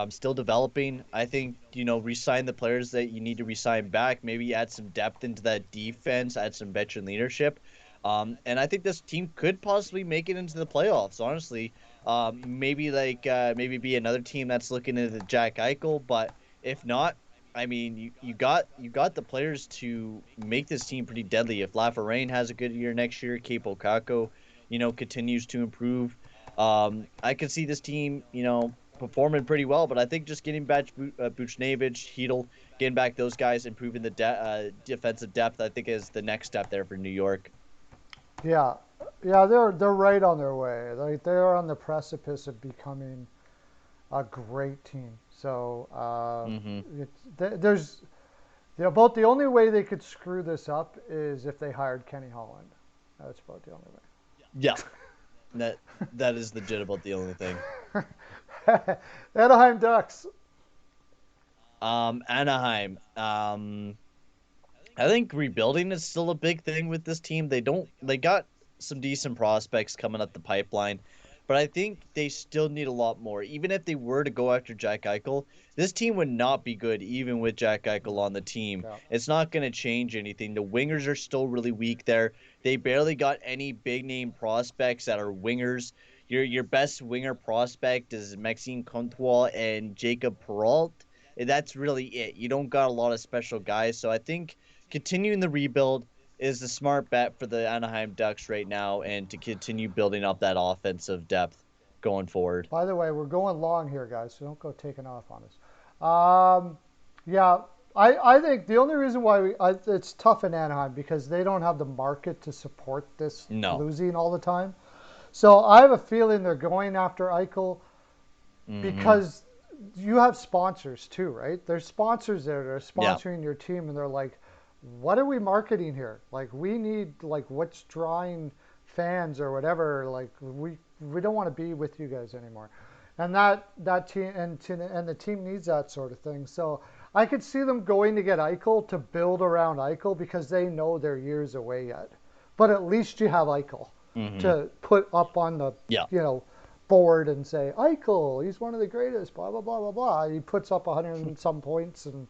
still developing. I think, re-sign the players that you need to re-sign back. Maybe add some depth into that defense, add some veteran leadership. And I think this team could possibly make it into the playoffs, honestly. Maybe be another team that's looking into Jack Eichel, but if not, I mean, you got the players to make this team pretty deadly. If Lafreniere has a good year next year, Capo Caco, continues to improve. I could see this team, performing pretty well, but I think just getting back Buchnevich, Hedl, getting back those guys, improving the defensive depth, I think is the next step there for New York. Yeah, they're right on their way. Like they're on the precipice of becoming a great team. So there's about the only way they could screw this up is if they hired Kenny Holland. That's about the only way. Yeah, that is legit about the only thing. Anaheim Ducks. Anaheim. I think rebuilding is still a big thing with this team. They got some decent prospects coming up the pipeline, but I think they still need a lot more. Even if they were to go after Jack Eichel, this team would not be good even with Jack Eichel on the team. Yeah. It's not going to change anything. The wingers are still really weak there. They barely got any big name prospects that are wingers. Your best winger prospect is Maxime Comtois and Jacob Perrault. That's really it. You don't got a lot of special guys, so I think continuing the rebuild is the smart bet for the Anaheim Ducks right now, and to continue building up that offensive depth going forward. By the way, we're going long here, guys, so don't go taking off on us. I think the only reason why it's tough in Anaheim because they don't have the market to support this losing all the time. So I have a feeling they're going after Eichel because you have sponsors too, right? There's sponsors there that are sponsoring your team, and they're like, what are we marketing here? Like, we need, like, what's drawing fans or whatever. Like, we don't want to be with you guys anymore. And that team and the team needs that sort of thing. So I could see them going to get Eichel to build around Eichel because they know they're years away yet. But at least you have Eichel to put up on the board and say, Eichel, he's one of the greatest, blah, blah, blah, blah, blah. He puts up 100 and some points and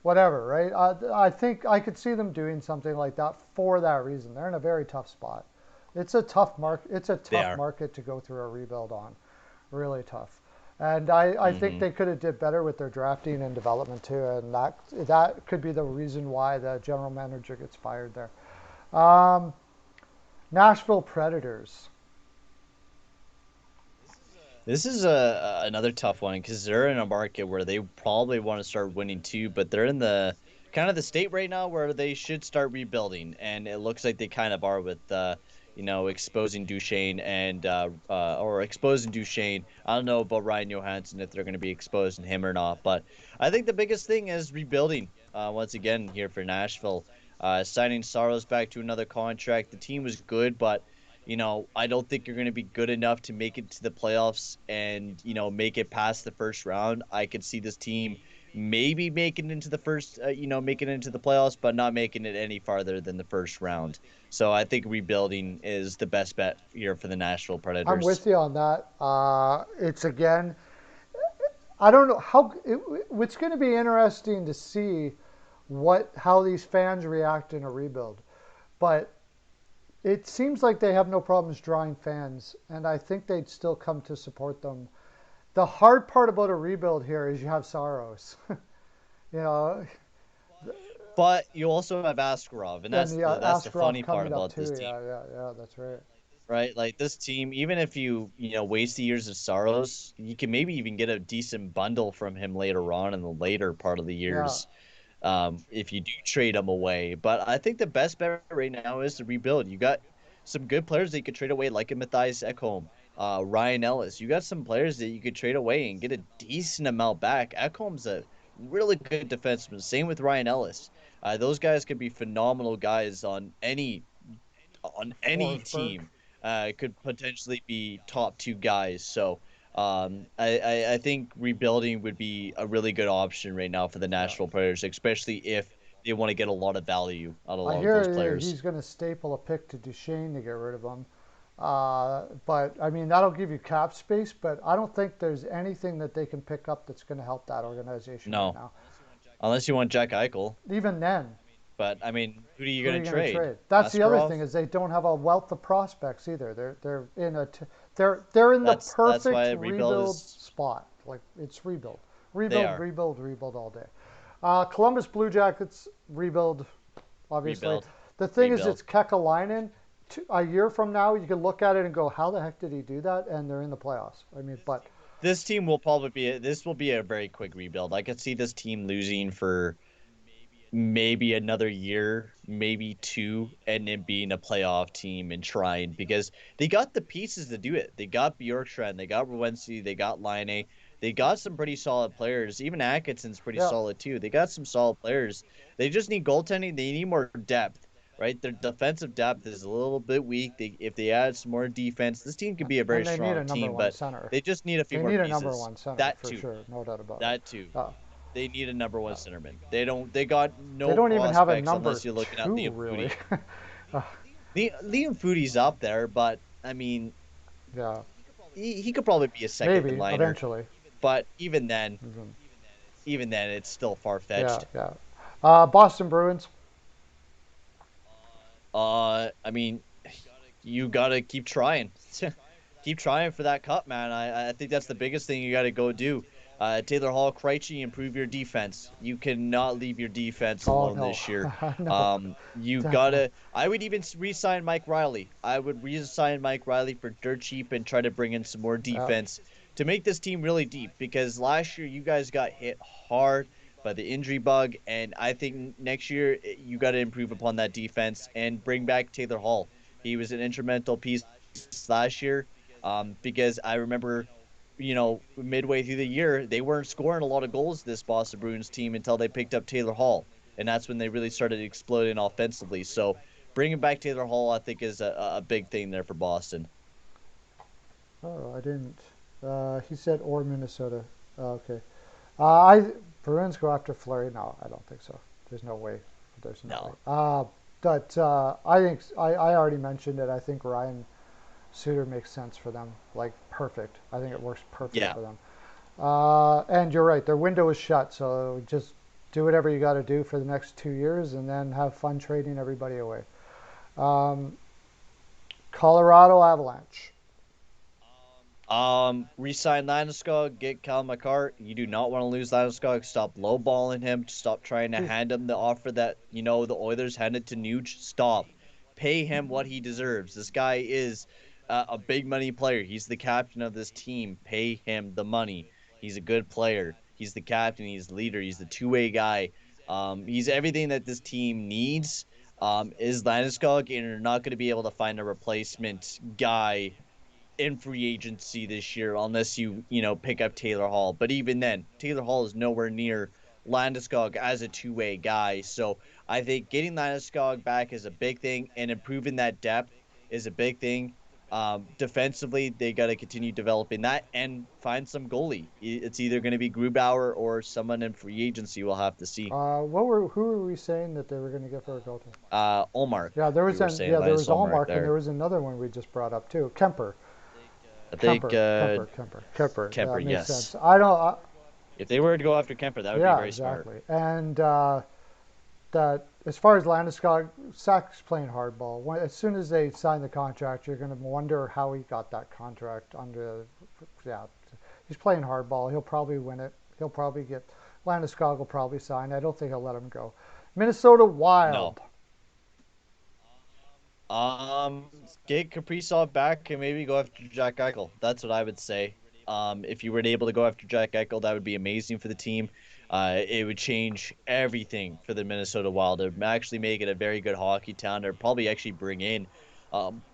whatever, right? I think I could see them doing something like that for that reason. They're in a very tough spot. It's a tough market. It's a tough market to go through a rebuild on. Really tough. And I think they could have did better with their drafting and development too. And that could be the reason why the general manager gets fired there. Nashville Predators. This is another tough one because they're in a market where they probably want to start winning too, but they're in the kind of the state right now where they should start rebuilding, and it looks like they kind of are with exposing Duchesne or exposing Duchesne. I don't know about Ryan Johansson if they're going to be exposing him or not, but I think the biggest thing is rebuilding once again here for Nashville. Signing Saros back to another contract. The team was good, but I don't think you're going to be good enough to make it to the playoffs and, make it past the first round. I could see this team maybe making it into the first, making it into the playoffs, but not making it any farther than the first round. So I think rebuilding is the best bet here for the Nashville I'm Predators. with you on that. It's again, I don't know it's going to be interesting to see how these fans react in a rebuild. But it seems like they have no problems drawing fans, and I think they'd still come to support them. The hard part about a rebuild here is you have sorrows. you know, But you also have Askarov, and and that's the the Askarov funny part coming up about too. this team, Yeah, that's right. right? Like this team, even if waste the years of Saros, you can maybe even get a decent bundle from him later on in the later part of the Yeah, years, if you do trade him away. But I think the best bet right now is to rebuild. You got some good players that you could trade away, like a Matthias Ekholm, Ryan Ellis. You got some players that you could trade away and get a decent amount back. Ekholm's a really good defenseman. Same with Ryan Ellis. Those guys could be phenomenal guys on any Forsberg. team. Could potentially be top two guys. So I think rebuilding would be a really good option right now for the Yeah. Nashville Predators, especially if they want to get a lot of value out of a I lot of those hear players. he's going to staple a pick to Duchesne to get rid of him. But I mean, that'll give you cap space, but I don't think there's anything that they can pick up that's going to help that organization right No, now. unless you want Jack Eichel. Even then, But I mean, who are you who are going you to going to trade? trade? That's the other Askarov? thing is they don't have a wealth of prospects either. They're in the That's why perfect rebuild rebuild is. spot. Like it's They rebuild, are rebuild, rebuild all day. Columbus Blue Jackets rebuild, obviously. rebuild, The thing is, rebuild. it's Kekalainen. A year from now, you can look at it and go, "How the heck did he do that?" And they're in the playoffs. I mean, but This team will probably this will be a very quick rebuild. I could see this team losing for maybe another year, maybe two, and then being a playoff team and trying because they got the pieces to do it. They got Bjorkstrand, they got Rowensky, they got Line, they got some pretty solid players. Even Atkinson's pretty yeah, solid too. They got some solid players. They just need goaltending. They need more depth, right? Their defensive depth is a little bit weak. If they add some more defense, this team could be a very and they need strong a number team. one But center. they just need a few They more need a number pieces. one center That for too. sure, no doubt about it. That too. Uh, They need a number one centerman. They don't. They got they no don't even have a prospects number unless you're looking at two, Liam really. Foudy. uh, Liam Foodie's up there, but I mean, yeah, he could probably be a second maybe liner. eventually. But even then, Mhm. it's still far Yeah, fetched. yeah. Boston Bruins. I mean, you gotta keep trying. Keep trying for that cup, man. I think that's the biggest thing you gotta go do. Taylor Hall, Krejci, improve your defense. You cannot leave your defense Oh alone no, this year. no, You definitely. gotta. I would even re-sign Mike Riley. I would re-sign Mike Riley for dirt cheap and try to bring in some more Yeah. defense to make this team really deep. Because last year you guys got hit hard by the injury bug, and I think next year you got to improve upon that defense and bring back Taylor Hall. He was an instrumental piece last year, because I remember, midway through the year, they weren't scoring a lot of goals, this Boston Bruins team, until they picked up Taylor Hall. And that's when they really started exploding offensively. So bringing back Taylor Hall, I think, is a big thing there for Boston. Oh, I didn't. He said or Minnesota. Okay. I Bruins go after Fleury. No, I don't think so. There's no way. There's no way. No. But I think I already mentioned it. I think Ryan Suter makes sense for them. Like perfect. I think it works perfect Yeah. for them. And you're right. Their window is shut. So just do whatever you got to do for the next 2 years, and then have fun trading everybody away. Um, Colorado Avalanche. Resign Landeskog, get Cal McCart. You do not want to lose Landeskog. Stop lowballing him. Stop trying to He's hand him the offer that, the Oilers handed to Nuge. Stop. Pay him what he deserves. This guy is a big money player. He's the captain of this team. Pay him the money. He's a good player. He's the captain. He's the leader. He's the two-way guy. He's everything that this team needs. Is Landeskog, and you're not going to be able to find a replacement guy in free agency this year unless you pick up Taylor Hall. But even then, Taylor Hall is nowhere near Landeskog as a two-way guy. So I think getting Landeskog back is a big thing, and improving that depth is a big thing. Defensively, they got to continue developing that and find some goalie. It's either going to be Grubauer or someone in free agency. We'll have to see. Who were we saying that they were going to get for a goaltender? Olmark. Yeah, there We was were saying there Linus was Allmark, and there. there was another one we just brought up too, Kemper. I think Kemper. Kemper, Yeah, makes yes. sense. I don't. If they were to go after Kemper, that would be very exactly. smart. And that as far as Landeskog, Sack's playing hardball. As soon as they sign the contract, you're going to wonder how he got that contract under. Yeah, he's playing hardball. He'll probably win it. He'll probably get. Landeskog will probably sign. I don't think he'll let him go. Minnesota Wild. No. Get Kaprizov back and maybe go after Jack Eichel. That's what I would say. If you were able to go after Jack Eichel, that would be amazing for the team. It would change everything for the Minnesota Wild. It would actually make it a very good hockey town. Or probably actually bring in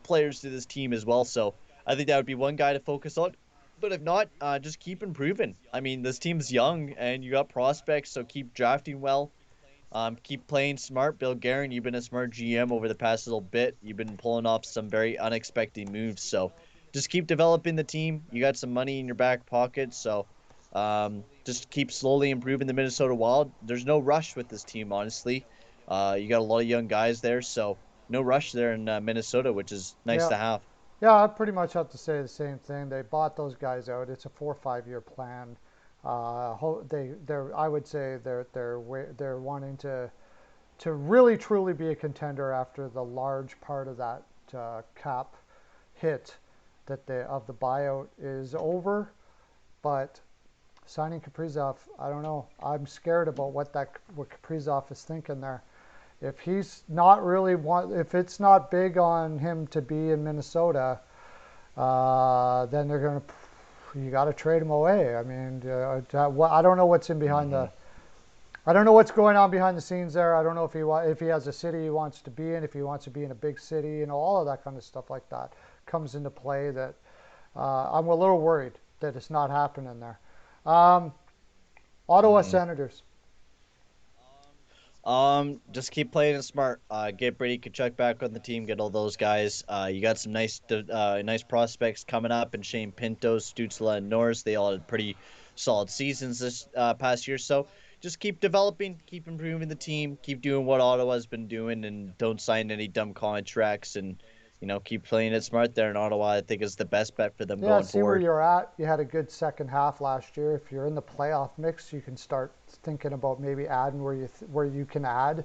players to this team as well. So I think that would be one guy to focus on. But if not, just keep improving. I mean, this team's young and you got prospects, so keep drafting well. Keep playing smart. Bill Guerin, you've been a smart GM over the past little bit. You've been pulling off some very unexpected moves. So just keep developing the team. You got some money in your back pocket. So just keep slowly improving the Minnesota Wild. There's no rush with this team, honestly. You got a lot of young guys there. So no rush there in Minnesota, which is nice to have. Yeah, I pretty much have to say the same thing. They bought those guys out. It's a 4 or 5 year plan. I would say they're wanting to really truly be a contender after the large part of that cap hit of the buyout is over. But signing Kaprizov, I don't know. I'm scared about what Kaprizov is thinking there. If he's not really if it's not big on him to be in Minnesota, then they're going to. You got to trade him away. I mean, I don't know what's in behind the. I don't know what's going on behind the scenes there. I don't know if he has a city he wants to be in, if he wants to be in a big city, all of that kind of stuff like that comes into play. That I'm a little worried that it's not happening there. Ottawa Senators. Just keep playing it smart. Get Brady Tkachuk back on the team. Get all those guys. You got some nice prospects coming up, and Shane Pinto, Stützle, and Norris. They all had pretty solid seasons this past year. So just keep developing, keep improving the team, keep doing what Ottawa's been doing, and don't sign any dumb contracts. And keep playing it smart there in Ottawa. I think is the best bet for them going see forward. Where you're at. You had a good second half last year. If you're in the playoff mix, you can start thinking about maybe adding where you can add.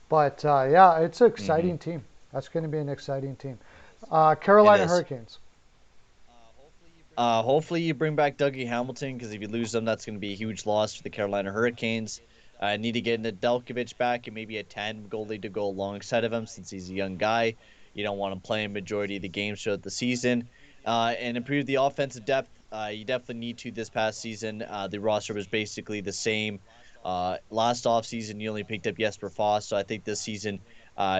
But it's an exciting team. That's going to be an exciting team. Carolina Hurricanes. Hopefully you bring back Dougie Hamilton, because if you lose them, that's going to be a huge loss for the Carolina Hurricanes. Need to get Nedeljkovic back and maybe a 10 goalie to go alongside of him, since he's a young guy. You don't want him playing majority of the games throughout the season. And improve the offensive depth. You definitely need to this past season. The roster was basically the same. Last offseason, you only picked up Jesper Foss. So I think this season,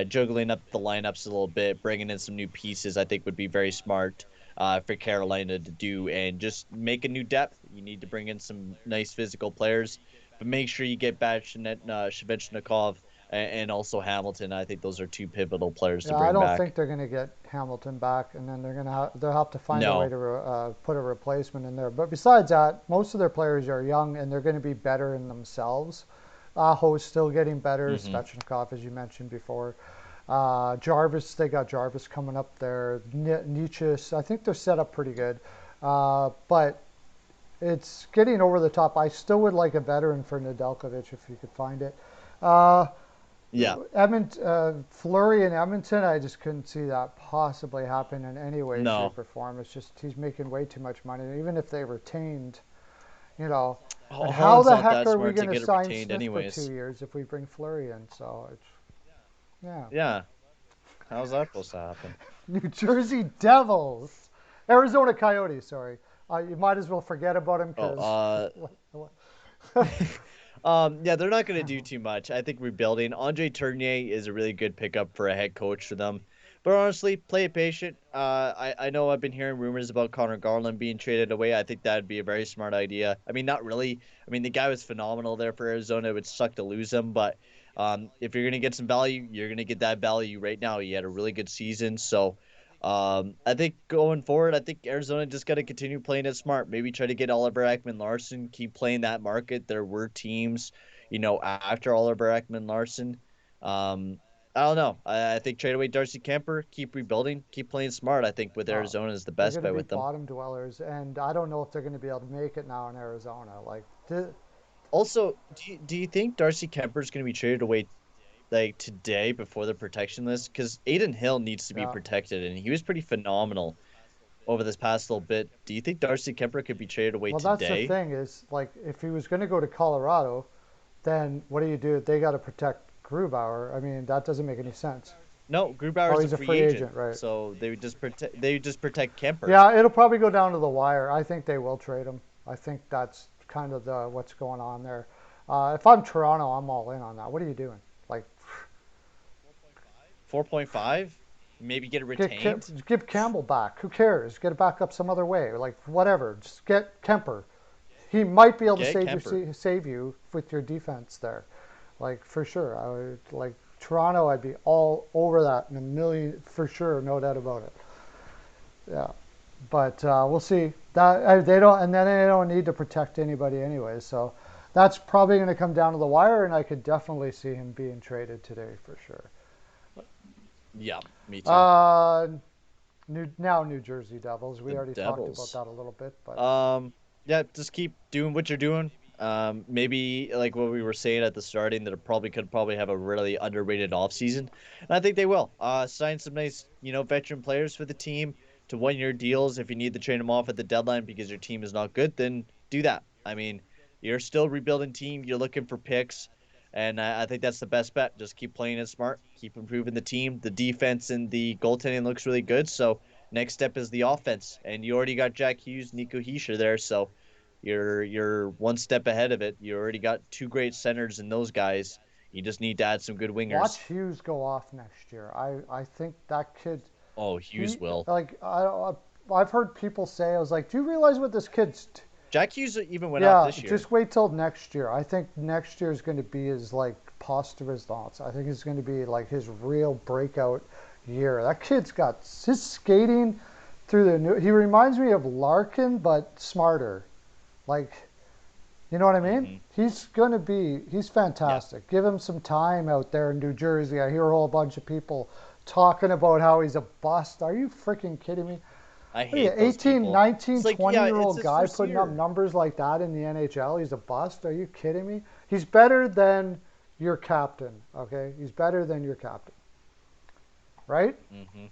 juggling up the lineups a little bit, bringing in some new pieces, I think would be very smart for Carolina to do. And just make a new depth. You need to bring in some nice physical players. But make sure you get back Svechnikov and also Hamilton. I think those are two pivotal players to bring back. I don't think they're going to get Hamilton back, and then they'll have to find a way to put a replacement in there. But besides that, most of their players are young, and they're going to be better in themselves. Aho's still getting better. Svechnikov, as you mentioned before. Jarvis, they got Jarvis coming up there. Nietzsche, I think they're set up pretty good. But it's getting over the top. I still would like a veteran for Nedeljkovic if you could find it. Fleury in Edmonton, I just couldn't see that possibly happen in any way, shape, or form. It's just he's making way too much money. And even if they retained, how the heck are we going to sign Smith for 2 years if we bring Fleury in? So it's yeah. How's that supposed to happen? New Jersey Devils, Arizona Coyotes. Sorry, you might as well forget about him because. They're not going to do too much. I think rebuilding. Andre Tournier is a really good pickup for a head coach for them. But honestly, play it patient. I know I've been hearing rumors about Connor Garland being traded away. I think that would be a very smart idea. I mean, not really. I mean, the guy was phenomenal there for Arizona. It would suck to lose him. But if you're going to get some value, you're going to get that value right now. He had a really good season. So I think going forward, I think Arizona just got to continue playing it smart. Maybe try to get Oliver Ekman-Larsson, keep playing that market. There were teams, after Oliver Ekman-Larsson. I don't know. I think trade away Darcy Kemper, keep rebuilding, keep playing smart. I think with Oh, Arizona is the they're best going to bet be with them. bottom dwellers, and I don't know if they're going to be able to make it now in Arizona. Also, do you think Darcy Kemper is going to be traded away like today before the protection list? Because Aiden Hill needs to be Yeah. protected, and he was pretty phenomenal over this past little bit. Do you think Darcy Kemper could be traded away Well, that's the today? thing is, like, if he was going to go to Colorado, then what do? They got to protect Grubauer. I mean, that doesn't make any sense. No, Oh, Grubauer's a he's a free free agent, agent, right? so they would just protect Kemper. Yeah, it'll probably go down to the wire. I think they will trade him. I think that's kind of what's going on there. If I'm Toronto, I'm all in on that. What are you doing? Like, 4.5, maybe get it retained. give Campbell back. Who cares? Get it back up some other way. Like, whatever. Just get Kemper. He might be able to Get Kemper. save you with your defense there. Like, for sure. I would, like, Toronto, I'd be all over that in a million, for sure, no doubt about it. Yeah, but we'll see. They don't, and then they don't need to protect anybody anyway. So that's probably going to come down to the wire, and I could definitely see him being traded today for sure. Yeah, me too. New Jersey Devils. We The already Devils. talked about that a little bit, but Yeah, just keep doing what you're doing. Maybe like what we were saying at the starting, that it could have a really underrated offseason. And I think they will. Sign some nice, veteran players for the team to 1-year deals. If you need to trade them off at the deadline because your team is not good, then do that. I mean, you're still a rebuilding team. You're looking for picks. And I think that's the best bet. Just keep playing it smart. Keep improving the team. The defense and the goaltending looks really good. So next step is the offense. And you already got Jack Hughes, Nico Hischier there. So you're one step ahead of it. You already got two great centers in those guys. You just need to add some good wingers. watch Hughes go off next year. I think that kid. Oh, Hughes will. Like I've heard people say, I was like, do you realize what this kid's Jack Hughes even went off this year. Just wait till next year. I think next year is going to be his like poste resistance. I think it's going to be like his real breakout year. That kid's got his skating through the new. He reminds me of Larkin, but smarter. Like, you know what I mean? Mm-hmm. He's fantastic. Yeah. Give him some time out there in New Jersey. I hear a whole bunch of people talking about how he's a bust. Are you freaking kidding me? I hate 18, 19, 20-year-old guy putting year. up numbers like that in the NHL. He's a bust. Are you kidding me? He's better than your captain, okay? He's better than your captain. Right? Mm-hmm.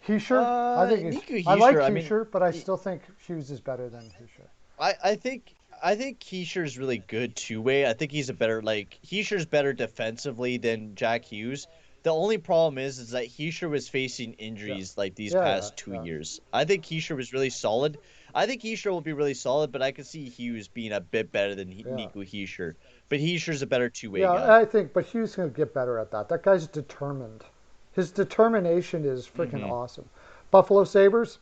Hischier? I think he's, I like Hischier, but I still think Hughes is better than Hischier. I think Hischier's really good two-way. I think he's Hischier's better defensively than Jack Hughes. The only problem is that Hischier was facing injuries these past 2 years. I think Hischier was really solid. I think Hischier will be really solid, but I could see Hughes being a bit better than Nico Hischier. But Hischier's a better two-way guy. Yeah, I think, but Hughes can get better at that. That guy's determined. His determination is freaking awesome. Buffalo Sabres?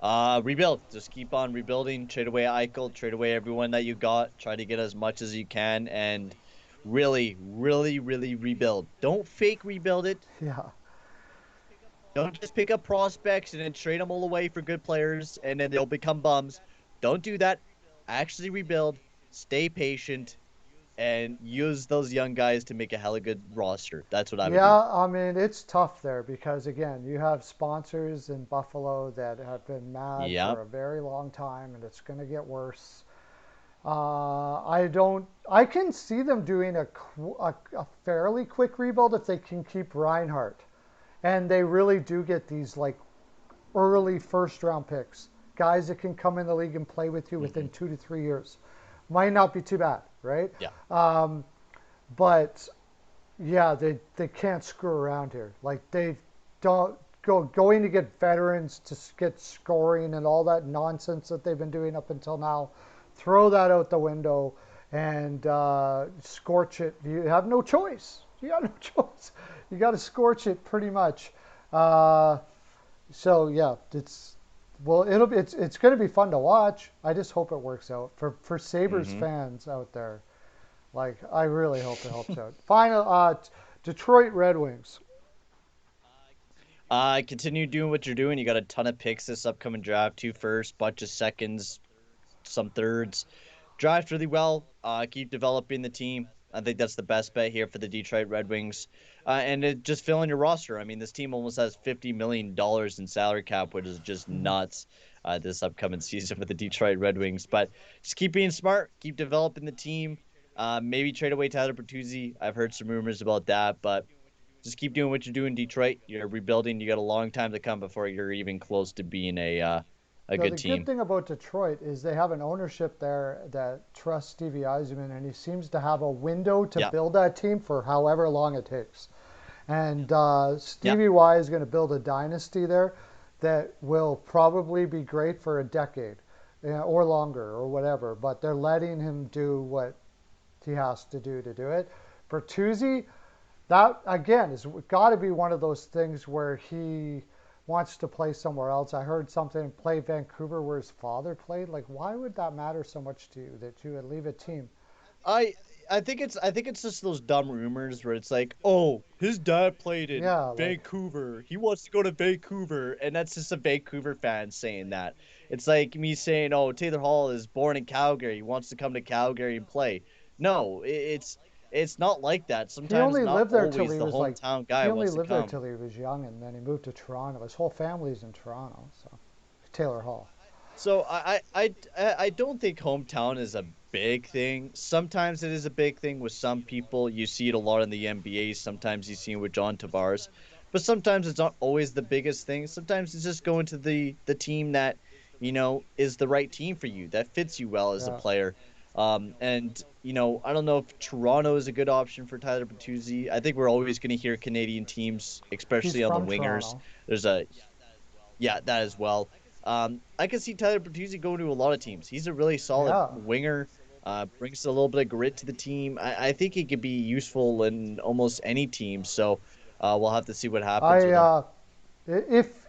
Rebuild. Just keep on rebuilding. Trade away Eichel. Trade away everyone that you got. Try to get as much as you can, and really, really, really rebuild. Don't fake rebuild it. Yeah. Don't just pick up prospects and then trade them all away for good players, and then they'll become bums. Don't do that. Actually rebuild. Stay patient. And use those young guys to make a hella good roster. That's what I would do. Yeah, I mean, it's tough there because, again, you have sponsors in Buffalo that have been mad for a very long time, and it's going to get worse. I can see them doing a fairly quick rebuild if they can keep Reinhardt. And they really do get these, like, early first-round picks, guys that can come in the league and play with you within 2 to 3 years. Might not be too bad, right? Yeah. But yeah, they can't screw around here. Like they don't going to get veterans to get scoring and all that nonsense that they've been doing up until now. Throw that out the window and scorch it. You have no choice. You got no choice. You got to scorch it pretty much. So yeah, it's going to be fun to watch. I just hope it works out for Sabres fans out there. Like I really hope it helps out. Final, Detroit Red Wings. Continue doing what you're doing. You got a ton of picks this upcoming draft, 2 firsts, bunch of seconds, some thirds. Draft really well. Keep developing the team. I think that's the best bet here for the Detroit Red Wings. Just filling your roster. I mean, this team almost has $50 million in salary cap, which is just nuts this upcoming season for the Detroit Red Wings. But just keep being smart. Keep developing the team. Maybe trade away Tyler Bertuzzi. I've heard some rumors about that, but just keep doing what you do in Detroit. You're rebuilding. You got a long time to come before you're even close to being a good The team. good thing about Detroit is they have an ownership there that trusts Stevie Yzerman, and he seems to have a window to build that team for however long it takes. And Stevie Y is going to build a dynasty there that will probably be great for a decade or longer or whatever. But they're letting him do what he has to do it. Bertuzzi, that again is got to be one of those things where he wants to play somewhere else. I heard something, play Vancouver where his father played. Like, why would that matter so much to you that you would leave a team? I think it's just those dumb rumors where it's like, oh, his dad played in Vancouver. He wants to go to Vancouver, and that's just a Vancouver fan saying that. It's like me saying, oh, Taylor Hall is born in Calgary. He wants to come to Calgary and play. No, it's not like that. He Sometimes only not lived there till always he the was like, hometown guy he only wants to lived there come. till he was young, and then he moved to Toronto. His whole family's in Toronto, so Taylor Hall. So I don't think hometown is a big thing. Sometimes it is a big thing with some people. You see it a lot in the NBA. Sometimes you see it with John Tavares, but sometimes it's not always the biggest thing. Sometimes it's just going to the team that is the right team for you, that fits you well as a player. I don't know if Toronto is a good option for Tyler Bertuzzi. I think we're always going to hear Canadian teams, especially on the wingers. Toronto. There's that as well. I can see Tyler Bertuzzi going to a lot of teams. He's a really solid winger. Brings a little bit of grit to the team. I think he could be useful in almost any team. So we'll have to see what happens with him.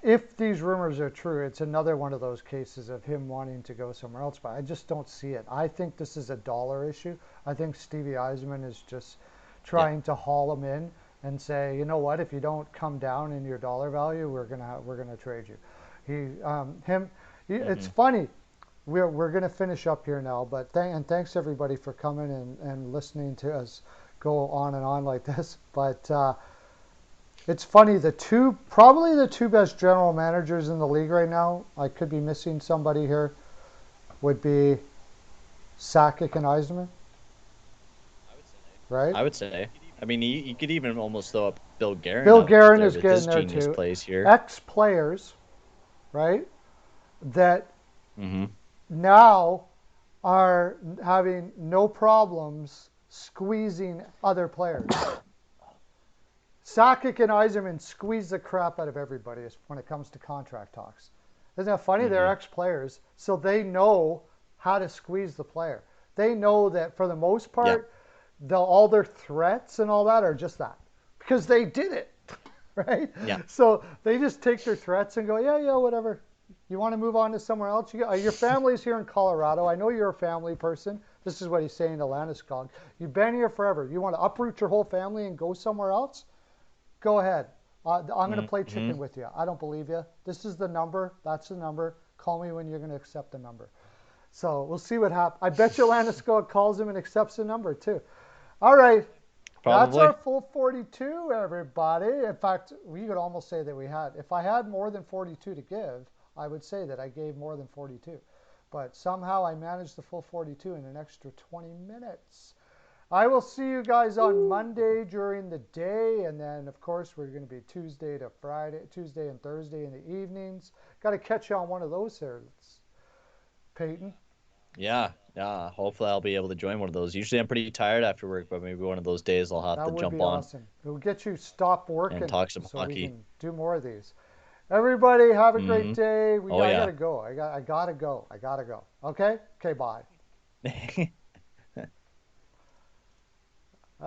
If these rumors are true, it's another one of those cases of him wanting to go somewhere else. But I just don't see it. I think this is a dollar issue. I think Stevie Yzerman is just trying to haul him in and say, you know what? If you don't come down in your dollar value, we're gonna trade you. It's funny. We're going to finish up here now, but thanks everybody for coming and listening to us go on and on like this. But it's funny, probably the two best general managers in the league right now, I could be missing somebody here, would be Sakic and Yzerman. Right? I would say. I mean, you could even almost throw up Bill Guerin. Bill Guerin is getting there too. Plays here. Ex-players, right, that now are having no problems squeezing other players. Sakic and Yzerman squeeze the crap out of everybody when it comes to contract talks. Isn't that funny? They're ex-players, so they know how to squeeze the player. They know that for the most part, all their threats and all that are just that, because they did it, right? Yeah. So they just take their threats and go, yeah, whatever. You want to move on to somewhere else? Your family's here in Colorado. I know you're a family person. This is what he's saying to Landeskog. You've been here forever. You want to uproot your whole family and go somewhere else? Go ahead. I'm going to play chicken with you. I don't believe you. This is the number. That's the number. Call me when you're going to accept the number. So we'll see what happens. I bet you Landeskog calls him and accepts the number too. All right. Probably. That's our full 42, everybody. In fact, we could almost say that if I had more than 42 to give, I would say that I gave more than 42. But somehow I managed the full 42 in an extra 20 minutes. I will see you guys on Monday during the day. And then, of course, we're going to be Tuesday and Thursday in the evenings. Got to catch you on one of those here, Peyton. Yeah. Hopefully I'll be able to join one of those. Usually I'm pretty tired after work, but maybe one of those days I'll have to jump on. That would be awesome. It'll get you stop working and talk some so hockey. we can do more of these. Everybody, have a great day. I gotta go. I gotta go. Okay, bye.